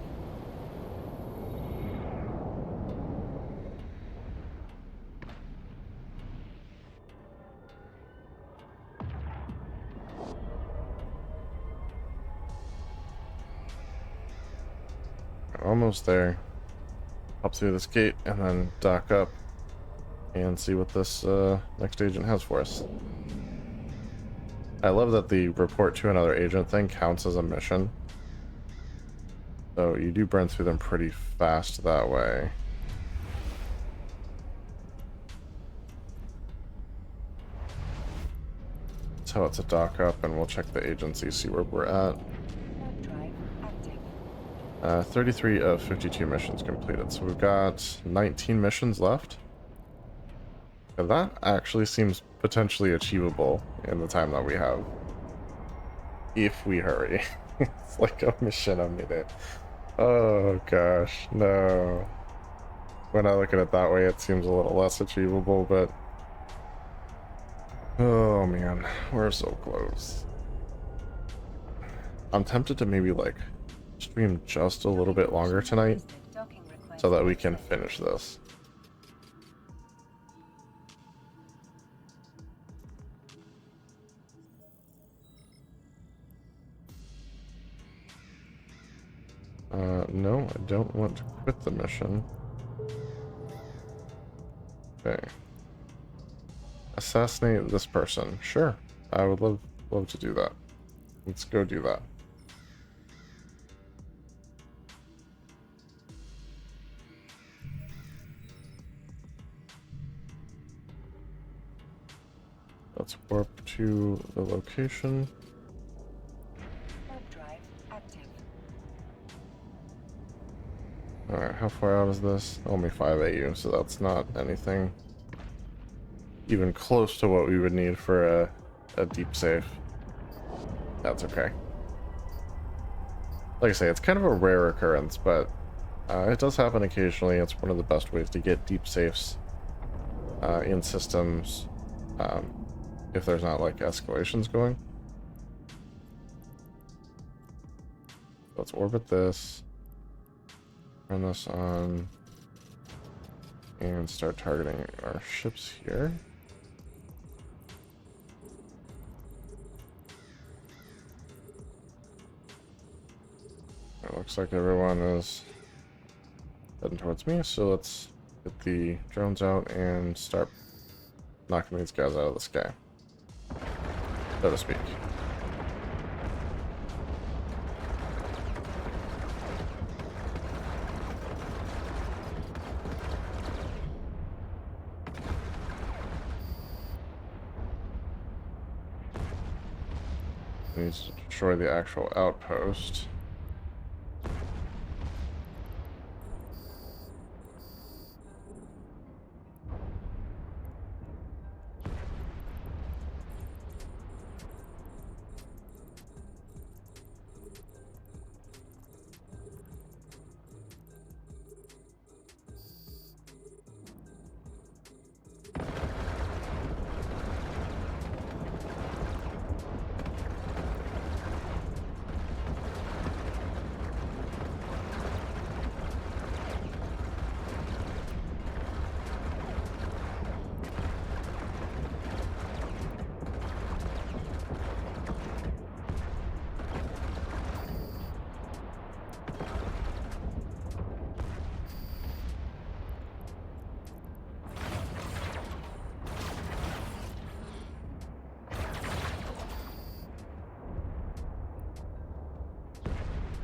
Almost there. Hop through this gate and then dock up and see what this next agent has for us. I love that the report to another agent thing counts as a mission. So you do burn through them pretty fast that way. So it's a dock up and we'll check the agency, see where we're at. Warp drive active. 33 of 52 missions completed. So we've got 19 missions left. But that actually seems potentially achievable in the time that we have. If we hurry. It's like a mission a minute. Oh gosh, no. When I look at it that way, it seems a little less achievable, but... Oh man, we're so close. I'm tempted to maybe, like, stream just a little bit longer tonight, so that we can finish this. No, I don't want to quit the mission. Okay. Assassinate this person. Sure. I would love to do that. Let's go do that. Let's warp to the location. Warp drive active. Alright, how far out is this? Only 5 AU, so that's not anything even close to what we would need for a deep save. That's okay. Like I say, it's kind of a rare occurrence, but it does happen occasionally. It's one of the best ways to get deep safes in systems if there's not like escalations going. Let's orbit this, turn this on, and start targeting our ships here. It looks like everyone is heading towards me, so let's get the drones out and start knocking these guys out of the sky, so to speak. Needs to destroy the actual outpost.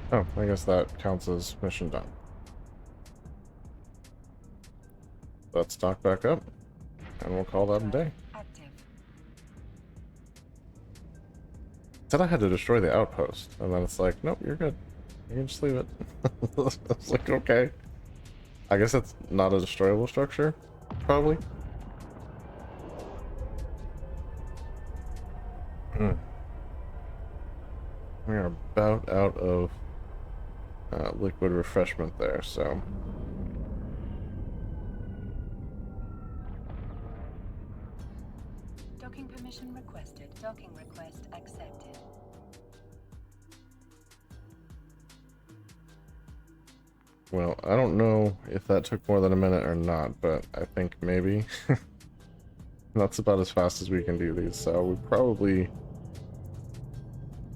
Oh, I guess that counts as mission done. Let's dock back up, and we'll call that a day. Active. Said I had to destroy the outpost, and then it's like, nope, you're good. You can just leave it. I was like, okay. I guess that's not a destroyable structure, probably. We are about out of liquid refreshment there, so... Docking permission requested. Docking request accepted. Well, I don't know if that took more than a minute or not, but I think maybe. That's about as fast as we can do these, so we probably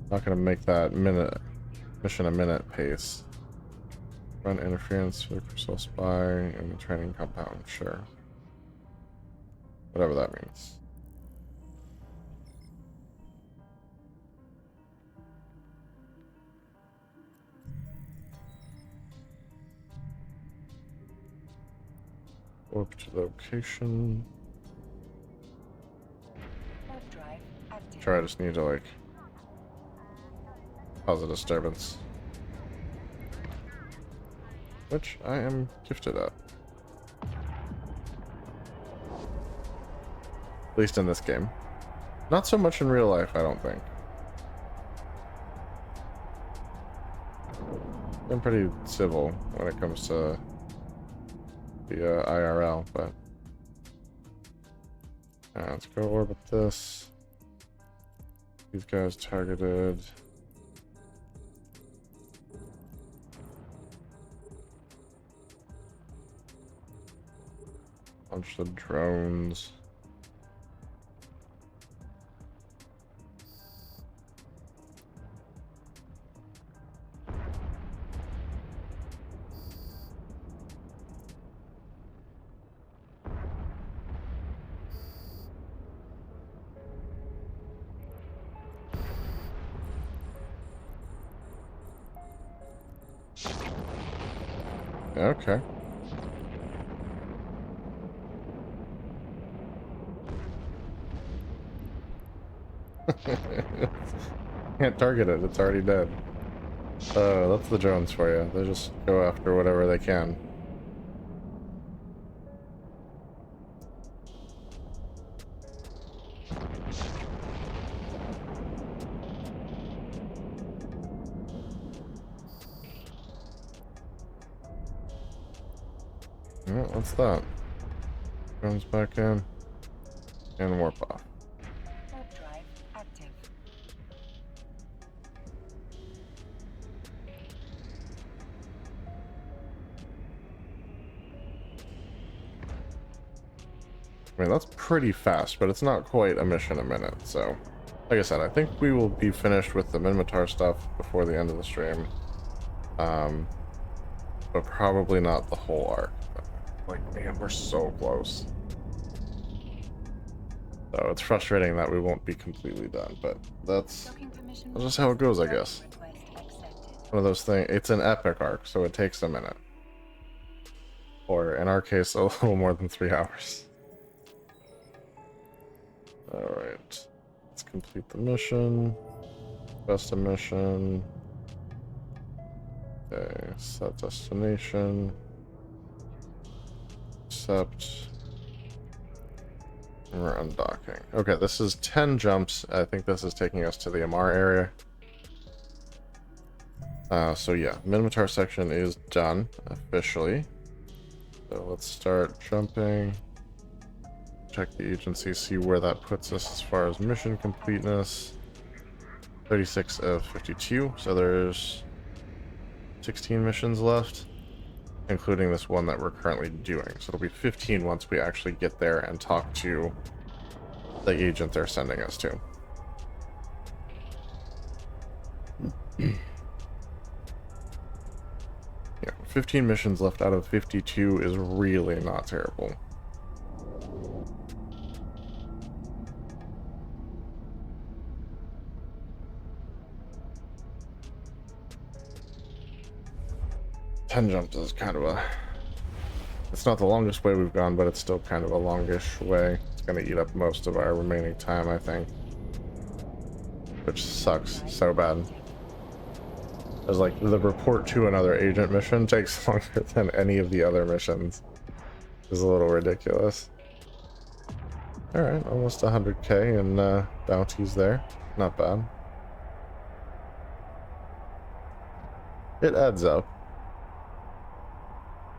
not going to make that mission a minute pace. Run interference for the crucial spy in the training compound, sure. Whatever that means. Warp to location. Warp drive active. Sure, I just need to like cause a disturbance. Which I am gifted at. least in this game. Not so much in real life, I don't think. I'm pretty civil when it comes to the IRL, but let's go orbit this. These guys targeted. Bunch of drones. Okay. Can't target it, it's already dead. That's the drones for you. They just go after whatever they can. Oh, what's that? Drones back in. And warp off. Warp drive active. I mean, that's pretty fast, but it's not quite a mission a minute, so... Like I said, I think we will be finished with the Minmatar stuff before the end of the stream. But probably not the whole arc. Like, man, we're so close. So it's frustrating that we won't be completely done, but that's just how it goes, I guess. One of those things, it's an epic arc, so it takes a minute. Or, in our case, a little more than 3 hours. Alright. Let's complete the mission. Best a mission. Okay, set destination. Accept. And we're undocking. Okay, this is 10 jumps. I think this is taking us to the MR area. So yeah, Minmatar section is done officially. So let's start jumping. Check the agency, see where that puts us as far as mission completeness. 36 of 52, so there's 16 missions left, including this one that we're currently doing. So it'll be 15 once we actually get there and talk to the agent they're sending us to. Yeah, 15 missions left out of 52 is really not terrible. Ten jumps is kind of a... It's not the longest way we've gone, but it's still kind of a longish way. It's going to eat up most of our remaining time, I think. Which sucks so bad. Because, like, the report to another agent mission takes longer than any of the other missions. It's a little ridiculous. Alright, almost 100k in bounties there. Not bad. It adds up.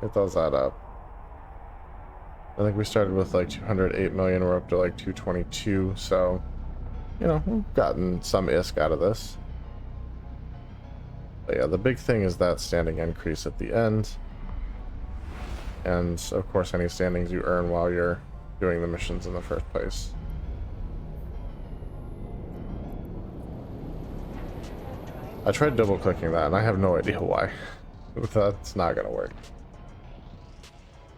It does add up. I think we started with like 208 million, we're up to like 222, so, you know, we've gotten some ISK out of this. But yeah, the big thing is that standing increase at the end. And, of course, any standings you earn while you're doing the missions in the first place. I tried double-clicking that, and I have no idea why. That's not gonna work.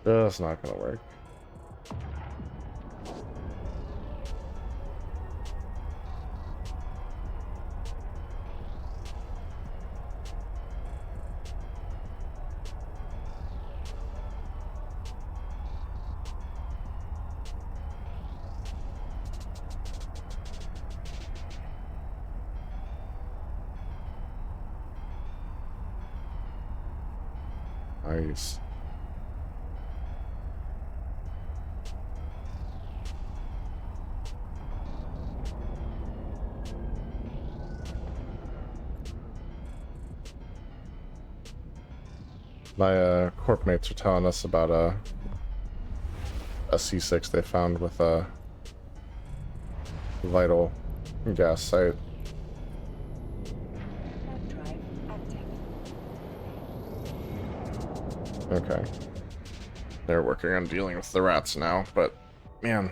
That's not gonna work. Nice. My corp mates are telling us about a C6 they found with a vital gas site. Drive active. Okay. They're working on dealing with the rats now, but man,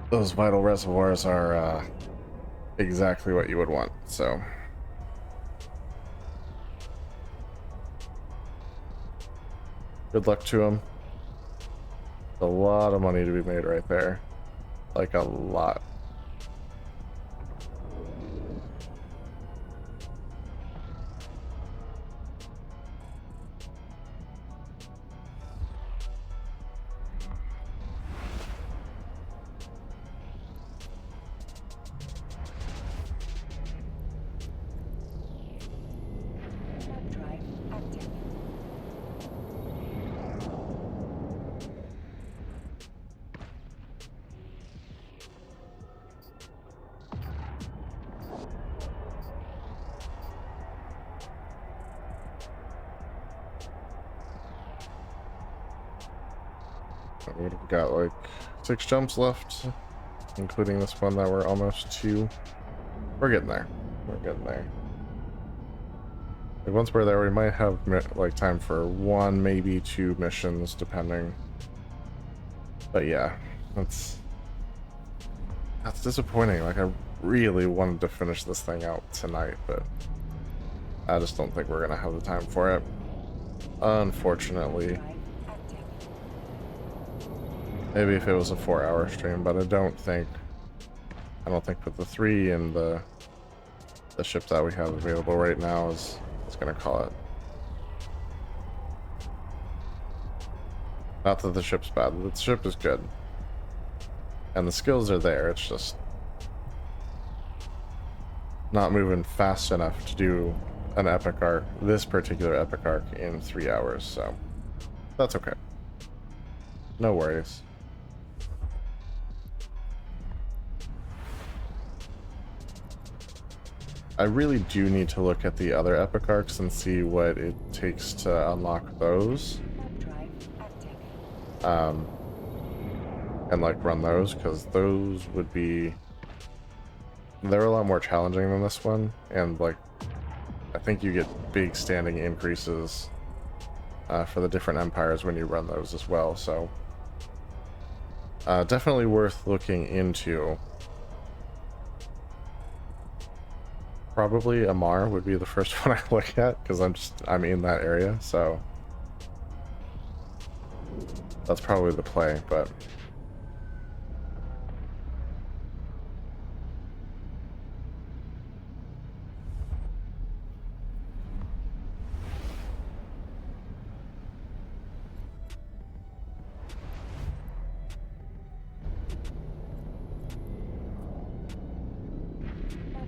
those vital reservoirs are exactly what you would want, so. Good luck to them. A lot of money to be made right there. Like a lot. Drive active. We've got like 6 jumps left, including this one that we're almost to. We're getting there. We're getting there. Like once we're there, we might have like time for 1, maybe 2 missions, depending. But yeah, that's disappointing. Like I really wanted to finish this thing out tonight, but I just don't think we're gonna have the time for it, unfortunately. Drive active. Maybe if it was a 4-hour stream, but I don't think with the 3 and the ships that we have available right now is gonna call it. Not that the ship's bad, the ship is good. And the skills are there, it's just not moving fast enough to do an epic arc, this particular epic arc, in 3 hours, so that's okay. No worries. I really do need to look at the other epic arcs and see what it takes to unlock those. Drive active. And like run those, because those would be, they're a lot more challenging than this one, and like I think you get big standing increases for the different empires when you run those as well, so definitely worth looking into. Probably Amar would be the first one I look at, because I'm in that area, so that's probably the play, but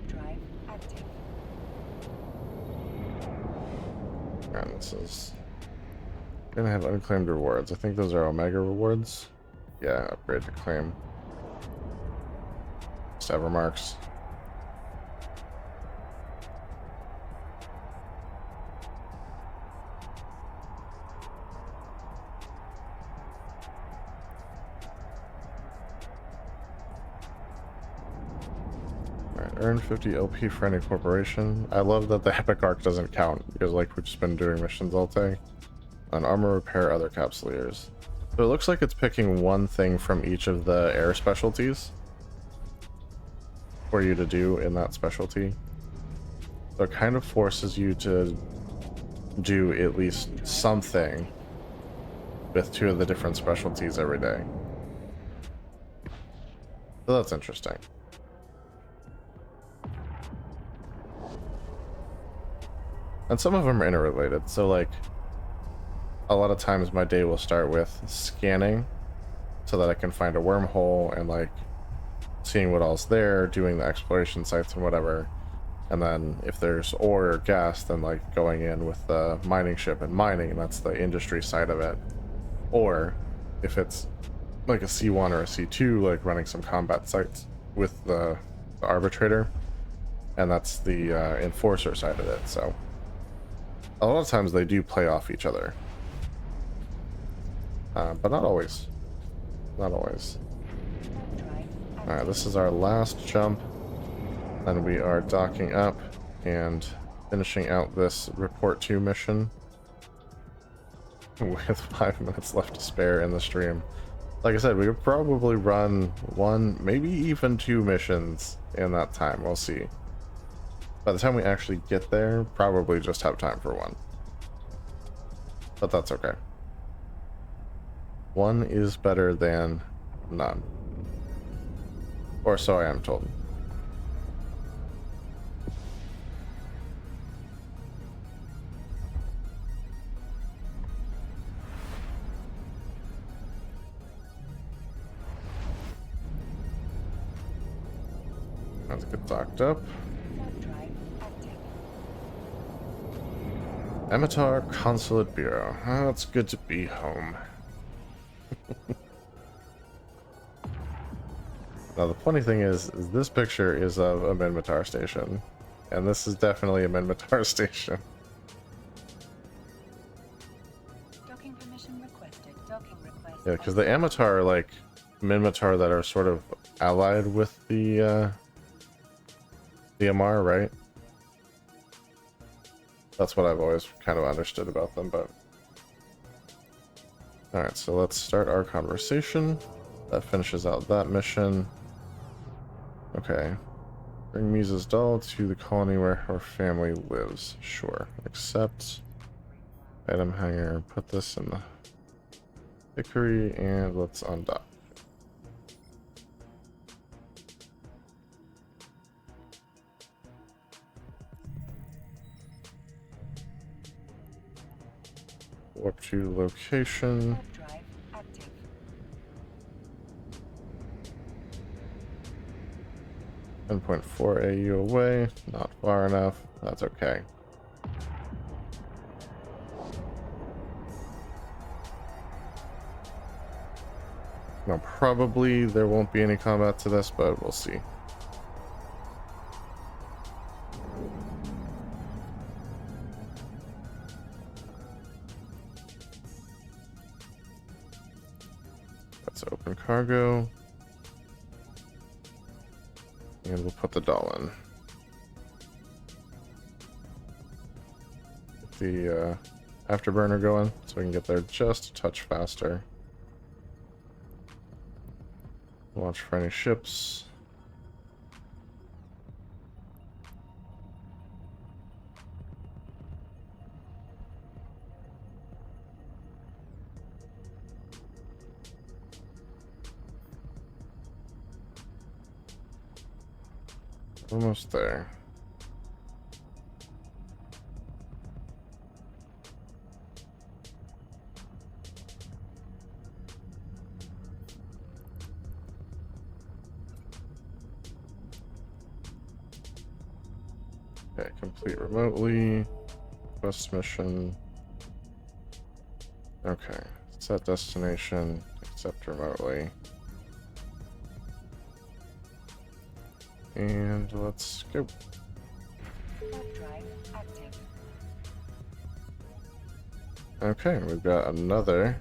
Drive active. and this is gonna have unclaimed rewards. I think those are Omega rewards. Yeah, upgrade to claim. Sever marks. Alright, earn 50 LP for any corporation. I love that the epic arc doesn't count, because like we've just been doing missions all day. On armor repair, other capsuleers. So it looks like it's picking one thing from each of the air specialties for you to do in that specialty. So it kind of forces you to do at least something with 2 of the different specialties every day. So that's interesting. And some of them are interrelated, so like a lot of times my day will start with scanning so that I can find a wormhole and like seeing what all's there, doing the exploration sites and whatever. And then if there's ore or gas, then like going in with the mining ship and mining, and that's the industry side of it. Or if it's like a C1 or a C2, like running some combat sites with the arbitrator, and that's the enforcer side of it. So A lot of times they do play off each other. But not always. Not always. Alright, this is our last jump. Then we are docking up and finishing out this report to mission with 5 minutes left to spare in the stream. Like I said, we could probably run 1, maybe even 2 missions in that time. We'll see. By the time we actually get there, probably just have time for 1. But that's okay. 1 is better than none. Or so I am told. Let's get docked up. Minmatar Consulate Bureau. Oh, it's good to be home. Now the funny thing is this picture is of a Minmatar station. And this is definitely a Minmatar station. Docking permission requested. Docking request. Yeah, because the Minmatar are like Minmatar that are sort of allied with the MR, right? That's what I've always kind of understood about them, but... Alright, so let's start our conversation. That finishes out that mission. Okay. Bring Misa's doll to the colony where her family lives. Sure. Accept. Item hanger. Put this in the hickory, and let's undock. Warp to location. Drive active. 10.4 AU away. Not far enough. That's okay. Now, probably there won't be any combat to this, but we'll see. Let's open cargo. And we'll put the doll in. Get the afterburner going so we can get there just a touch faster. Watch for any ships. Almost there. Okay, complete remotely. Quest mission. Okay, set destination, accept remotely. And let's go. Drive active. Okay, we've got another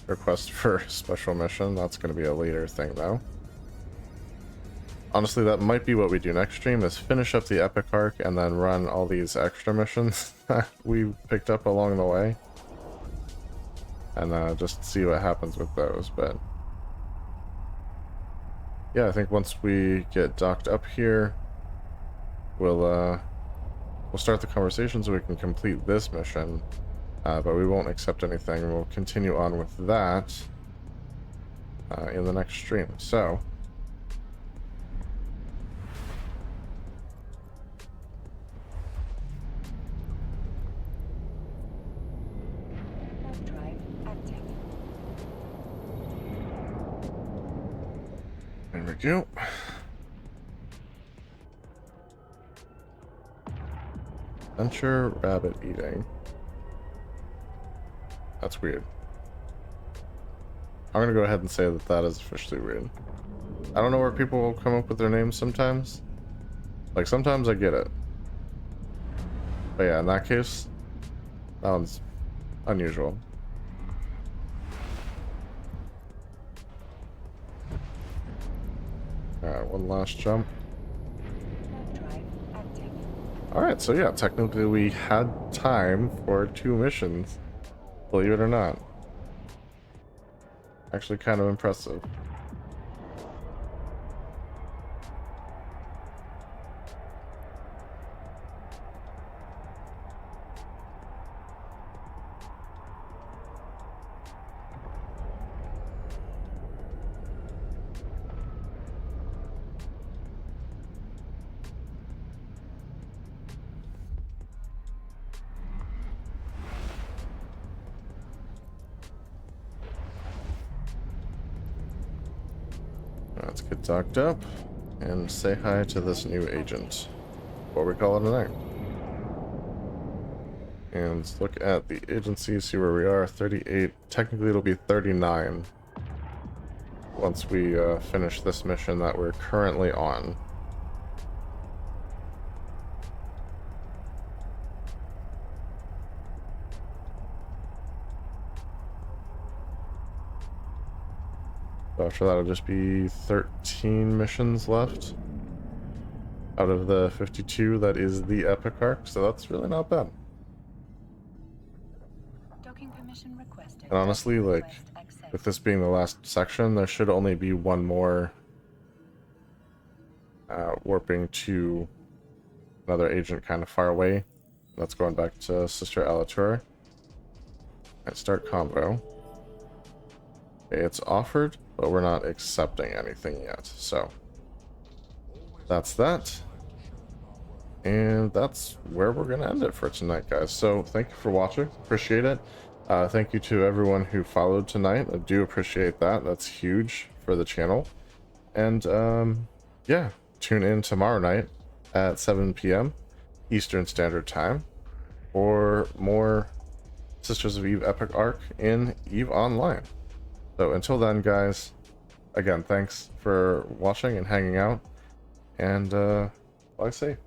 request for a special mission. That's going to be a later thing, though. Honestly, that might be what we do next stream, is finish up the epic arc and then run all these extra missions that we picked up along the way. And just see what happens with those, but... yeah, I think once we get docked up here, we'll start the conversation so we can complete this mission. But we won't accept anything. We'll continue on with that in the next stream. So, Drive active. there we go. Venture rabbit eating. That's weird. I'm gonna go ahead and say that that is officially weird. I don't know where people will come up with their names sometimes. Like, sometimes I get it. But yeah, in that case, That one's unusual. Alright, one last jump. Drive active. Alright, so yeah, technically we had time for 2 missions. Believe it or not. Actually kind of impressive. Let's get docked up and say hi to this new agent. What we call it a night. And let's look at the agency, see where we are. 38. Technically it'll be 39 once we finish this mission that we're currently on. So after that, it'll just be 13 missions left out of the 52 that is the epic arc, so that's really not bad. Docking permission requested. And honestly, Docking like, request accepted. with this being the last section, there should only be one more warping to another agent kind of far away. That's going back to Sister Alator. And start combo. Okay, it's offered, but we're not accepting anything yet. So that's that. And that's where we're going to end it for tonight, guys. So thank you for watching. Appreciate it. Thank you to everyone who followed tonight. I do appreciate that. That's huge for the channel. And yeah, tune in tomorrow night at 7 p.m. Eastern Standard Time for more Sisters of Eve Epic Arc in EVE Online. So until then, guys, again, thanks for watching and hanging out. And like I say,